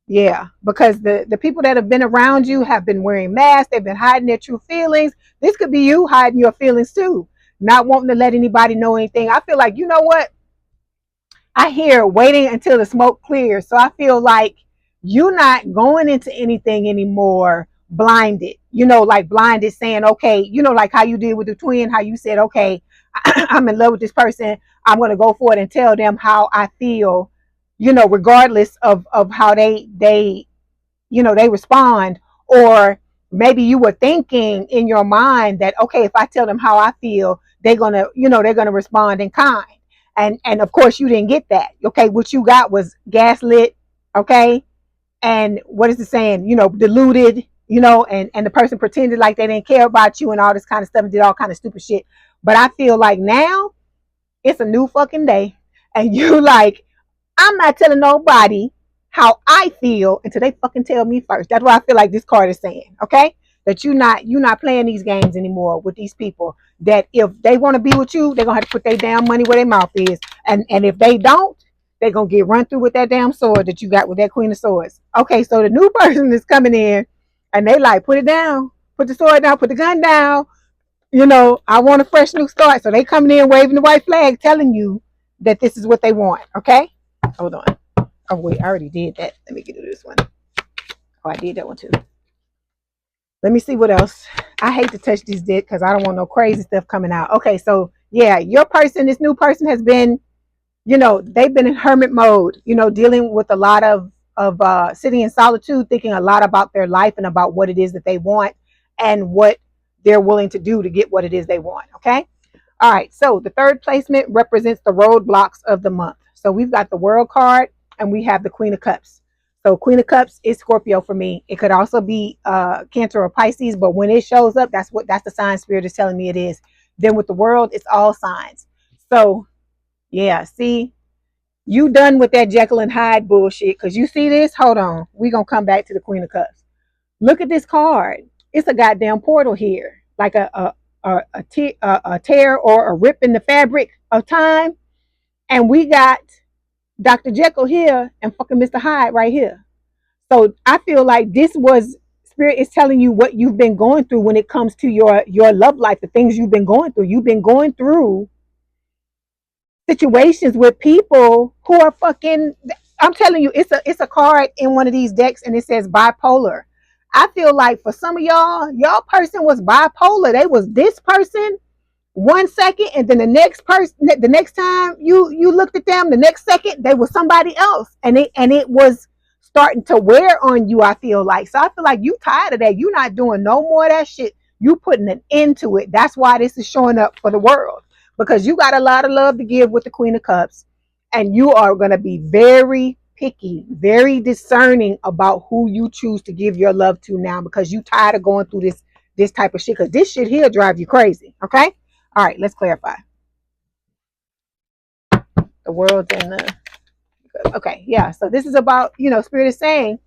Yeah. Because the people that have been around you have been wearing masks. They've been hiding their true feelings. This could be you hiding your feelings too. Not wanting to let anybody know anything. I feel like, you know what? I hear waiting until the smoke clears. So I feel like you're not going into anything anymore blinded, like blinded saying, okay, like how you did with the twin, how you said, okay, I'm in love with this person. I'm going to go for it and tell them how I feel, regardless of how they respond. Or maybe you were thinking in your mind that, okay, if I tell them how I feel, they're going to respond in kind. And of course you didn't get that. Okay. What you got was gaslit. Okay. And what is it saying? Deluded, and the person pretended like they didn't care about you and all this kind of stuff and did all kind of stupid shit. But I feel like now it's a new fucking day. And you like, I'm not telling nobody how I feel until they fucking tell me first. That's what I feel like this card is saying. Okay. That you're not playing these games anymore with these people. That if they want to be with you, they're gonna have to put their damn money where their mouth is. And if they don't, they're gonna get run through with that damn sword that you got with that Queen of Swords. Okay, so the new person is coming in and they like, put it down, put the sword down, put the gun down. I want a fresh new start. So they coming in waving the white flag, telling you that this is what they want. Okay, hold on. Oh wait, I already did that. Let me get to this one. Oh, I did that one too. Let me see what else. I hate to touch this dick because I don't want no crazy stuff coming out. Okay, so yeah, your person, this new person has been, they've been in hermit mode, dealing with a lot of sitting in solitude, thinking a lot about their life and about what it is that they want and what they're willing to do to get what it is they want. Okay. All right. So the third placement represents the roadblocks of the month. So we've got the World card and we have the Queen of Cups. So Queen of Cups is Scorpio for me. It could also be Cancer or Pisces, but when it shows up, that's the sign Spirit is telling me it is. Then with the World, it's all signs. So yeah, see, you done with that Jekyll and Hyde bullshit. Because you see this? Hold on. We're going to come back to the Queen of Cups. Look at this card. It's a goddamn portal here. Like a tear or a rip in the fabric of time. And we got Dr. Jekyll here and fucking Mr. Hyde right here. So I feel like this was Spirit is telling you what you've been going through when it comes to your love life, the things you've been going through. You've been going through situations with people who are fucking, I'm telling you, it's a card in one of these decks and it says bipolar. I feel like for some of y'all person was bipolar. They was this person 1 second, and then the next person, the next time you looked at them, the next second they was somebody else, and it was starting to wear on you. I feel like, so I feel like you tired of that. You not doing no more of that shit. You putting an end to it. That's why this is showing up for the World, because you got a lot of love to give with the Queen of Cups, and you are going to be very picky, very discerning about who you choose to give your love to now, because you tired of going through this type of shit, because this shit here drive you crazy. Okay. All right, let's clarify. The world and the, okay, yeah. So this is about, Spirit is saying,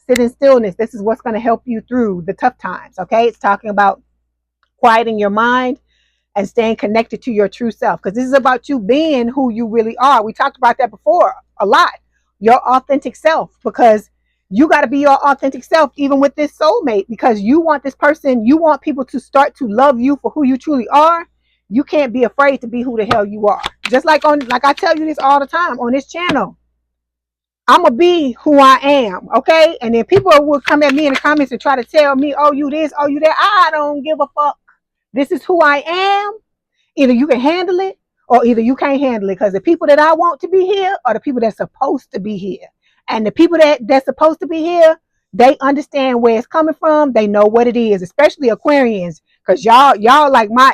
sit in stillness. This is what's going to help you through the tough times. Okay. It's talking about quieting your mind and staying connected to your true self. Because this is about you being who you really are. We talked about that before a lot. Your authentic self, because you got to be your authentic self, even with this soulmate, because you want this person, you want people to start to love you for who you truly are. You can't be afraid to be who the hell you are. Just like I tell you this all the time on this channel. I'm going to be who I am, okay? And then people will come at me in the comments and try to tell me, oh, you this, oh, you that. I don't give a fuck. This is who I am. Either you can handle it or either you can't handle it. Because the people that I want to be here are the people that's supposed to be here. And the people that's supposed to be here, they understand where it's coming from. They know what it is, especially Aquarians. Because y'all like my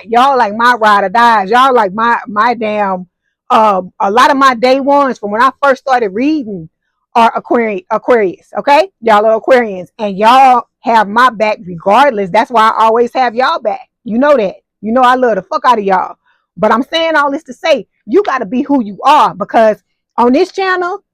ride or dies. Y'all like my damn a lot of my day ones from when I first started reading are Aquarius. Okay? Y'all are Aquarians. And y'all have my back regardless. That's why I always have y'all back. You know that. You know I love the fuck out of y'all. But I'm saying all this to say, you got to be who you are, because on this channel,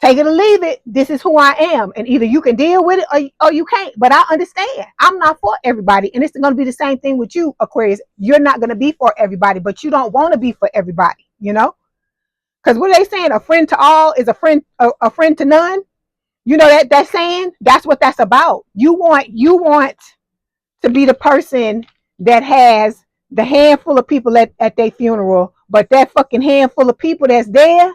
take it or leave it, this is who I am. And either you can deal with it or you can't. But I understand. I'm not for everybody. And it's going to be the same thing with you, Aquarius. You're not going to be for everybody, but you don't want to be for everybody, Because what are they saying? A friend to all is a friend to none. You know that saying? That's what that's about. You want to be the person that has the handful of people at their funeral, but that fucking handful of people that's there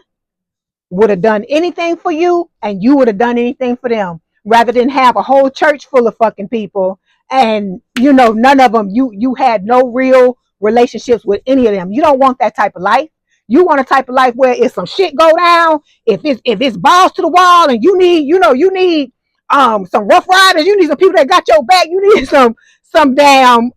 would have done anything for you, and you would have done anything for them, rather than have a whole church full of fucking people, and none of them, you had no real relationships with any of them. You don't want that type of life. You want a type of life where if some shit go down, if it's balls to the wall, and you need some rough riders, you need some people that got your back, you need some damn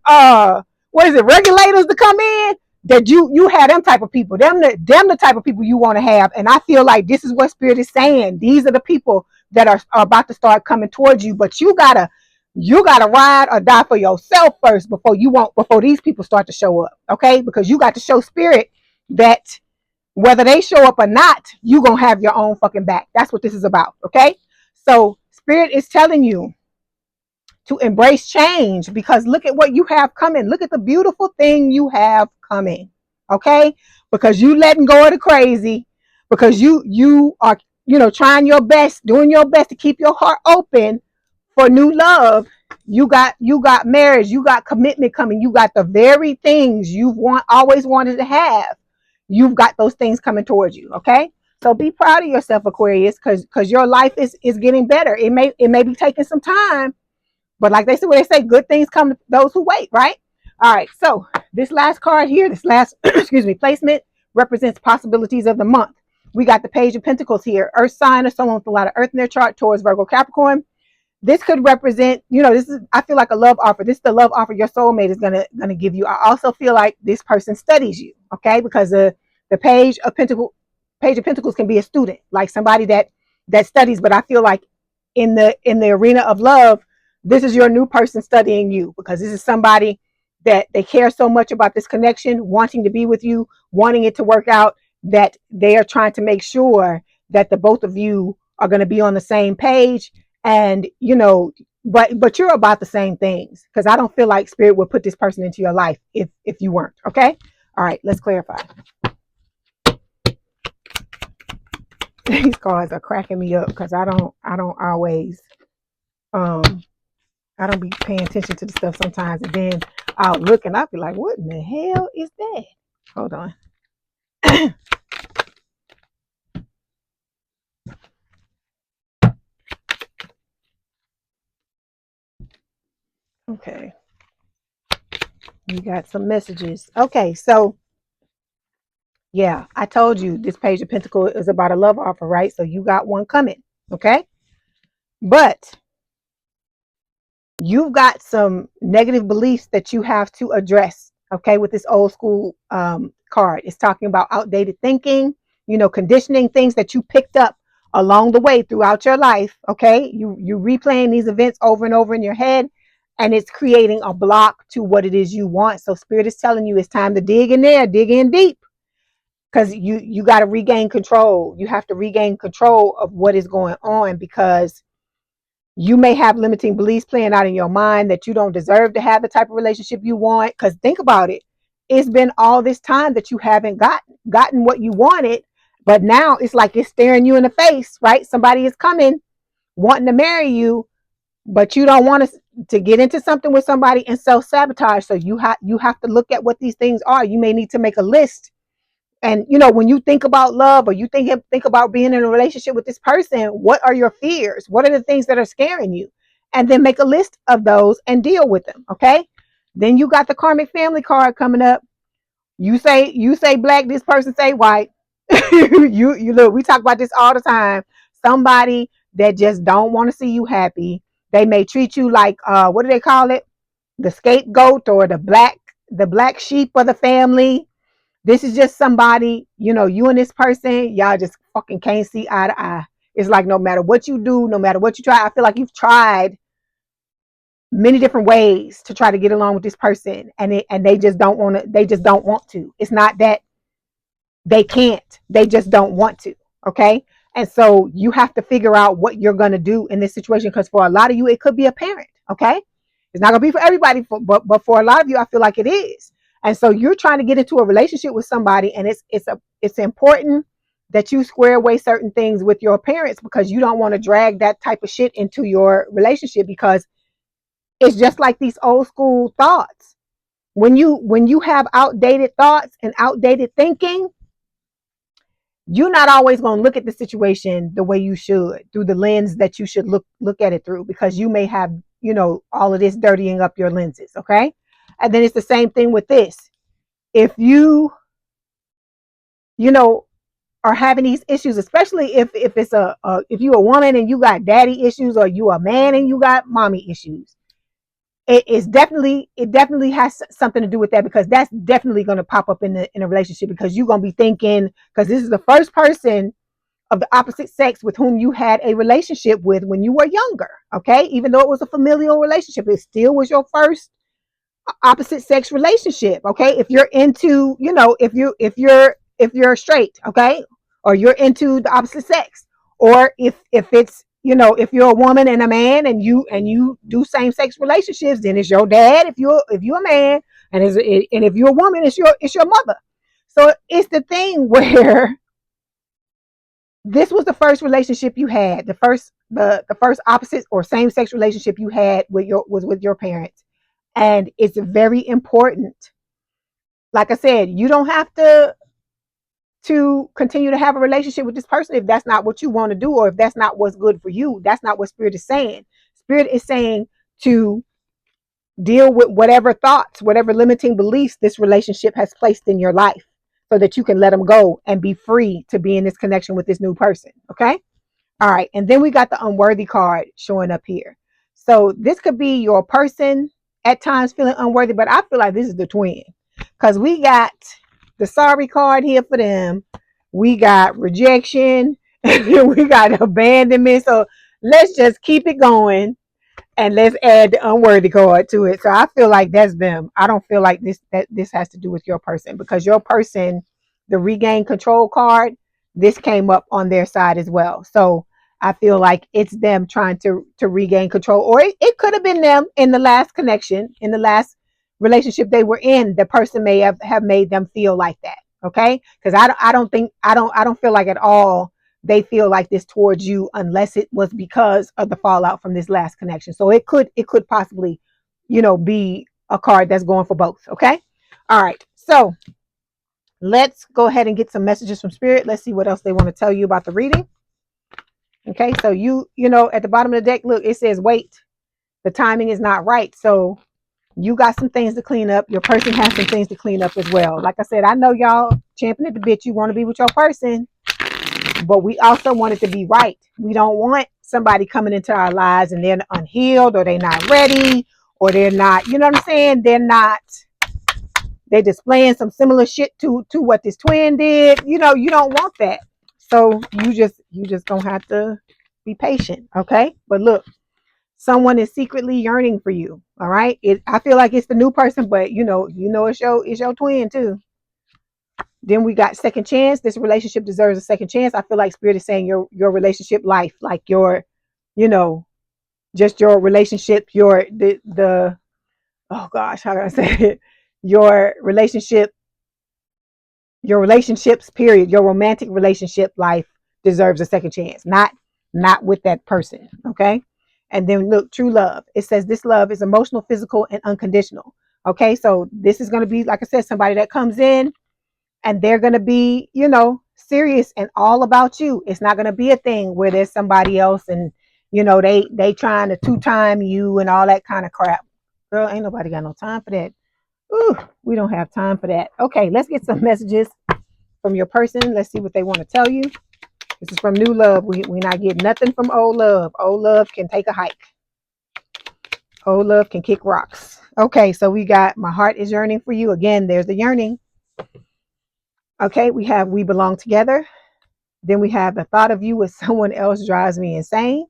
regulators to come in, that you have them type of people, them the type of people you want to have. And I feel like this is what Spirit is saying. These are the people that are about to start coming towards you, but you gotta ride or die for yourself first before these people start to show up. Okay, because you got to show Spirit that whether they show up or not, you gonna have your own fucking back. That's what this is about. Okay, so Spirit is telling you to embrace change, because look at what you have coming. Look at the beautiful thing you have coming. Okay, because you letting go of the crazy, because you are trying your best, doing your best to keep your heart open for new love. You got marriage, you got commitment coming, you got the very things you've always wanted to have. You've got those things coming towards you. Okay, so be proud of yourself, Aquarius, because your life is getting better. It may be taking some time, but like they say, good things come to those who wait, right? All right, so this last card here, this last placement represents possibilities of the month. We got the Page of Pentacles here, Earth sign or someone with a lot of Earth in their chart, Taurus, Virgo, Capricorn. This could represent, this is, I feel like, a love offer. This is the love offer your soulmate is gonna give you. I also feel like this person studies you, okay? Because the Page of Pentacles can be a student, like somebody that studies. But I feel like in the arena of love, this is your new person studying you, because this is somebody that they care so much about this connection, wanting to be with you, wanting it to work out, that they are trying to make sure that the both of you are going to be on the same page. And but you're about the same things, because I don't feel like Spirit would put this person into your life if you weren't. Okay, all right, let's clarify. These cards are cracking me up, because I don't always I don't be paying attention to the stuff sometimes, and then I'll look and I'll be like, what in the hell is that? Hold on. Okay. You got some messages. Okay, so yeah, I told you this Page of Pentacles is about a love offer, right? So you got one coming, okay? But you've got some negative beliefs that you have to address, okay, with this old school card. It's talking about outdated thinking, conditioning, things that you picked up along the way throughout your life, okay? You replaying these events over and over in your head, and it's creating a block to what it is you want. So Spirit is telling you it's time to dig in there, dig in deep, because you got to regain control. You have to regain control of what is going on, because you may have limiting beliefs playing out in your mind that you don't deserve to have the type of relationship you want. Because think about it. It's been all this time that you haven't gotten what you wanted, but now it's like it's staring you in the face, right? Somebody is coming wanting to marry you, but you don't want to get into something with somebody and self-sabotage. So you have to look at what these things are. You may need to make a list. And when you think about love, or you think about being in a relationship with this person, what are your fears? What are the things that are scaring you? And then make a list of those and deal with them. Okay. Then you got the karmic family card coming up. You say black, this person say white. You look, we talk about this all the time. Somebody that just don't want to see you happy. They may treat you like what do they call it? The scapegoat, or the black sheep of the family. This is just somebody, you and this person, y'all just fucking can't see eye to eye. It's like no matter what you do, no matter what you try, I feel like you've tried many different ways to try to get along with this person, and they just don't want to. They just don't want to. It's not that they can't. They just don't want to. Okay. And so you have to figure out what you're going to do in this situation, because for a lot of you, it could be a parent. Okay. It's not going to be for everybody, but for a lot of you, I feel like it is. And so you're trying to get into a relationship with somebody, and it's important that you square away certain things with your parents, because you don't want to drag that type of shit into your relationship, because it's just like these old school thoughts. When you have outdated thoughts and outdated thinking, you're not always going to look at the situation the way you should, through the lens that you should look at it through, because you may have, all of this dirtying up your lenses. Okay. And then it's the same thing with this. If you are having these issues, especially if it's if you a woman and you got daddy issues, or you a man and you got mommy issues, it definitely has something to do with that, because that's definitely going to pop up in a relationship, because you're going to be thinking, because this is the first person of the opposite sex with whom you had a relationship with when you were younger. Okay. Even though it was a familial relationship, it still was your first opposite sex relationship. Okay. If you're into, if you're straight, okay, or you're into the opposite sex, or if it's, if you're a woman and a man, and you do same sex relationships, then it's your dad. If you're a man, and if you're a woman, it's your mother. So it's the thing where this was the first relationship you had, the first opposite or same sex relationship you had was with your parents. And it's very important. Like I said, you don't have to continue to have a relationship with this person if that's not what you want to do, or if that's not what's good for you. That's not what Spirit is saying. Spirit is saying to deal with whatever thoughts, whatever limiting beliefs this relationship has placed in your life, so that you can let them go and be free to be in this connection with this new person. Okay. All right. And then we got the unworthy card showing up here. So this could be your person at times feeling unworthy, but I feel like this is the twin, because we got the sorry card here for them. We got rejection, and then we got abandonment. So let's just keep it going, and let's add the unworthy card to it. So I feel like that's them. I don't feel like this has to do with your person, because your person, the regain control card, this came up on their side as well. So I feel like it's them trying to regain control, or it could have been them in the last connection, in the last relationship they were in. The person may have made them feel like that. Okay, because I don't feel like at all they feel like this towards you, unless it was because of the fallout from this last connection. So it could possibly, be a card that's going for both. Okay. All right. So let's go ahead and get some messages from Spirit. Let's see what else they want to tell you about the reading. Okay. So at the bottom of the deck, look, it says, wait, the timing is not right. So you got some things to clean up. Your person has some things to clean up as well. Like I said, I know y'all champing at the bit. You want to be with your person, but we also want it to be right. We don't want somebody coming into our lives and they're unhealed, or they're not ready, or they're not, you know what I'm saying? They're displaying some similar shit to what this twin did. You don't want that. So you just don't have to be patient. Okay. But look, someone is secretly yearning for you. All right. I feel like it's the new person, but it's your twin too. Then we got second chance. This relationship deserves a second chance. I feel like Spirit is saying your relationship life, like your, you know, just your relationship, the oh gosh, how do I say it? Your relationship, your relationships, period, your romantic relationship life deserves a second chance. Not with that person. Okay. And then look, true love. It says this love is emotional, physical, and unconditional. Okay. So this is going to be, like I said, somebody that comes in and they're going to be, you know, serious and all about you. It's not going to be a thing where there's somebody else and, you know, they trying to two-time you and all that kind of crap. Girl, ain't nobody got no time for that. Ooh, we don't have time for that. Okay, let's get some messages from your person. Let's see what they want to tell you. This is from new love. We not getting nothing from old love. Old love can take a hike. Old love can kick rocks. Okay, so we got my heart is yearning for you. Again, there's the yearning. Okay, we have we belong together. Then we have the thought of you with someone else drives me insane.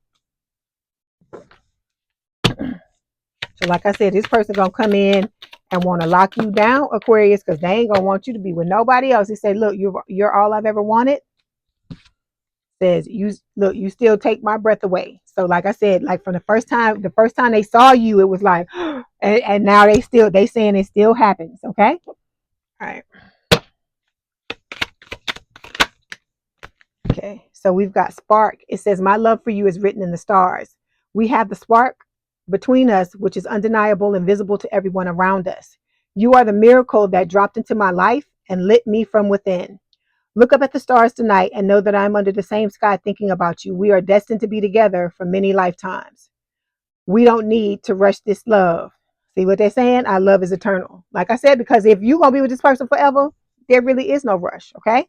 So like I said, this person gonna come in and want to lock you down, Aquarius, because they ain't gonna want you to be with nobody else. He said, look, you're all I've ever wanted. Says you look, you still take my breath away. So like I said, like from the first time they saw you, it was like and now they saying it still happens. Okay. All right. Okay, so we've got spark. It says, my love for you is written in the stars. We have the spark between us, which is undeniable and visible to everyone around us. You are the miracle that dropped into my life and lit me from within. Look up at the stars tonight and know that I'm under the same sky thinking about you. We are destined to be together for many lifetimes. We don't need to rush this love. See what they're saying? Our love is eternal. Like I said, because if you're going to be with this person forever, there really is no rush, okay?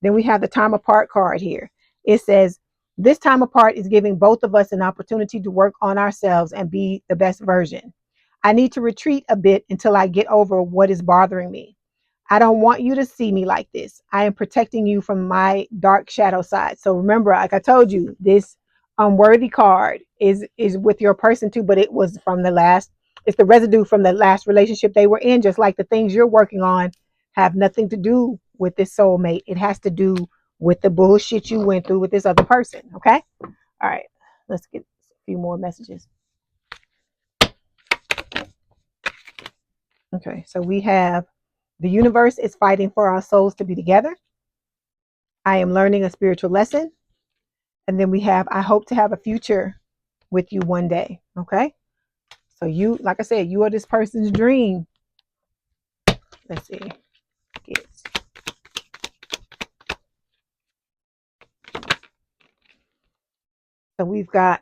Then we have the time apart card here. It says, this time apart is giving both of us an opportunity to work on ourselves and be the best version. I need to retreat a bit until I get over what is bothering me. I don't want you to see me like this. I am protecting you from my dark shadow side. So remember, like I told you, this unworthy card is with your person too, but it was from the last, it's the residue from the last relationship they were in, just like the things you're working on have nothing to do with this soulmate. It has to do with the bullshit you went through with this other person. Okay. All right. Let's get a few more messages. Okay. So we have the universe is fighting for our souls to be together. I am learning a spiritual lesson. And then we have, I hope to have a future with you one day. Okay. So you, like I said, you are this person's dream. Let's see. So we've got,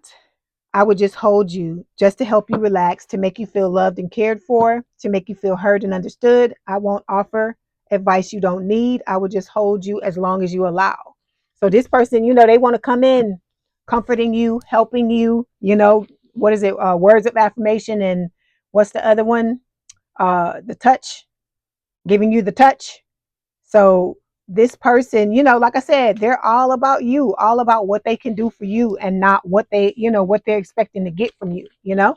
I would just hold you just to help you relax, to make you feel loved and cared for, to make you feel heard and understood. I won't offer advice you don't need. I will just hold you as long as you allow. So this person, you know, they want to come in comforting you, helping you, you know, what is it? Words of affirmation. And what's the other one? The touch, giving you the touch. So this person, you know, like I said, they're all about you, all about what they can do for you and not what they, you know, what they're expecting to get from you, you know?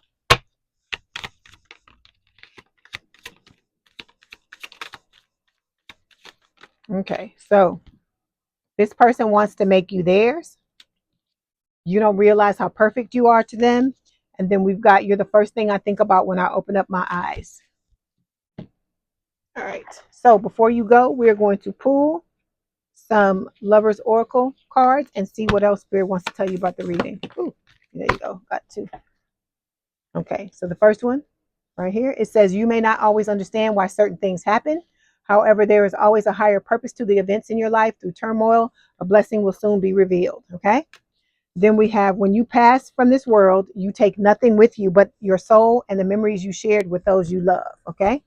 Okay. So this person wants to make you theirs. You don't realize how perfect you are to them. And then we've got, you're the first thing I think about when I open up my eyes. All right. So before you go, we're going to pull some Lover's Oracle cards and see what else Spirit wants to tell you about the reading. Ooh, there you go. Got two. Okay, so the first one right here, it says, you may not always understand why certain things happen. However, there is always a higher purpose to the events in your life. Through turmoil, a blessing will soon be revealed. Okay. Then we have, when you pass from this world, you take nothing with you but your soul and the memories you shared with those you love. Okay.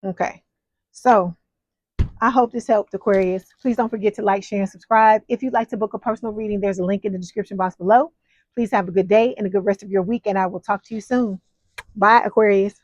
Okay. So I hope this helped, Aquarius. Please don't forget to like, share, and subscribe. If you'd like to book a personal reading, there's a link in the description box below. Please have a good day and a good rest of your week, and I will talk to you soon. Bye, Aquarius.